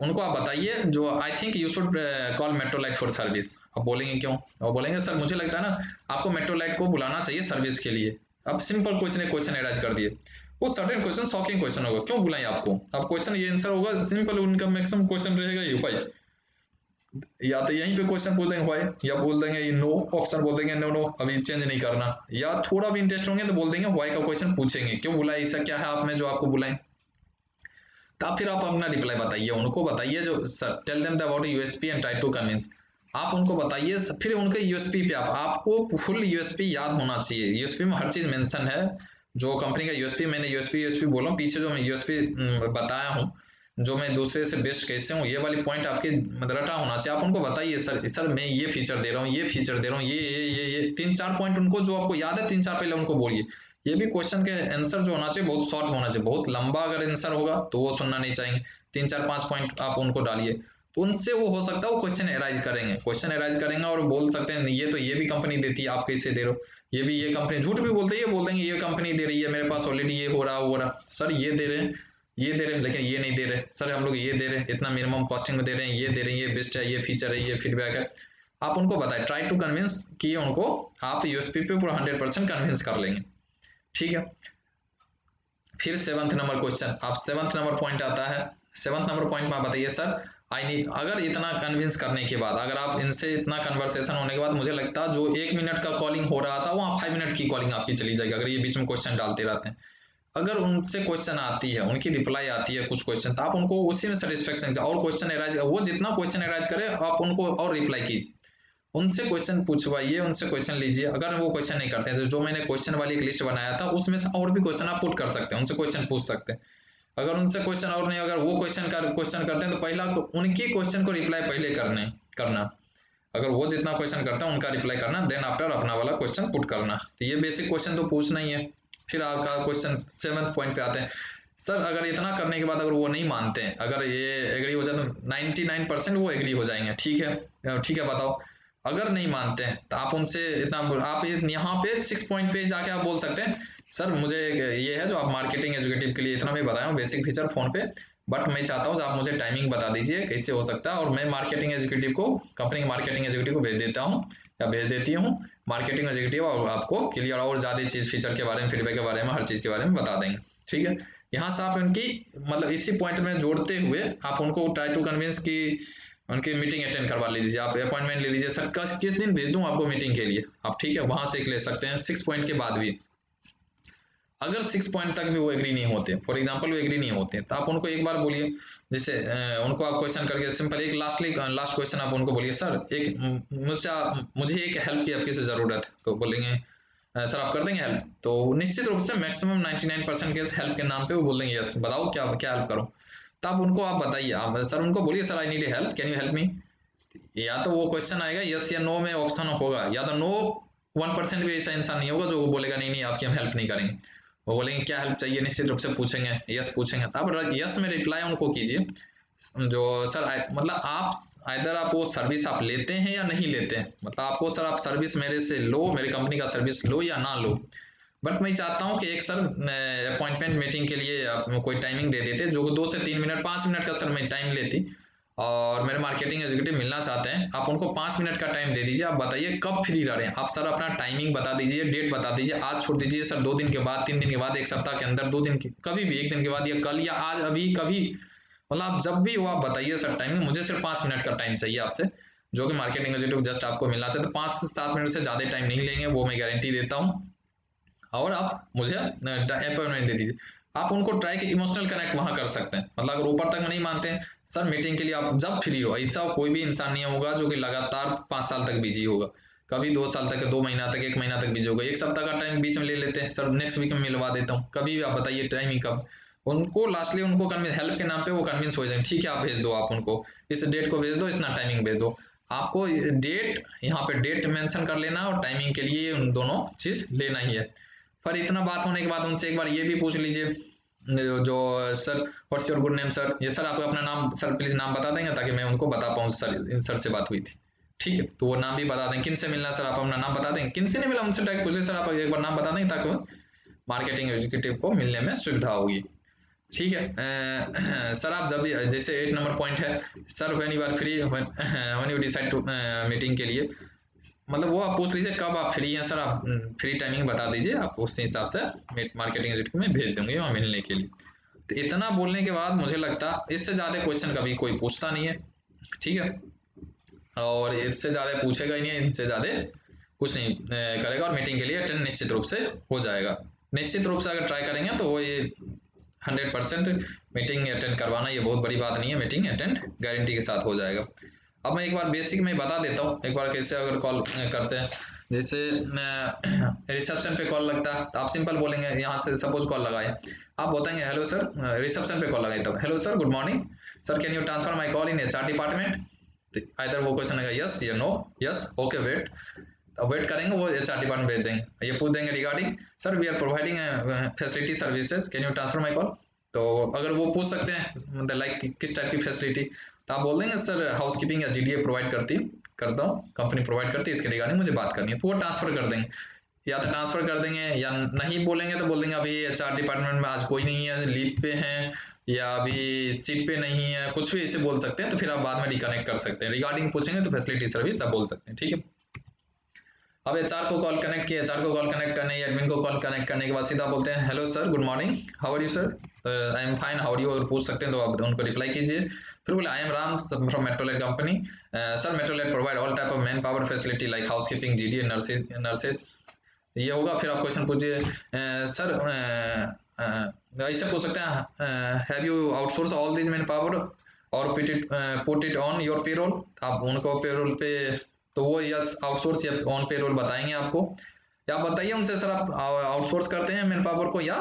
उनको आप बताइए जो I think you should call Metrolite for service. अब बोलेंगे क्यों, और बोलेंगे सर मुझे लगता है ना आपको मेट्रोलाइट को बुलाना चाहिए सर्विस के लिए। अब सिंपल क्वेश्चन अरेंज कर दिए, वो सर्टेन क्वेश्चन शॉकिंग क्वेश्चन होगा, क्यों बुलाएं आपको, अब क्वेश्चन ये आंसर होगा सिंपल, उनका मैक्सिमम क्वेश्चन रहेगा ये भाई, या तो यहीं पे क्वेश्चन पूछ देंगे व्हाई, या बोल देंगे ये नो, ऑप्शन बोल देंगे नो नो अभी चेंज नहीं करना, या थोड़ा भी इंटरेस्ट होंगे तो बोल देंगे व्हाई का क्वेश्चन पूछेंगे, क्यों बुलाए, ऐसा क्या है आप में जो आपको बुलाएं। तब फिर आप अपना रिप्लाई बताइए, उनको बताइए जो tell them about USP and try to convince. आप उनको बताइए, फिर उनके यूएसपी पे आपको फुल यूएसपी याद होना चाहिए, यूएसपी में हर चीज मेंशन है, जो कंपनी का यूएसपी, मैंने यूएसपी बोला हूँ पीछे जो मैं यूएसपी बताया हूँ, जो मैं दूसरे से बेस्ट कैसे हूँ, ये वाली पॉइंट आपके रटा होना चाहिए। आप उनको बताइए सर मैं ये फीचर दे रहा हूँ, ये फीचर दे रहा हूँ, ये 3-4 पॉइंट उनको जो आपको याद है 3-4 पहले उनको बोलिए। ये भी क्वेश्चन के आंसर जो होना चाहिए बहुत शॉर्ट होना चाहिए, बहुत लंबा अगर आंसर होगा तो वो सुनना नहीं चाहेंगे। 3-4-5 पॉइंट आप उनको डालिए, तो उनसे वो हो सकता है वो क्वेश्चन एराइज करेंगे और बोल सकते हैं ये तो ये भी कंपनी देती है आप कैसे दे रहे हो, ये भी ये कंपनी, झूठ भी बोलते हैं, ये बोल देंगे ये कंपनी दे रही है मेरे पास ऑलरेडी ये हो रहा सर, ये दे रहे हैं ये दे रहे हैं लेकिन ये नहीं दे रहे सर, हम लोग ये दे रहे हैं इतना मिनिमम कॉस्टिंग में दे रहे हैं, ये दे रहे हैं, ये बेस्ट है, ये फीचर है, ये फीडबैक है। आप उनको बताएं, ट्राई टू कन्विंस किए उनको, आप यूएसपी पे पूरा 100% कन्विंस कर लेंगे, ठीक है। फिर 7th नंबर क्वेश्चन, आप 7th नंबर पॉइंट आता है, 7th नंबर पॉइंट में बताइए सर आई नीड, अगर इतना कन्विंस करने के बाद, अगर आप इनसे इतना कन्वर्सेशन होने के बाद, मुझे लगता है जो 1 मिनट का कॉलिंग हो रहा था वहाँ 5 मिनट की कॉलिंग आपकी चली जाएगी, अगर ये बीच में क्वेश्चन डालते रहते हैं। अगर उनसे क्वेश्चन आती है, उनकी रिप्लाई आती है कुछ क्वेश्चन, तो आप उनको उसी में सेटिस्फेक्शन और क्वेश्चन एराइज, वो जितना क्वेश्चन एराइज करे आप उनको और रिप्लाई कीजिए, उनसे क्वेश्चन पूछवाइए, उनसे क्वेश्चन लीजिए। अगर वो क्वेश्चन नहीं करते हैं तो जो मैंने क्वेश्चन वाली एक लिस्ट बनाया था उसमें से और भी क्वेश्चन आप पुट कर सकते हैं, उनसे क्वेश्चन पूछ सकते हैं। अगर उनसे क्वेश्चन और नहीं, अगर वो क्वेश्चन करते हैं तो पहला उनकी क्वेश्चन को रिप्लाई पहले करना, अगर वो जितना क्वेश्चन करता है उनका रिप्लाई करना, देन आफ्टर अपना वाला क्वेश्चन पुट करना। तो ये बेसिक क्वेश्चन तो पूछना ही है। फिर आपका क्वेश्चन 7th पॉइंट पे आते हैं, सर अगर इतना करने के बाद अगर वो नहीं मानते हैं, अगर ये एग्री हो जाए तो 99% वो एग्री हो जाएंगे, ठीक है बताओ अगर नहीं मानते हैं तो आप उनसे इतना आप यहाँ पे 6 पॉइंट पे जाके आप बोल सकते हैं सर मुझे ये है जो आप मार्केटिंग एजुकेटिव के लिए इतना मैं बताया हूँ बेसिक फीचर फोन पे, बट मैं चाहता हूँ आप मुझे टाइमिंग बता दीजिए कैसे हो सकता है, और मैं मार्केटिंग एजुकेटिव को कंपनी के मार्केटिंग एजुकेटिव को भेज देता हूँ या भेज देती हूँ। मार्केटिंग एजुकेटिव और आपको क्लियर और ज़्यादा चीज़ फीचर के बारे में, फीडबैक के बारे में, हर चीज़ के बारे में बता देंगे। ठीक है, यहाँ से आप उनकी मतलब इसी पॉइंट में जोड़ते हुए आप उनको ट्राई टू कन्विंस की उनकी मीटिंग अटेंड करवा लीजिए, आप अपॉइंटमेंट ले लीजिए, सर किस दिन भेज दूँ आपको मीटिंग के लिए, आप ठीक है वहां से ले सकते हैं 6 पॉइंट के बाद भी। अगर 6 पॉइंट तक भी वो एग्री नहीं होते, फॉर एग्जांपल वो एग्री नहीं होते, तो आप उनको एक बार बोलिए, जैसे उनको आप क्वेश्चन करके सिंपल एक लास्ट क्वेश्चन आप उनको बोलिए, सर एक मुझे एक हेल्प की आपकी से ज़रूरत है, तो बोलेंगे सर आप कर देंगे हेल्प, तो निश्चित रूप से मैक्सिमम 99% के हेल्प के नाम पे वो बोल देंगे यस, बताओ क्या क्या हेल्प करूँ। तो आप बताइए, आप सर उनको बोलिए sir I need help, can you help me. या तो वो क्वेश्चन आएगा यस या नो में ऑप्शन होगा, या तो नो 1% भी ऐसा इंसान नहीं होगा जो वो बोलेगा नहीं नहीं आपकी हम हेल्प नहीं करेंगे, वो बोलेंगे क्या हेल्प चाहिए, निश्चित रूप से पूछेंगे, यस पूछेंगे, तब यस में रिप्लाई उनको कीजिए, जो सर मतलब आप इधर आप वो सर्विस आप लेते हैं या नहीं लेते हैं, मतलब आपको सर आप सर्विस मेरे से लो, मेरी कंपनी का सर्विस लो या ना लो, बट मैं चाहता हूँ कि एक सर अपॉइंटमेंट मीटिंग के लिए आप कोई टाइमिंग दे देते जो 2 से 3 मिनट 5 मिनट का सर मैं टाइम लेती, और मेरे मार्केटिंग एग्जीक्यूटिव मिलना चाहते हैं, आप उनको 5 मिनट का टाइम दे दीजिए, आप बताइए कब फ्री रह रहे हैं, आप सर अपना टाइमिंग बता दीजिए, डेट बता दीजिए, आज छोड़ दीजिए सर 2 दिन के बाद, 3 दिन के बाद, एक सप्ताह के अंदर, 2 दिन के कभी भी, 1 दिन के बाद या कल या आज अभी कभी, मतलब आप जब भी हो आप बताइए सर टाइमिंग, मुझे सिर्फ 5 मिनट का टाइम चाहिए आपसे, जो कि मार्केटिंग एग्जीक्यूटिव जस्ट आपको मिलना चाहिए, तो 5 से 7 मिनट से ज़्यादा टाइम नहीं लेंगे, वो मैं गारंटी देता हूँ, और आप मुझे अपॉइंटमेंट दे दीजिए। आप उनको ट्राई के इमोशनल कनेक्ट वहां कर सकते हैं, मतलब अगर ऊपर तक नहीं मानते हैं सर मीटिंग के लिए आप जब फ्री हो, ऐसा कोई भी इंसान नहीं होगा जो कि लगातार 5 साल तक बिजी होगा, कभी 2 साल तक, 2 महीना तक, 1 महीना तक बिजी होगा, एक सप्ताह का टाइम बीच में ले लेते हैं सर नेक्स्ट वीक में मिलवा देता हूँ, कभी भी आप बताइए टाइमिंग कब, उनको लास्टली उनको कन्विंस, हेल्प के नाम पे वो कन्विंस हो जाए, ठीक है आप भेज दो, आप उनको इस डेट को भेज दो, इतना टाइमिंग भेज दो, आपको डेट यहाँ पे डेट मेंशन कर लेना और टाइमिंग के लिए उन दोनों चीज लेना ही है। पर इतना बात होने के बाद उनसे एक बार ये भी पूछ लीजिए, जो sir what's your good name sir, ये सर आप अपना नाम सर प्लीज नाम बता देंगे ताकि मैं उनको बता पाऊँ सर इन सर से बात हुई थी, ठीक है, तो वो नाम भी बता दें, किन से मिलना सर आप अपना नाम बता दें, किन से नहीं मिला उनसे डायरेक्ट पूछ ले सर, आप एक बार नाम बता दें ताकि मार्केटिंग एग्जीक्यूटिव को मिलने में सुविधा होगी। ठीक है, सर आप जब भी जैसे 8 नंबर पॉइंट है, sir when you are free, when you decide to meeting के लिए, मतलब वो आप पूछ लीजिए कब आप फ्री हैं सर, आप फ्री टाइमिंग बता दीजिए, आप उस हिसाब से मार्केटिंग एजेंट में भेज दूंगी वहाँ मिलने के लिए। तो इतना बोलने के बाद मुझे लगता इससे ज़्यादा क्वेश्चन कभी कोई पूछता नहीं है, ठीक है, और इससे ज़्यादा पूछेगा ही नहीं, इनसे ज़्यादा कुछ नहीं करेगा, और मीटिंग के लिए अटेंड निश्चित रूप से हो जाएगा। निश्चित रूप से अगर ट्राई करेंगे तो वो ये 100% मीटिंग अटेंड करवाना ये बहुत बड़ी बात नहीं है, मीटिंग अटेंड गारंटी के साथ हो जाएगा। अब मैं एक बार बेसिक में बता देता हूँ, एक बार कैसे अगर कॉल करते हैं, जैसे रिसेप्शन पे कॉल लगता है तो आप सिंपल बोलेंगे, यहाँ से सपोज कॉल लगाए, आप बताएंगे हेलो सर, रिसेप्शन पे कॉल लगाए तब hello sir good morning sir can you transfer my call in HR department, तो इधर वो क्वेश्चन आएगा यस या नो, यस ओके वेट, अब वेट करेंगे, वो एचआर डिपार्टमेंट भेज देंगे, ये पूछ देंगे regarding sir we are providing facility services can you transfer my call, तो अगर वो पूछ सकते हैं मतलब लाइक किस टाइप की फैसिलिटी, तो आप बोल देंगे सर हाउस कीपिंग या जीडीए प्रोवाइड करता हूँ, कंपनी प्रोवाइड करती है, इसके रिगार्डिंग मुझे बात करनी है, तो वो ट्रांसफर कर देंगे, या तो ट्रांसफर कर देंगे, या नहीं बोलेंगे तो बोल देंगे अभी एचआर डिपार्टमेंट में आज कोई नहीं है, लीव पे हैं, या अभी सीट पे नहीं है, कुछ भी ऐसे बोल सकते हैं, तो फिर आप बाद में रिकनेक्ट कर सकते हैं, रिगार्डिंग पूछेंगे तो फैसिलिटी सर्विस आप बोल सकते हैं, ठीक है। अब एचआर को कॉल कनेक्ट किया, एचआर को कॉल कनेक्ट करने या एडमिन को कॉल कनेक्ट करने के बाद सीधा बोलते हैं hello sir good morning how are you sir, I am fine how are you, अगर पूछ सकते हैं तो आप उनको रिप्लाई कीजिए, फिर बोले I am Ram from Metrolet company, sir Metrolet provide all type of man power facility like house keeping GDA nurses, ये होगा, फिर आप क्वेश्चन पूछिए सर ऐसे पूछ सकते हैं have you outsource all this man power और put it on your payroll, आप उनको पेरोल पे, तो वो यस आउटसोर्स या ऑन पेरोल बताएंगे आपको, या आप बताइए उनसे सर आप आउटसोर्स करते हैं मैन पावर को या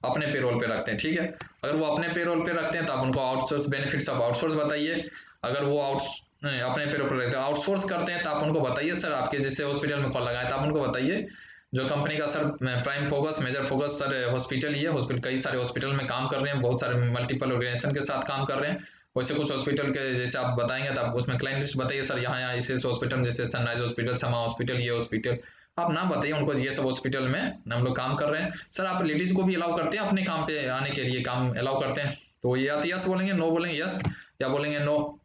अपने पेरोल पे रखते हैं, ठीक है, अगर वो अपने पेरोल पे रखते हैं तो आप उनको आउटसोर्स बेनिफिट्स ऑफ आउटसोर्स बताइए, अगर वो अपने पेरोल पे रखते हैं आउटसोर्स करते हैं तो आप उनको बताइए सर आपके जैसे हॉस्पिटल में कॉल लगाए तो आप उनको बताइए जो कंपनी का sir prime focus major focus sir hospital ही है, हॉस्पिटल कई सारे हॉस्पिटल में काम कर रहे हैं, बहुत सारे मल्टीपल ऑर्गेनाइजेशन के साथ काम कर रहे हैं, वैसे कुछ हॉस्पिटल के जैसे आप बताएंगे तो आप उसमें क्लाइंट लिस्ट बताइए, सर यहाँ यहाँ इस हॉस्पिटल, जैसे सनराइज हॉस्पिटल, समा हॉस्पिटल, ये हॉस्पिटल, आप नाम बताइए उनको, ये सब हॉस्पिटल में हम लोग काम कर रहे हैं। सर आप लेडीज को भी अलाउ करते हैं अपने काम पे आने के लिए, काम अलाउ करते हैं? तो ये या तो यस बोलेंगे, नो बोलेंगे यस, या बोलेंगे नो,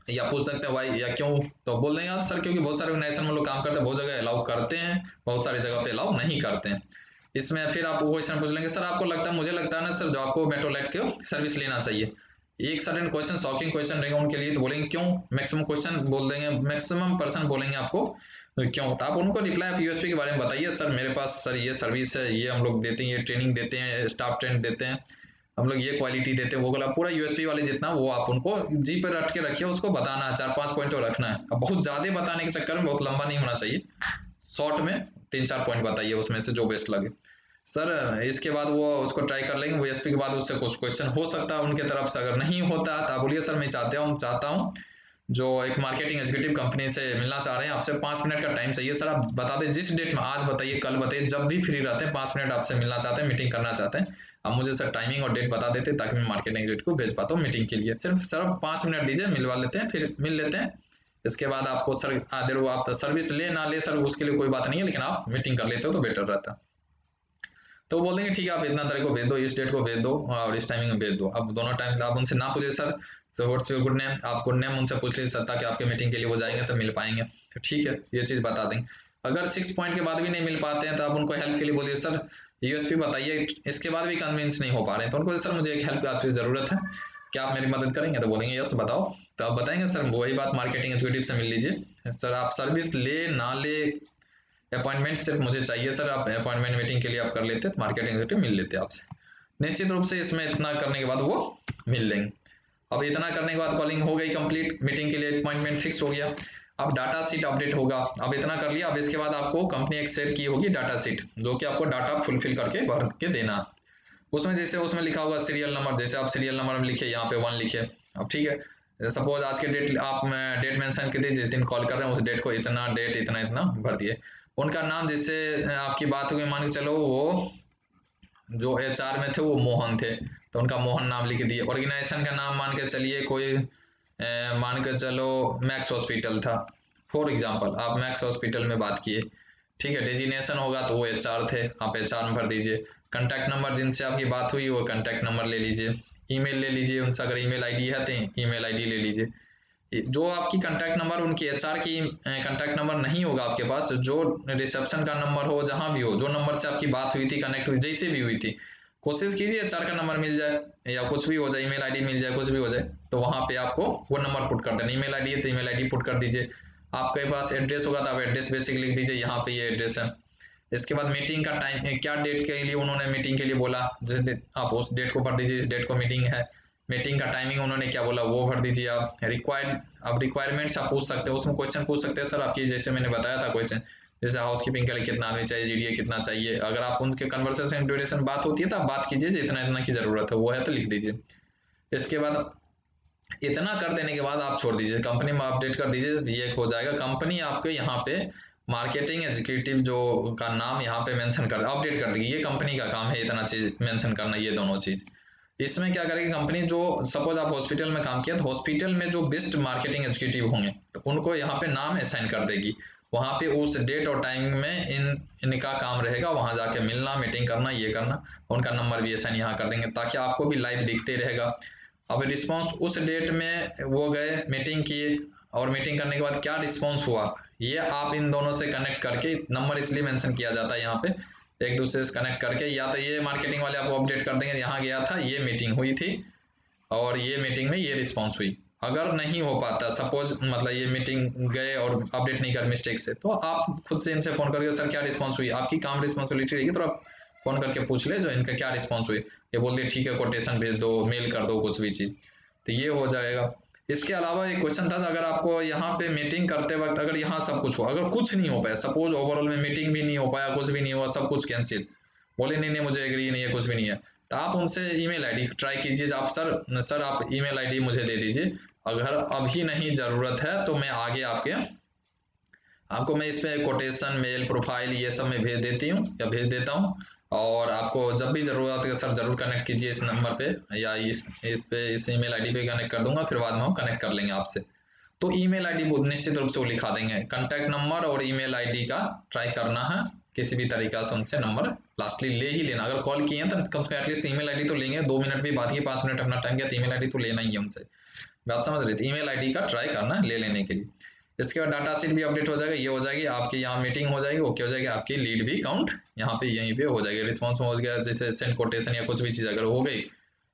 या पूछ सकते हैं वाई या क्यों, तो बोल देंगे आप सर क्योंकि बहुत सारे ऑर्गेनाइजेशन में लोग काम करते हैं, बहुत जगह अलाउ करते हैं, बहुत सारी जगह पे अलाउ नहीं करते हैं। इसमें फिर आप वो क्वेश्चन पूछ लेंगे, सर आपको लगता है, मुझे लगता है ना सर जो आपको मेट्रोलाइट की सर्विस लेना चाहिए। एक सर्टेन क्वेश्चन, शॉकिंग क्वेश्चन रहेगा उनके लिए, तो बोलेंगे क्यों, मैक्सिमम क्वेश्चन बोल देंगे, मैक्सिमम पर्सन बोलेंगे आपको क्यों। तो आप उनको रिप्लाई आप यूएसपी के बारे में बताइए, सर मेरे पास सर ये सर्विस है, ये हम लोग देते हैं, ये ट्रेनिंग देते हैं, स्टाफ ट्रेन देते हैं हम लोग, ये क्वालिटी देते हैं, वो गला पूरा यूएसपी वाले जितना वो आप उनको जी पर रट के रखिए, उसको बताना है, 4-5 पॉइंट तो रखना है। अब बहुत ज्यादा बताने के चक्कर में बहुत लंबा नहीं होना चाहिए, शॉर्ट में 3-4 पॉइंट बताइए उसमें से जो बेस्ट लगे। सर इसके बाद वो उसको ट्राई कर लेंगे, वो एसपी के बाद उससे कुछ क्वेश्चन हो सकता है उनके तरफ से, अगर नहीं होता तो आप बोलिए सर मैं चाहता हूँ जो एक मार्केटिंग एग्जीक्यूटिव कंपनी से मिलना चाह रहे हैं, आपसे 5 मिनट का टाइम चाहिए, सर आप बता दें जिस डेट में, आज बताइए, कल बताइए, जब भी फ्री रहते हैं, 5 मिनट आपसे मिलना चाहते हैं, मीटिंग करना चाहते हैं, आप मुझे सर टाइमिंग और डेट बता देते ताकि मैं मार्केटिंग एग्जीक्यूटिव को भेज पाता हूँ मीटिंग के लिए। सिर्फ सर 5 मिनट दीजिए, मिलवा लेते हैं, फिर मिल लेते हैं। इसके बाद आपको सर आधे वो आप सर्विस ले ना ले सर उसके लिए कोई बात नहीं है, लेकिन आप मीटिंग कर लेते हो तो बेटर रहता है। तो बोल देंगे ठीक है आप इतना तारीख को भेज दो, इस डेट को भेज दो और इस टाइमिंग में भेज दो। अब दोनों टाइम आप उनसे ना पूछिए sir what's your good name, आप गुड नेम उनसे पूछ लीजिए सर, ताकि आपके मीटिंग के लिए वो जाएंगे तो मिल पाएंगे, तो ठीक है ये चीज़ बता देंगे। अगर 6 पॉइंट के बाद भी नहीं मिल पाते हैं तो आप उनको हेल्प के लिए बोलिए सर यूएसपी बताइए, इसके बाद भी कन्विंस नहीं हो पा रहे हैं तो उनको सर मुझे एक हेल्प आपसे ज़रूरत है, क्या आप मेरी मदद करेंगे? तो बोलेंगे यस बताओ, तो आप बताएंगे सर वही बात मार्केटिंग एग्जीक्यूटिव से मिल लीजिए, सर आप सर्विस ले ना ले, अपॉइंटमेंट सिर्फ मुझे चाहिए सर, आप अपॉइंटमेंट मीटिंग के लिए आप कर लेते तो मार्केटिंग एग्जीक्यूटिव मिल लेते आपसे। निश्चित रूप से इसमें इतना करने के बाद वो मिल लेंगे। अब इतना करने के बाद कॉलिंग हो गई कंप्लीट, मीटिंग के लिए अपॉइंटमेंट फिक्स हो गया। अब डाटा सीट अपडेट होगा, अब इतना कर लिया, अब इसके बाद आपको कंपनी एक शेयर की होगी डाटा सीट, जो कि आपको डाटा फुलफिल करके भर के देना। उसमें जैसे उसमें लिखा होगा सीरियल नंबर, जैसे आप सीरियल नंबर में लिखिए, यहाँ पे 1 लिखिए। अब ठीक है, सपोज आज के डेट आप डेट मेंशन कर दिए, जिस दिन कॉल कर रहे हैं उस डेट को इतना डेट इतना इतना भर दिए। उनका नाम जैसे आपकी बात हुई, मान के चलो वो जो एचआर में थे वो मोहन थे, तो उनका मोहन नाम लिख दिए। ऑर्गेनाइजेशन का नाम मान के चलिए कोई मान के चलो मैक्स हॉस्पिटल था, फॉर एग्जांपल आप मैक्स हॉस्पिटल में बात किए, ठीक है। डेजिग्नेशन होगा तो वो एचआर थे, आप एचआर में भर दीजिए। कॉन्टैक्ट नंबर जिनसे आपकी बात हुई वो कॉन्टैक्ट नंबर ले लीजिए। ईमेल ले लीजिए उनसे, अगर ईमेल आईडी है तो ईमेल आईडी ले लीजिए। जो आपकी कॉन्टैक्ट नंबर उनकी एचआर की कॉन्टैक्ट नंबर नहीं होगा आपके पास, जो रिसेप्शन का नंबर हो, जहां भी हो, जो नंबर से आपकी बात हुई थी, कनेक्ट हुई, जैसे भी हुई थी, कोशिश कीजिए एचआर का नंबर मिल जाए या कुछ भी हो जाए, ईमेल आईडी मिल जाए, कुछ भी हो जाए, तो वहां पे आपको वो नंबर पुट कर देना। ईमेल आईडी है तो ईमेल आईडी पुट कर दीजिए। आपके पास एड्रेस होगा तो आप एड्रेस बेसिक लिख दीजिए, यहाँ पे ये एड्रेस है। इसके बाद मीटिंग का टाइम, क्या डेट के लिए उन्होंने मीटिंग के लिए बोला, आप उस डेट को भर दीजिए, इस डेट को मीटिंग है। मीटिंग का टाइमिंग उन्होंने क्या बोला वो भर दीजिए आप। रिक्वायर्ड, अब रिक्वायरमेंट्स आप पूछ सकते हो, उसमें क्वेश्चन पूछ सकते हैं सर आपकी, जैसे मैंने बताया था क्वेश्चन, जैसे हाउस कीपिंग के लिए कितना आदमी चाहिए, जीडीए कितना चाहिए। अगर आप उनके कन्वर्सेशन ड्यूरेशन बात होती है तो आप बात कीजिए, इतना इतना की जरूरत है वो है तो लिख दीजिए। इसके बाद इतना कर देने के बाद आप छोड़ दीजिए, कंपनी में अपडेट कर दीजिए, ये हो जाएगा। कंपनी आपके यहाँ पे मार्केटिंग एग्जीक्यूटिव जो का नाम यहाँ पे मेंशन कर अपडेट कर देगी, ये कंपनी का काम है इतना चीज मेंशन करना, ये दोनों चीज। इसमें क्या करेगी कंपनी, जो सपोज आप हॉस्पिटल में काम किया तो हॉस्पिटल में जो बेस्ट मार्केटिंग एग्जीक्यूटिव होंगे तो उनको यहाँ पे नाम असाइन कर देगी, वहाँ पे उस डेट और टाइमिंग में इनका काम रहेगा, वहाँ जाके मिलना, मीटिंग करना, ये करना। उनका नंबर भी असाइन यहाँ कर देंगे ताकि आपको भी लाइव दिखते रहेगा। अब रिस्पॉन्स उस डेट में वो गए मीटिंग किए, और मीटिंग करने के बाद क्या रिस्पॉन्स हुआ, ये आप इन दोनों से कनेक्ट करके, नंबर इसलिए मेंशन किया जाता है यहाँ पे, एक दूसरे से कनेक्ट करके, या तो ये मार्केटिंग वाले आपको अपडेट कर देंगे यहाँ गया था, ये मीटिंग हुई थी और ये मीटिंग में ये रिस्पॉन्स हुई। अगर नहीं हो पाता, सपोज मतलब ये मीटिंग गए और अपडेट नहीं कर मिस्टेक से, तो आप खुद से इनसे फोन करके सर क्या रिस्पॉन्स हुई, आपकी काम रिस्पॉन्सिबिलिटी रहेगी, तो आप फोन करके पूछ ले जो इनका क्या रिस्पॉन्स हुई, ये बोल दिए ठीक है कोटेशन भेज दो, मेल कर दो, कुछ भी चीज़, तो ये हो जाएगा। इसके अलावा एक क्वेश्चन था, अगर आपको यहाँ पे मीटिंग करते वक्त अगर यहाँ सब कुछ हो, अगर कुछ नहीं हो पाया, सपोज ओवरऑल में मीटिंग भी नहीं हो पाया, कुछ भी नहीं हुआ, सब कुछ कैंसिल, बोले नहीं नहीं मुझे एग्री नहीं है, कुछ भी नहीं है, तो आप उनसे ईमेल आईडी ट्राई कीजिए, आप सर आप ईमेल आईडी मुझे दे दीजिए, अगर अभी नहीं ज़रूरत है तो मैं आगे आपको मैं इस पे कोटेशन, मेल, प्रोफाइल ये सब मैं भेज देती हूँ या भेज देता हूँ। और आपको जब भी ज़रूरत है सर ज़रूर कनेक्ट कीजिए इस नंबर पे, या इस ईमेल आईडी पे कनेक्ट कर दूंगा, फिर बाद में हम कनेक्ट कर लेंगे आपसे। तो ईमेल आईडी निश्चित रूप से वो लिखा देंगे, कॉन्टैक्ट नंबर और ईमेल आईडी का ट्राई करना है किसी भी तरीका से उनसे नंबर लास्टली ले ही लेना। अगर कॉल किए हैं तो कम से कम एटलीस्ट ईमेल आईडी तो लेंगे, 2 मिनट भी बात की, 5 मिनट अपना टाइम गया तो ईमेल आईडी तो लेना ही है उनसे। बात समझ रही थी, ईमेल आईडी का ट्राई करना ले लेने के लिए। इसके बाद डाटा शीट भी अपडेट हो जाएगा, ये हो जाएगी आपकी यहाँ मीटिंग हो जाएगी, ओके हो जाएगी, आपकी लीड भी काउंट यहाँ पे यहीं पे हो जाएगी, रिस्पॉन्स हो गया, जैसे सेंड कोटेशन या कुछ भी चीज़ अगर हो गई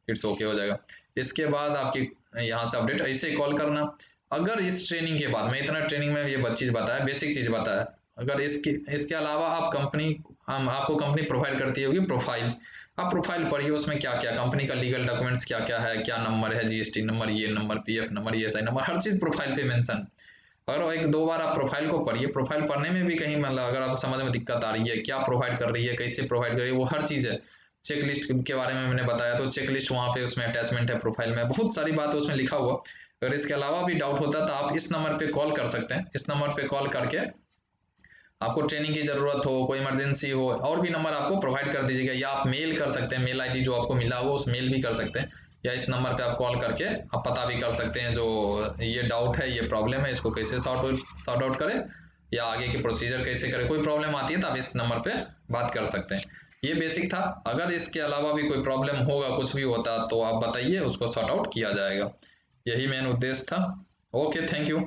इट्स ओके हो जाएगा। इसके बाद आपकी यहाँ से अपडेट ऐसे ही कॉल करना। अगर इस ट्रेनिंग के बाद, मैं इतना ट्रेनिंग में ये चीज़ बताया, बेसिक चीज़ बताया, अगर इसके अलावा आप आपको कंपनी प्रोवाइड करती होगी प्रोफाइल, आप प्रोफाइल पढ़िए उसमें क्या क्या कंपनी का लीगल डॉक्यूमेंट्स क्या क्या है, क्या नंबर है, जीएसटी नंबर, ये number, PF number, ESI number, हर चीज़ प्रोफाइल पे मेंशन। अगर एक दो बार आप प्रोफाइल को पढ़िए, प्रोफाइल पढ़ने में भी कहीं मतलब अगर आपको समझ में दिक्कत आ रही है, क्या प्रोवाइड कर रही है, कैसे प्रोवाइड कर रही है, वो हर चीज़ है। चेक लिस्ट के बारे में मैंने बताया, तो चेक लिस्ट वहाँ पे उसमें अटैचमेंट है प्रोफाइल में, बहुत सारी बातें उसमें लिखा हुआ। अगर इसके अलावा भी डाउट होता है तो आप इस नंबर पे कॉल कर सकते हैं, इस नंबर पे कॉल करके आपको ट्रेनिंग की ज़रूरत हो, कोई इमरजेंसी हो, और भी नंबर आपको प्रोवाइड कर दीजिएगा, या आप मेल कर सकते हैं, मेल आईडी जो आपको मिला हो उस मेल भी कर सकते हैं, या इस नंबर पे आप कॉल करके आप पता भी कर सकते हैं जो ये डाउट है, ये प्रॉब्लम है, इसको कैसे सॉर्ट आउट करें, या आगे की प्रोसीजर कैसे करें, कोई प्रॉब्लम आती है तो आप इस नंबर पे बात कर सकते हैं। ये बेसिक था। अगर इसके अलावा भी कोई प्रॉब्लम होगा, कुछ भी होता तो आप बताइए, उसको सॉर्ट आउट किया जाएगा। यही मेन उद्देश्य था। Okay, thank you.